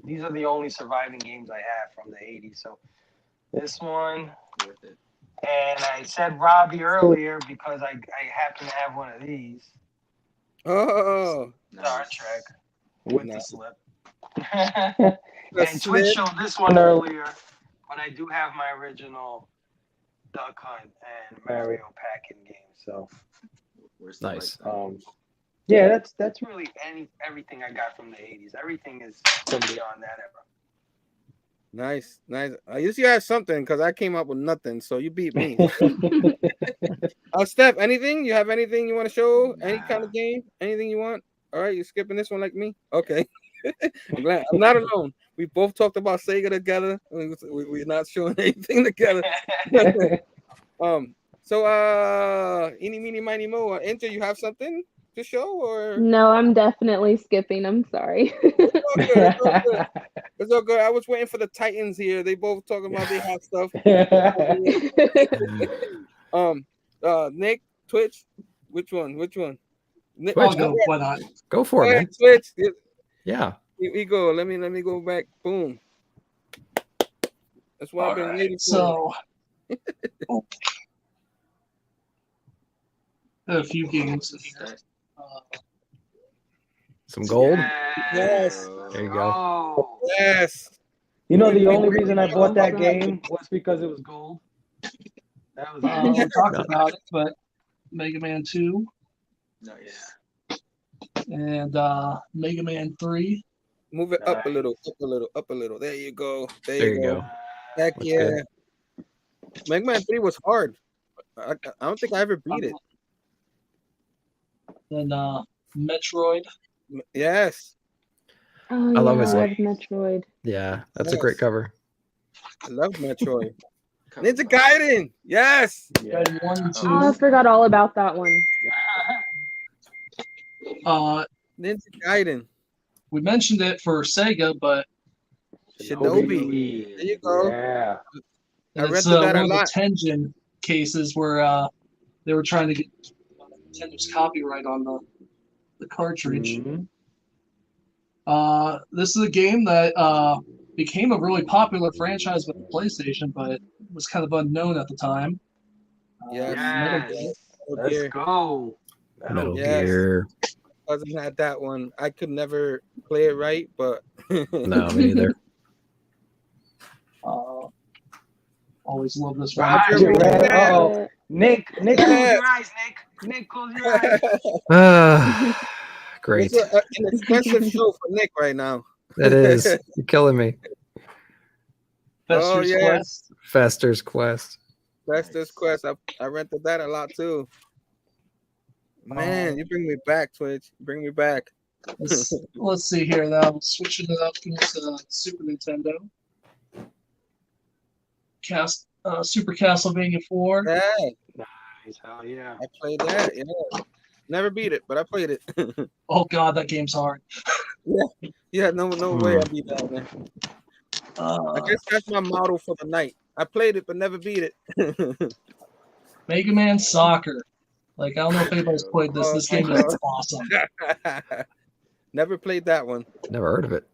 These are the only surviving games I have from the 80s. So this one, and I said Robbie earlier because I happen to have one of these. Oh, Star Trek with the slip. And Twitch showed this one earlier, but I do have my original Duck Hunt and Mario packing game. So nice. Yeah, that's really everything I got from the 80s. Everything is from beyond that era. Nice. I usually have something because I came up with nothing, so you beat me. Steph, anything? You have anything you want to show? Any kind of game? Anything you want? All right, you're skipping this one like me? Okay. I'm glad I'm not alone. We both talked about Sega together. We're not showing anything together. So eeny, meeny, miny, mo. Enter, you have something to show or No, I'm definitely skipping. I'm sorry. It's all good. I was waiting for the Titans here. They both talking about they have stuff. Nick, Twitch, which one? Nick, I'll go. Why not? Go for it, man. Twitch. Yeah. Here we go. Let me go back. Boom. That's what I've been waiting for. So, a few games in here. Some gold. Yes. There you go. Yes. You know, the only reason I bought that game was because it was gold. That was we talked about it, but Mega Man 2. Nice. And Mega Man 3. Move it up a little, up a little. There you go. There you go. Heck yeah. Good. Mega Man 3 was hard. I don't think I ever beat it. Then Metroid. Yes. Oh, I love yeah, his I love Metroid. Yeah, that's a great cover. I love Metroid. Ninja Gaiden. Yes. Gaiden 1 and 2. Oh, I forgot all about that one. Ninja Gaiden. We mentioned it for Sega, but Shinobi. There you go. Yeah. I it's rented that one a of the lot. Tengen cases where they were trying to get Nintendo's copyright on the cartridge. Mm-hmm. This is a game that became a really popular franchise with the PlayStation, but was kind of unknown at the time. Yes. Let's go. Metal Gear. Cousin had that one. I could never play it right, but no, me neither. Always love this one. Oh, Nick, close your eyes, Nick, close your eyes. Great. It's an expensive show for Nick right now. It is. You're killing me. Fester's Quest. Fester's Quest. Fester's Quest. I rented that a lot too. Man, you bring me back, Twitch. Bring me back. Let's see here. Now switching it up to Super Nintendo. Super Castlevania 4. Yeah. Nice. Hell yeah. I played that. Yeah. Never beat it, but I played it. Oh God, that game's hard. Yeah. No way I beat that, man. I guess that's my motto for the night. I played it, but never beat it. Mega Man Soccer. Like, I don't know if anybody's played this. This game is awesome. Never played that one. Never heard of it.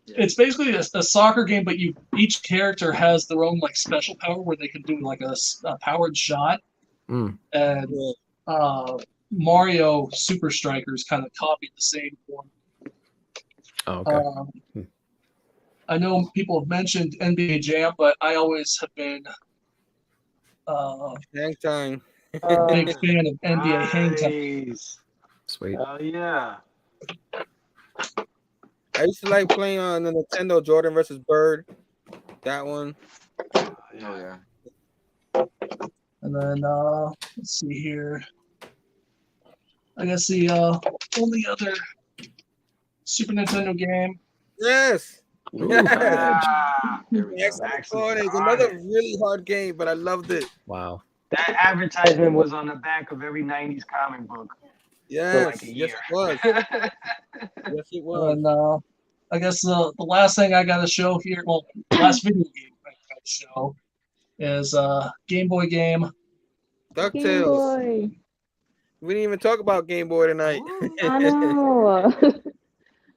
It's basically a soccer game, but each character has their own like special power where they can do like a powered shot. and Mario Super Strikers kind of copied the same form. Oh, okay. I know people have mentioned NBA Jam, but I always have been Hang time. big fan of NBA Hang Time. Sweet. Oh yeah. I used to like playing on the Nintendo Jordan versus Bird. That one. Oh yeah. And then let's see here. I guess the only other Super Nintendo game. Yes. There we go. Excellent. It's another really hard game, but I loved it. Wow. That advertisement was on the back of every 90s comic book. Yes, like a yes, year. it was. Yes, it was. And I guess the last thing I got to show here, well, last video game I got to show is Game Boy game. DuckTales. Game Boy. We didn't even talk about Game Boy tonight. I know.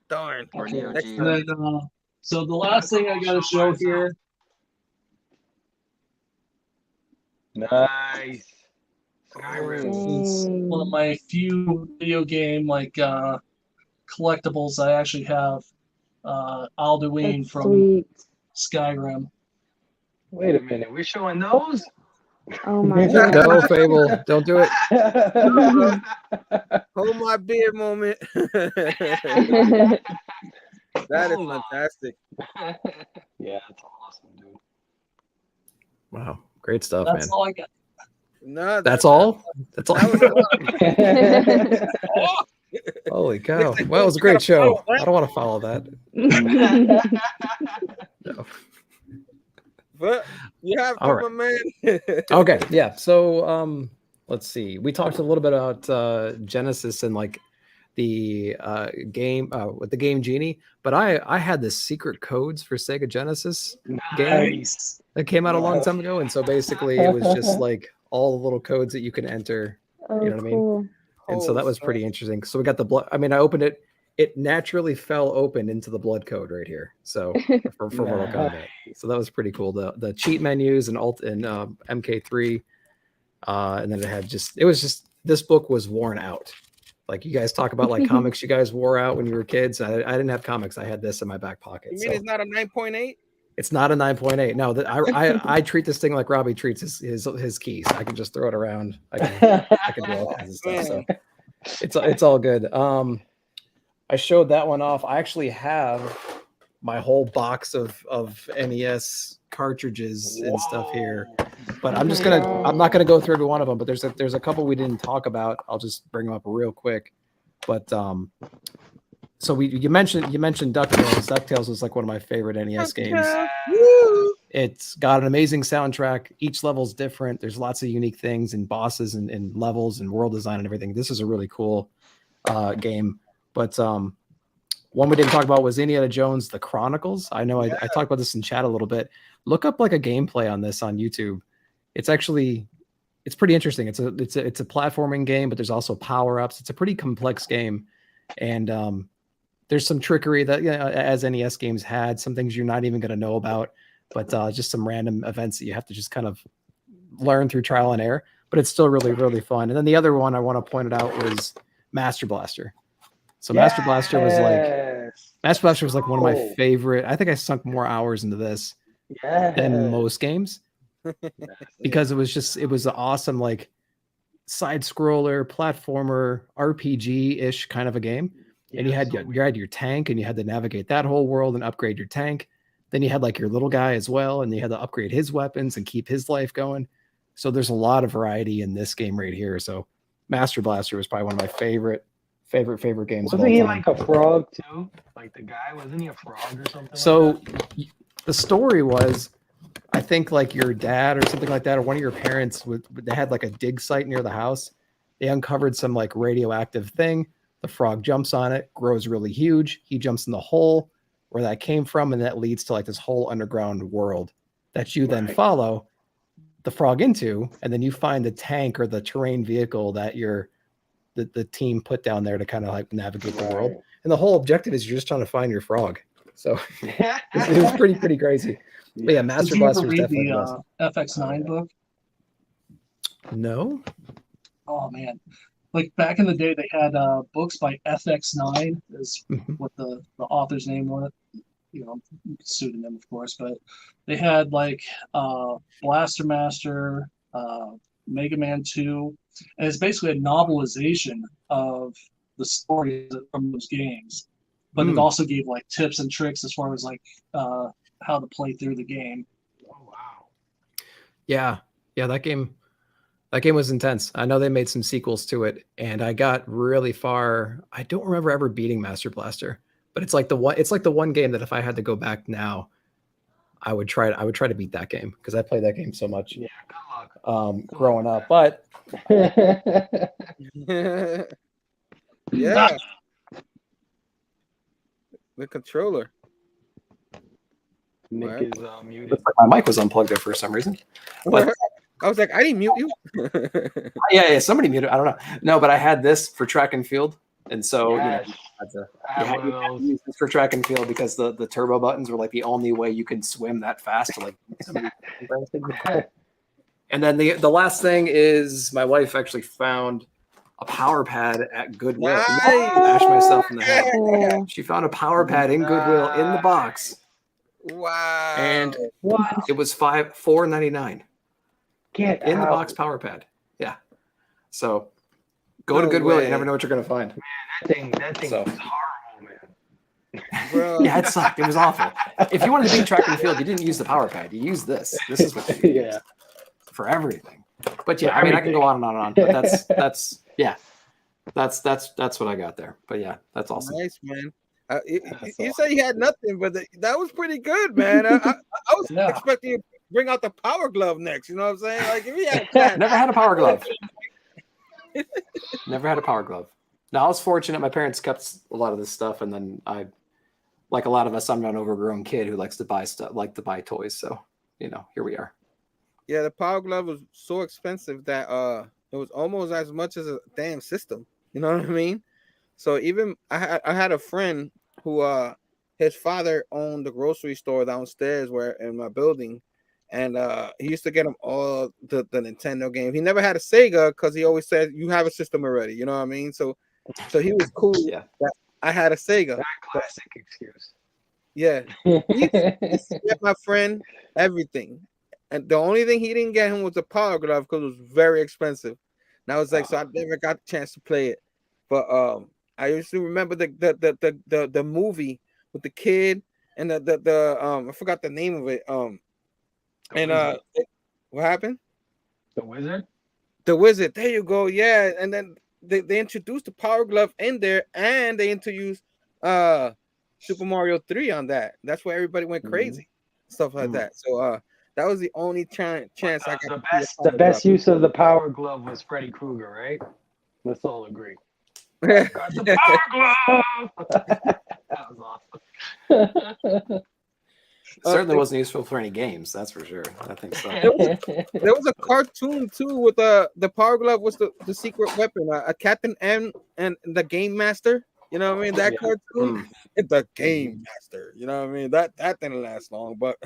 Darn. Or Neo Next Geo. And then, so the last thing I got to show here. Nice. Skyrim. Is one of my few video game collectibles I actually have. Alduin That's from sweet. Skyrim. Wait a minute, we're showing those? Oh my No, god. Phable, don't do it. Hold my beer moment. That is fantastic. Yeah, that's awesome, dude. Wow, great stuff, That's man. all I got. No, That's all. That's all. That was Holy cow! Well, it was a great show. I don't want to follow that. No. but you have All to, my man. Okay, yeah. So let's see. We talked a little bit about Genesis and like the game with the game Genie, but I had the secret codes for Sega Genesis game Nice. that came out a long time ago, and so basically it was just like all the little codes that you can enter. Oh, You know what I mean? cool. And so that was pretty interesting. So we got the blood. I mean, I opened it. It naturally fell open into the blood code right here. So for Mortal Kombat. So that was pretty cool. The cheat menus and alt and MK3, and then this book was worn out. Like you guys talk about like comics you guys wore out when you were kids. I didn't have comics. I had this in my back pocket. You mean it's not a 9.8? It's not a 9.8. No, I treat this thing like Robbie treats his keys. I can just throw it around. I can do all kinds of stuff. So it's all good. I showed that one off. I actually have my whole box of NES cartridges and stuff here, but I'm not gonna go through every one of them. But there's a couple we didn't talk about. I'll just bring them up real quick. But so you mentioned DuckTales. DuckTales was like one of my favorite NES games. It's got an amazing soundtrack. Each level's different. There's lots of unique things and bosses and levels and world design and everything. This is a really cool game. But one we didn't talk about was Indiana Jones: The Chronicles. I know I talked about this in chat a little bit. Look up like a gameplay on this on YouTube. It's pretty interesting. It's a platforming game, but there's also power-ups. It's a pretty complex game. And there's some trickery that, as NES games had, some things you're not even going to know about, but just some random events that you have to just kind of learn through trial and error. But it's still really, really fun. And then the other one I want to point it out was Master Blaster. So Master Blaster was like one of my favorite. I think I sunk more hours into this than most games because it was an awesome like side scroller, platformer, RPG-ish kind of a game. And you had your tank, and you had to navigate that whole world and upgrade your tank. Then you had like your little guy as well, and you had to upgrade his weapons and keep his life going. So there's a lot of variety in this game right here. So Master Blaster was probably one of my favorite games. Wasn't he like a frog too? Like the guy, wasn't he a frog or something? So the story was, I think like your dad or something like that, or one of your parents they had like a dig site near the house. They uncovered some like radioactive thing. The frog jumps on it, grows really huge. He jumps in the hole where that came from, and that leads to like this whole underground world that you then follow the frog into, and then you find the tank or the terrain vehicle that the team put down there to kind of like navigate the world. And the whole objective is you're just trying to find your frog. So it was pretty crazy. But yeah, Master Blaster was definitely the FX9 book. No. Oh man, like back in the day, they had books by FX9 is what the author's name was. You know, pseudonym of course, but they had like Blaster Master, Mega Man 2, and it's basically a novelization of the stories from those games. But it also gave like tips and tricks as far as like how to play through the game. Oh wow! Yeah, that game was intense. I know they made some sequels to it, and I got really far. I don't remember ever beating Master Blaster, but it's like the one game that if I had to go back now, I would try to beat that game because I played that game so much. Yeah, good luck. Growing up, but yeah, the controller. Nick is muted. looks like my mic was unplugged there for some reason. But I was like, I didn't mute you. yeah, somebody muted. I don't know. No, but I had this for track and field, and so Yes. you I had to use this for track and field because the turbo buttons were like the only way you could swim that fast. To, like, and then the last thing is my wife actually found a power pad at Goodwill. Nice. Bash myself in the head. Oh, She found a power pad in Goodwill in the box, Wow. and What? it was $4.99 Get in the out. box power pad. Yeah. So go to No Goodwill. way. You never know what you're gonna find. That thing So- was horrible, man. Bro. Yeah, it sucked. It was awful. If you wanted to beat track and field, you didn't use the power pad. You used this. This is what you Yeah. used for everything. But yeah, I mean, I can go on and on and on. But that's what I got there. But yeah, that's awesome. Nice, man. You said you had nothing, but that was pretty good, man. I was Yeah. expecting you to bring out the power glove next. You know what I'm saying? Like if you had that, Never had a power glove. Never had a power glove. Now I was fortunate. My parents kept a lot of this stuff, and then I, like a lot of us, I'm an overgrown kid who likes to buy stuff, like to buy toys. So here we are. yeah, the power glove was so expensive that it was almost as much as a damn system. You know what I mean? So even I had a friend who his father owned the grocery store downstairs where in my building, and he used to get him all the Nintendo games. He never had a Sega because he always said you have a system already. You know what I mean? So he was cool. Yeah. That I had a Sega. That classic excuse. Yeah, he used to get my friend everything, and the only thing he didn't get him was a power glove because it was very expensive. And I was like, so I never got the chance to play it. But I used to remember the movie with the kid and the I forgot the name of it. What happened? The Wizard? The Wizard. There you go. Yeah, and then they introduced the power glove in there, and they introduced Super Mario 3 on that. That's where everybody went crazy, stuff like that. So that was the only chance I got. The best use of the power glove was Freddy Krueger, right? Let's all agree. Got the power glove. That was awesome. Certainly wasn't useful for any games. That's for sure. I think so. There was a cartoon too with the power glove was the secret weapon, a Captain M and the Game Master. You know what I mean? That cartoon, the Game Master. You know what I mean? That didn't last long, but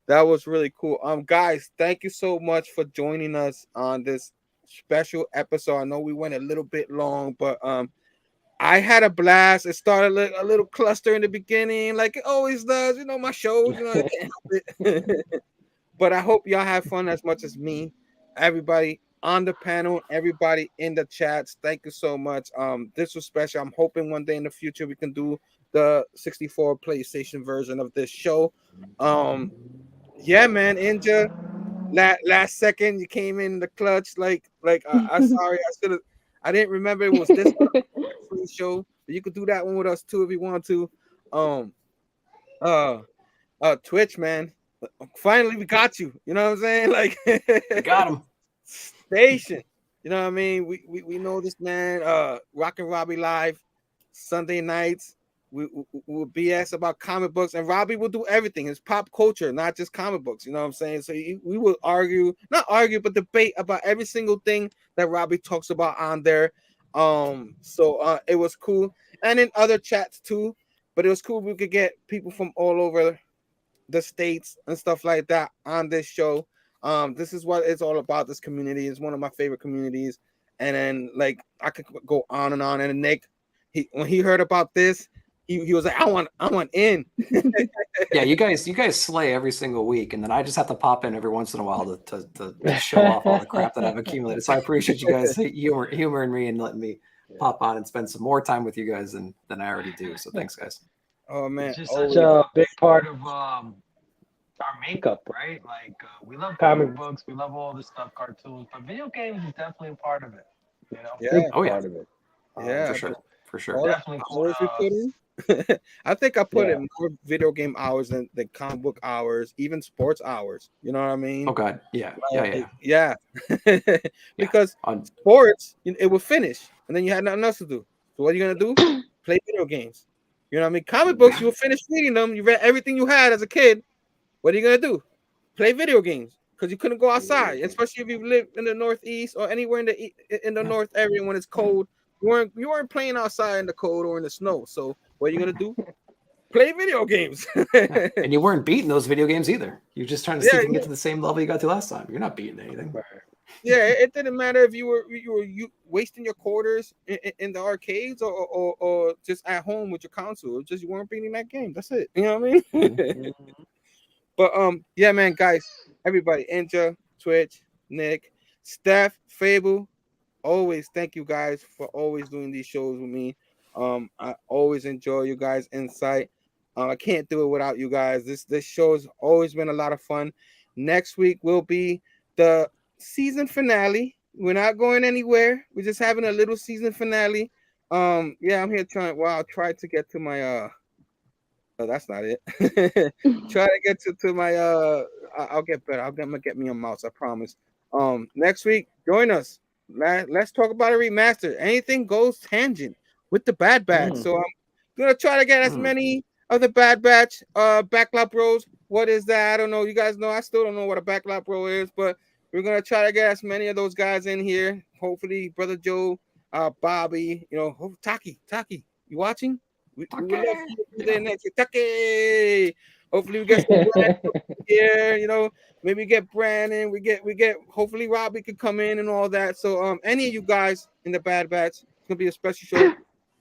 that was really cool. Guys, thank you so much for joining us on this special episode. I know we went a little bit long, but I had a blast. It started a little cluster in the beginning, like it always does. You know, my shows, I can't help it. But I hope y'all have fun as much as me. Everybody on the panel, everybody in the chats, thank you so much. This was special. I'm hoping one day in the future we can do the 64 PlayStation version of this show. Yeah, man, Inja. Last second you came in the clutch. I'm sorry, I didn't remember it was this free show, but you could do that one with us too if you want to. Twitch, man. Finally we got you. You know what I'm saying? Like Got him. Station. You know what I mean? We know this man, Rockin' Robbie Live, Sunday nights. We BS about comic books, and Robbie will do everything. It's pop culture, not just comic books. You know what I'm saying? So we will not argue, but debate about every single thing that Robbie talks about on there. So it was cool, and in other chats too. But it was cool. We could get people from all over the states and stuff like that on this show. This is what it's all about. This community is one of my favorite communities. And then like I could go on and on. And Nick, when he heard about this, he was like, I want in. Yeah, you guys slay every single week, and then I just have to pop in every once in a while to show off all the crap that I've accumulated. So I appreciate you guys humoring me and letting me pop on and spend some more time with you guys than I already do. So thanks, guys. Oh man, it's just such a big part of our makeup, right? Like we love comic books, we love all this stuff, cartoons, but video games is definitely a part of it. You know, yeah, part of it. Yeah, for sure. Definitely hours we put in. I think I put in more video game hours than comic book hours, even sports hours. You know what I mean? Oh God, yeah. Because sports, it would finish, and then you had nothing else to do. So what are you gonna do? Play video games. You know what I mean? Comic books, you will finish reading them. You read everything you had as a kid. What are you gonna do? Play video games because you couldn't go outside, especially if you live in the Northeast or anywhere in the North area when it's cold. You weren't playing outside in the cold or in the snow. So what are you gonna do? Play video games. And you weren't beating those video games either. You're just trying to see if you can get to the same level you got to last time. You're not beating anything. Yeah, it didn't matter if you were wasting your quarters in the arcades or just at home with your console. It's just you weren't beating that game. That's it. You know what I mean? But yeah, man, guys, everybody, Inja, Twitch, Nick, Stef, Phable, always thank you guys for always doing these shows with me. I always enjoy you guys' insight. I can't do it without you guys. This show's always been a lot of fun. Next week will be the season finale. We're not going anywhere. We're just having a little season finale. Yeah, I'm here trying. Well, I'll try to get to my Oh, that's not it. Try to get to my I'll get better. I'm gonna get me a mouse, I promise. Next week, join us. Let's talk about a remaster. Anything goes tangent with the Bad Batch. So I'm gonna try to get as many of the Bad Batch backlot bros. What is that? I don't know. You guys know I still don't know what a backlot bro is, but we're gonna try to get as many of those guys in here. Hopefully, Brother Joe, Bobby, Taqi, you watching? We would love to do next week. Taqi. Hopefully we get some here, maybe get Brandon, we get hopefully Robbie could come in and all that. So any of you guys in the Bad Batch, it's gonna be a special show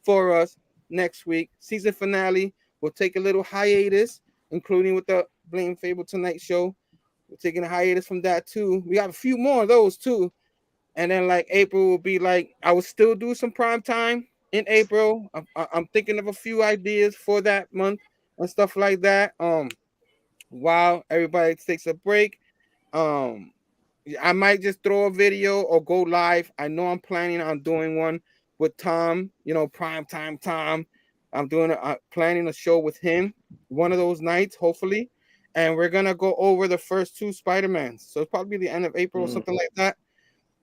for us next week. Season finale. We'll take a little hiatus, including with the Blame Phable Tonight show. We're taking a hiatus from that too. We got a few more of those too. And then like April will be like, I will still do some prime time in April. I'm thinking of a few ideas for that month and stuff like that. While everybody takes a break, I might just throw a video or go live. I know I'm planning on doing one with Tom, prime time Tom. I'm planning a show with him one of those nights, hopefully. And we're gonna go over the first two Spider-Mans. So it's probably the end of April or something like that.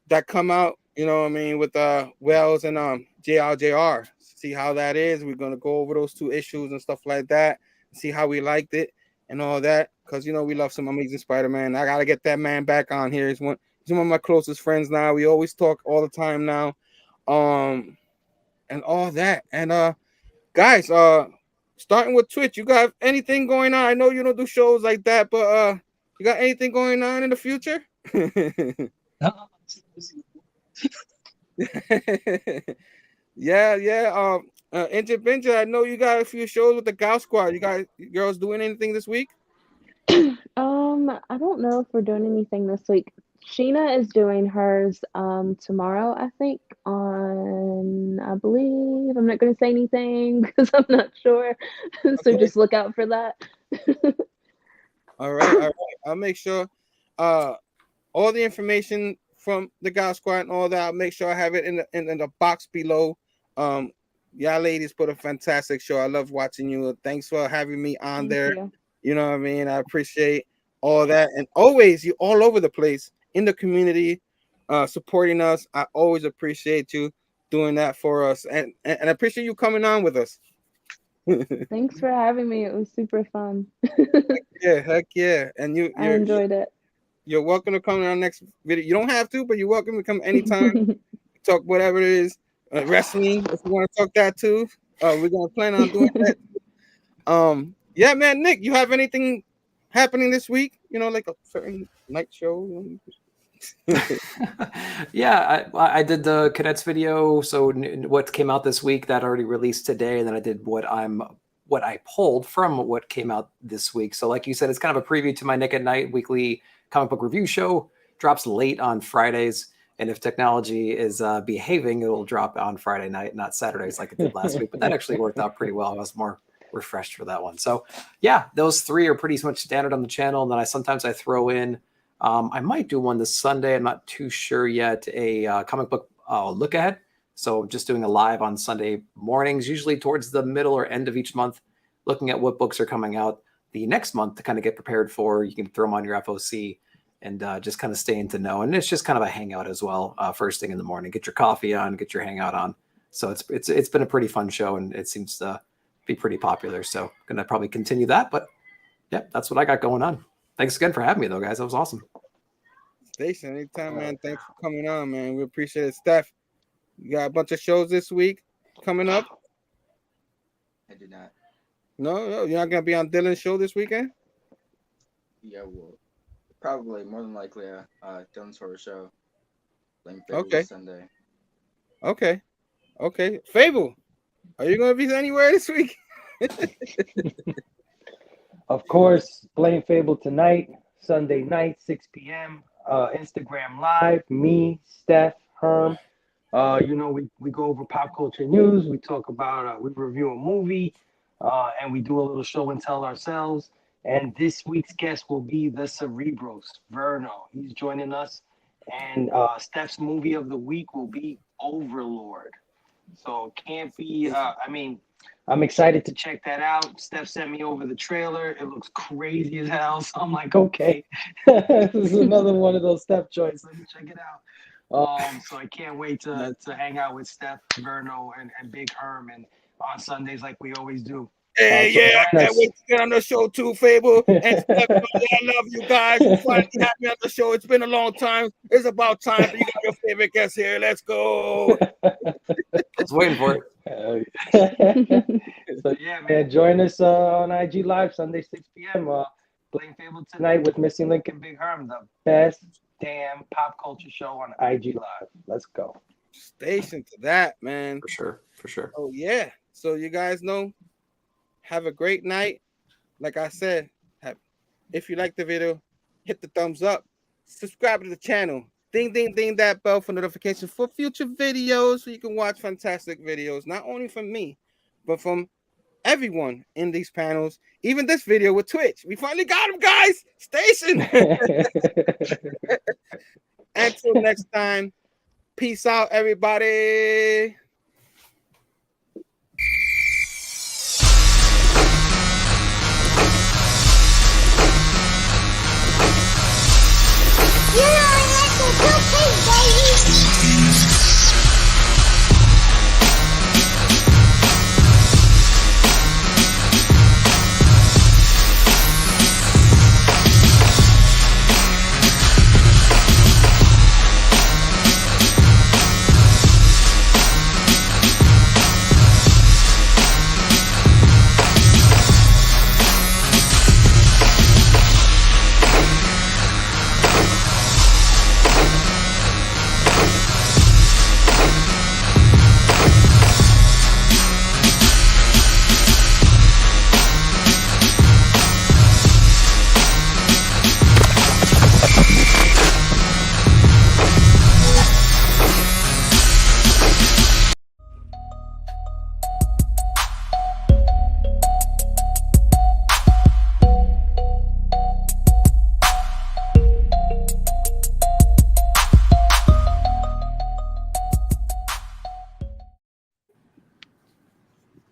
That come out, with Wells and JRJR. See how that is. We're gonna go over those two issues and stuff like that. See how we liked it and all that. Because we love some Amazing Spider-Man. I gotta get that man back on here. He's one of my closest friends now. We always talk all the time now. And all that. And guys, starting with Twitch, you got anything going on? I know you don't do shows like that, but you got anything going on in the future? Yeah. Inja Benja, I know you got a few shows with the Gal Squad. You girls doing anything this week? I don't know if we're doing anything this week. Sheena is doing hers tomorrow, I think, I believe. I'm not going to say anything because I'm not sure. So just look out for that. All right. I'll make sure all the information from the Gal Squad and all that, I'll make sure I have it in the box below. Y'all ladies put a fantastic show. I love watching you. Thanks for having me on there. You know what I mean? I appreciate all that. And always, you're all over the place in the community, supporting us. I always appreciate you doing that for us. And I appreciate you coming on with us. Thanks for having me. It was super fun. Heck yeah. And I enjoyed it. You're welcome to come to our next video. You don't have to, but you're welcome to come anytime. Talk whatever it is. Wrestling, if you want to talk that too. We're going to plan on doing that. Yeah, man. Nick, you have anything happening this week? You know, like a certain night show. Yeah, I did the cadets video. So what came out this week that already released today, and then I did what I pulled from what came out this week. So like you said, it's kind of a preview to my Nick at Night weekly comic book review show. Drops late on Fridays, and if technology is behaving, it will drop on Friday night, not Saturdays like it did last week. But that actually worked out pretty well. I was more refreshed for that one. So yeah, those three are pretty much standard on the channel. And then sometimes I throw in, I might do one this Sunday. I'm not too sure yet. A comic book look ahead. So just doing a live on Sunday mornings, usually towards the middle or end of each month, looking at what books are coming out the next month to kind of get prepared for. You can throw them on your FOC and just kind of stay into know. And it's just kind of a hangout as well. First thing in the morning, get your coffee on, get your hangout on. So it's been a pretty fun show, and it seems to be pretty popular. So gonna probably continue that. But yeah, that's what I got going on. Thanks again for having me, though, guys. That was awesome. Station, anytime, man. Thanks for coming on, man. We appreciate it. Steph, you got a bunch of shows this week coming up? I did not. No, you're not gonna be on Dylan's show this weekend? Yeah, well, probably more than likely Dylan's Horror Show. Okay. Sunday. Okay. Phable, are you gonna be anywhere this week? Of course, Blame Phable tonight, Sunday night, 6 p.m. Instagram Live, me, Stef, Herm. We go over pop culture news. We talk about, we review a movie, and we do a little show and tell ourselves. And this week's guest will be the Cerebros, Verno. He's joining us. And Stef's movie of the week will be Overlord. So can't be, I'm excited to check that out. Stef sent me over the trailer. It looks crazy as hell. So I'm like, okay, this is another one of those Stef joints. Let me check it out. So I can't wait to hang out with Stef, Verno, and Big Herm, and on Sundays like we always do. Hey, I can't wait to get on the show too, Phable. And Steph, I love you guys. You finally had me on the show. It's been a long time. It's about time. You got your favorite guest here. Let's go. I was waiting for it. So yeah, man, join us on IG Live Sunday 6 p.m. Blame Phable tonight with Missing Link and Big Herm, the best damn pop culture show on IG Live. Let's go. Station to that, man. For sure. Oh yeah. So you guys know. Have a great night. Like I said, if you like the video, hit the thumbs up. Subscribe to the channel. Ding, ding, ding that bell for notifications for future videos so you can watch fantastic videos, not only from me, but from everyone in these panels. Even this video with Twitch. We finally got him, guys. Station. Until next time, peace out, everybody.